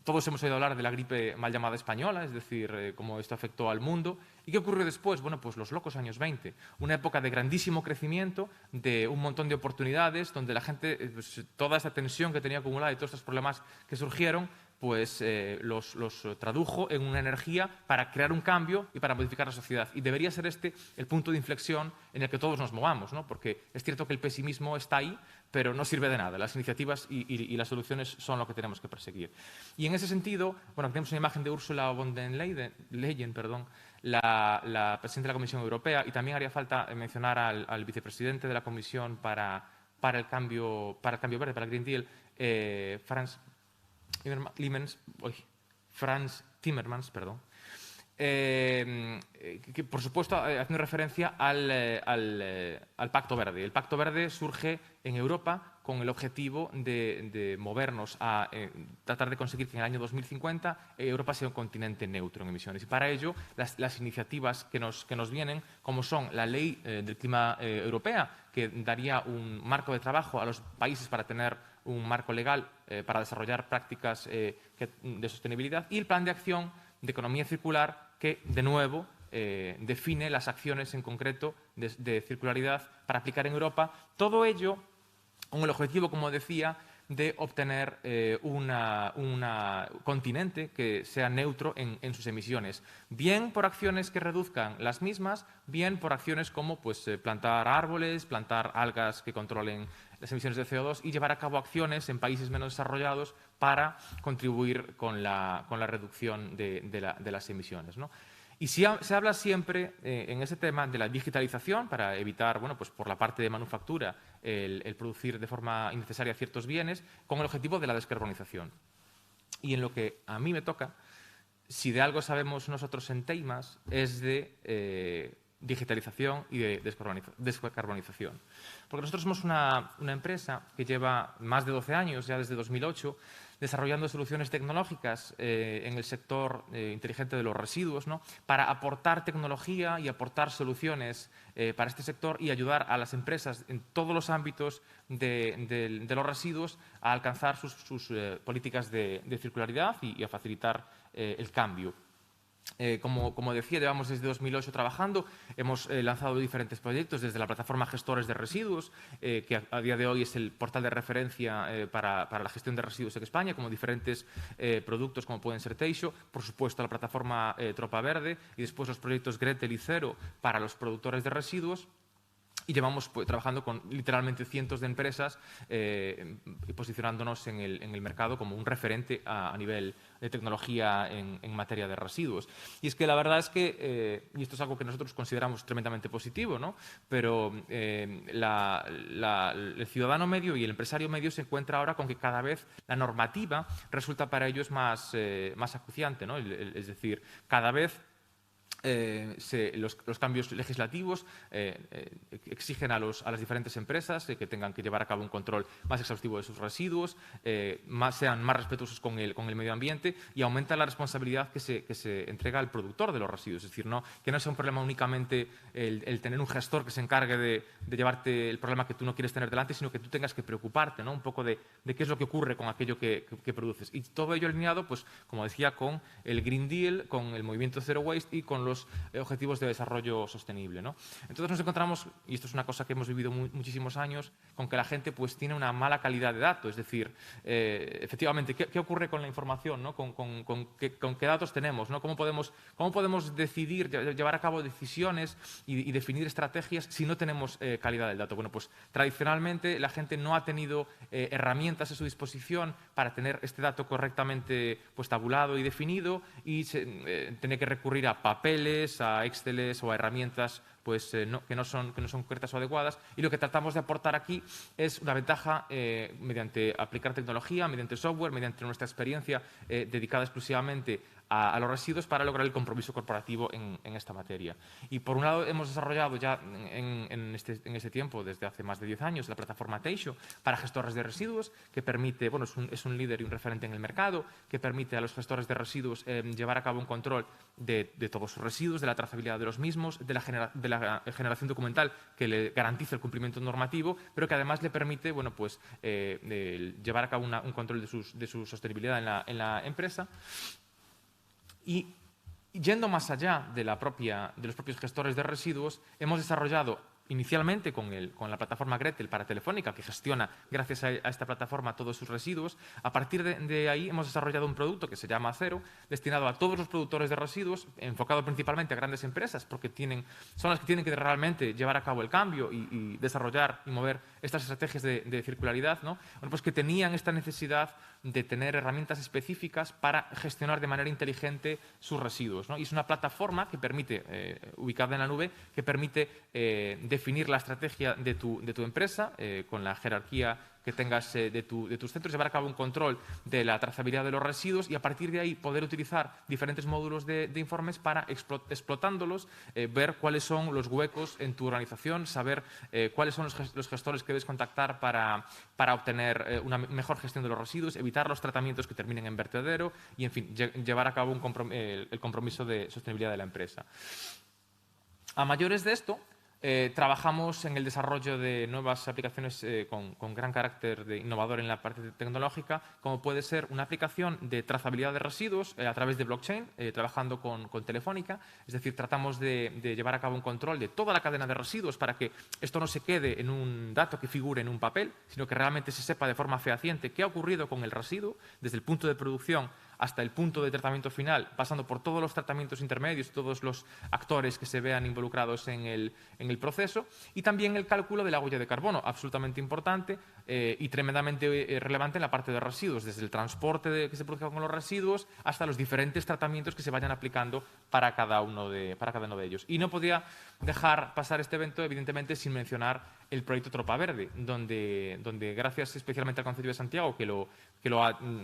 N: Todos hemos oído hablar de la gripe mal llamada española, es decir, cómo esto afectó al mundo. ¿Y qué ocurrió después? Bueno, pues los locos años 20, una época de grandísimo crecimiento, de un montón de oportunidades, donde la gente, pues, toda esa tensión que tenía acumulada y todos estos problemas que surgieron, pues los tradujo en una energía para crear un cambio y para modificar la sociedad. Y debería ser este el punto de inflexión en el que todos nos movamos, ¿no? Porque es cierto que el pesimismo está ahí, pero no sirve de nada. Las iniciativas y las soluciones son lo que tenemos que perseguir. Y en ese sentido, bueno, tenemos una imagen de Ursula von der Leyen, la presidenta de la Comisión Europea, y también haría falta mencionar al vicepresidente de la Comisión para el cambio verde, para el Green Deal, Franz Timmermans, que por supuesto, haciendo referencia al Pacto Verde. El Pacto Verde surge en Europa con el objetivo de movernos a tratar de conseguir que en el año 2050 Europa sea un continente neutro en emisiones. Y para ello, las iniciativas que nos vienen, como son la Ley del Clima Europea, que daría un marco de trabajo a los países para tener un marco legal para desarrollar prácticas de sostenibilidad, y el Plan de Acción de Economía Circular, que, de nuevo, define las acciones en concreto de circularidad para aplicar en Europa. Todo ello con el objetivo, como decía, de obtener un continente que sea neutro en sus emisiones, bien por acciones que reduzcan las mismas, bien por acciones como plantar árboles, plantar algas que controlen las emisiones de CO2 y llevar a cabo acciones en países menos desarrollados para contribuir con la reducción de las emisiones, ¿no? Y se habla siempre en ese tema de la digitalización para evitar, por la parte de manufactura, el producir de forma innecesaria ciertos bienes, con el objetivo de la descarbonización. Y en lo que a mí me toca, si de algo sabemos nosotros en Teimas, es de digitalización y de descarbonización. Porque nosotros somos una empresa que lleva más de 12 años, ya desde 2008, desarrollando soluciones tecnológicas en el sector inteligente de los residuos, ¿no?, para aportar tecnología y aportar soluciones para este sector y ayudar a las empresas en todos los ámbitos de los residuos a alcanzar sus políticas de circularidad y a facilitar el cambio. Como decía, llevamos desde 2008 trabajando, hemos lanzado diferentes proyectos desde la plataforma Gestores de Residuos, que a día de hoy es el portal de referencia para la gestión de residuos en España, como diferentes productos como pueden ser Teixo, por supuesto la plataforma Tropa Verde y después los proyectos Gretel y Cero para los productores de residuos. Y llevamos trabajando con literalmente cientos de empresas y posicionándonos en el mercado como un referente a nivel de tecnología en materia de residuos. Y es que la verdad es que, y esto es algo que nosotros consideramos tremendamente positivo, ¿no?, pero el ciudadano medio y el empresario medio se encuentra ahora con que cada vez la normativa resulta para ellos más acuciante, ¿no? Es decir, cada vez los cambios legislativos exigen a las diferentes empresas que tengan que llevar a cabo un control más exhaustivo de sus residuos, sean más respetuosos con el medio ambiente, y aumenta la responsabilidad que se entrega al productor de los residuos. Es decir, que no sea un problema únicamente el tener un gestor que se encargue de llevarte el problema que tú no quieres tener delante, sino que tú tengas que preocuparte, ¿no?, un poco de qué es lo que ocurre con aquello que produces. Y todo ello alineado, como decía, con el Green Deal, con el movimiento Zero Waste y con los objetivos de desarrollo sostenible, ¿no? Entonces nos encontramos, y esto es una cosa que hemos vivido muchísimos años, con que la gente tiene una mala calidad de datos. Es decir, efectivamente, ¿qué ocurre con la información, ¿no?, con qué datos tenemos, ¿no? ¿Cómo podemos decidir, llevar a cabo decisiones y definir estrategias si no tenemos calidad del dato? Bueno, tradicionalmente la gente no ha tenido herramientas a su disposición para tener este dato correctamente tabulado y definido, y tiene que recurrir a papeles, a Exceles o a herramientas que no son concretas o adecuadas. Y lo que tratamos de aportar aquí es una ventaja mediante aplicar tecnología, mediante software, mediante nuestra experiencia dedicada exclusivamente a los residuos para lograr el compromiso corporativo en esta materia. Y por un lado hemos desarrollado ya en este tiempo, desde hace más de 10 años, la plataforma Teixo para gestores de residuos, que permite, es un líder y un referente en el mercado, que permite a los gestores de residuos llevar a cabo un control de todos sus residuos, de la trazabilidad de los mismos, de la generación documental que le garantiza el cumplimiento normativo, pero que además le permite llevar a cabo un control de su sostenibilidad en la empresa. Y yendo más allá de los propios gestores de residuos, hemos desarrollado inicialmente con la plataforma Gretel para Telefónica, que gestiona, gracias a esta plataforma, todos sus residuos. A partir de ahí hemos desarrollado un producto que se llama Cero, destinado a todos los productores de residuos, enfocado principalmente a grandes empresas, porque son las que tienen que realmente llevar a cabo el cambio y desarrollar y mover estas estrategias de circularidad, ¿no? Que tenían esta necesidad de tener herramientas específicas para gestionar de manera inteligente sus residuos, ¿no? Y es una plataforma que permite, ubicada en la nube, que permite definir la estrategia de tu empresa con la jerarquía que tengas de tus centros, llevar a cabo un control de la trazabilidad de los residuos y a partir de ahí poder utilizar diferentes módulos de informes para, explotándolos, ver cuáles son los huecos en tu organización, saber cuáles son los gestores que debes contactar para obtener una mejor gestión de los residuos, evitar los tratamientos que terminen en vertedero y, en fin, llevar a cabo el compromiso de sostenibilidad de la empresa. A mayores de esto, trabajamos en el desarrollo de nuevas aplicaciones con gran carácter de innovador en la parte tecnológica, como puede ser una aplicación de trazabilidad de residuos a través de blockchain, trabajando con Telefónica. Es decir, tratamos de llevar a cabo un control de toda la cadena de residuos para que esto no se quede en un dato que figure en un papel, sino que realmente se sepa de forma fehaciente qué ha ocurrido con el residuo, desde el punto de producción hasta el punto de tratamiento final, pasando por todos los tratamientos intermedios, todos los actores que se vean involucrados en el proceso, y también el cálculo de la huella de carbono, absolutamente importante y tremendamente relevante en la parte de residuos, desde el transporte que se produzca con los residuos hasta los diferentes tratamientos que se vayan aplicando para cada uno de ellos. Y no podía dejar pasar este evento, evidentemente, sin mencionar el proyecto Tropa Verde, donde gracias especialmente al Concello de Santiago, que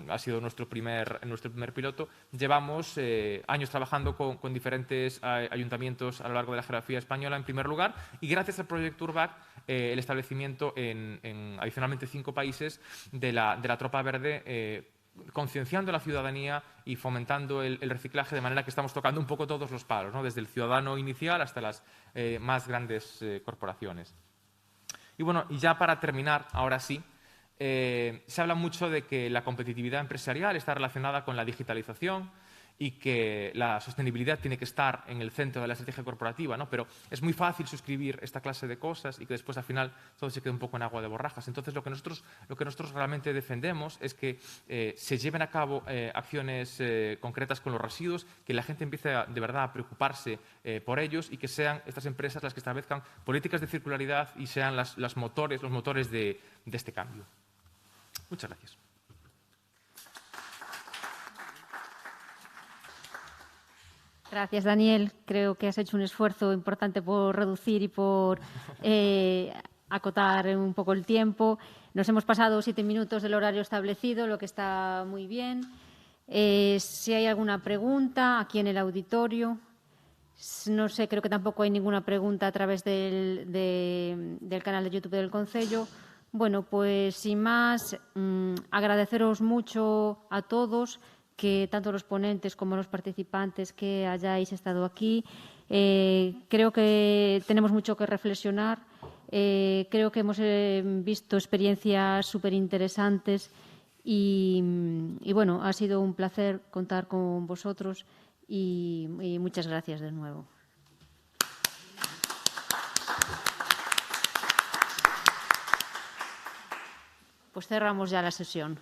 N: ha sido nuestro primer piloto, llevamos años trabajando con diferentes ayuntamientos a lo largo de la geografía española, en primer lugar, y gracias al proyecto Urbac, el establecimiento en adicionalmente 5 países de la Tropa Verde, concienciando a la ciudadanía y fomentando el reciclaje, de manera que estamos tocando un poco todos los palos, ¿no? Desde el ciudadano inicial hasta las más grandes corporaciones. Y bueno, y ya para terminar, ahora sí, se habla mucho de que la competitividad empresarial está relacionada con la digitalización y que la sostenibilidad tiene que estar en el centro de la estrategia corporativa, ¿no? Pero es muy fácil suscribir esta clase de cosas y que después al final todo se quede un poco en agua de borrajas. Entonces lo que nosotros realmente defendemos es que se lleven a cabo acciones concretas con los residuos, que la gente empiece de verdad a preocuparse por ellos y que sean estas empresas las que establezcan políticas de circularidad y sean los motores de este cambio. Muchas gracias.
A: Gracias, Daniel. Creo que has hecho un esfuerzo importante por reducir y por acotar un poco el tiempo. Nos hemos pasado 7 minutos del horario establecido, lo que está muy bien. Si hay alguna pregunta aquí en el auditorio. No sé, creo que tampoco hay ninguna pregunta a través del canal de YouTube del Concello. Bueno, pues sin más, agradeceros mucho a todos, que tanto los ponentes como los participantes que hayáis estado aquí. Creo que tenemos mucho que reflexionar. Creo que hemos visto experiencias súper interesantes y bueno, ha sido un placer contar con vosotros y muchas gracias de nuevo. Pues cerramos ya la sesión.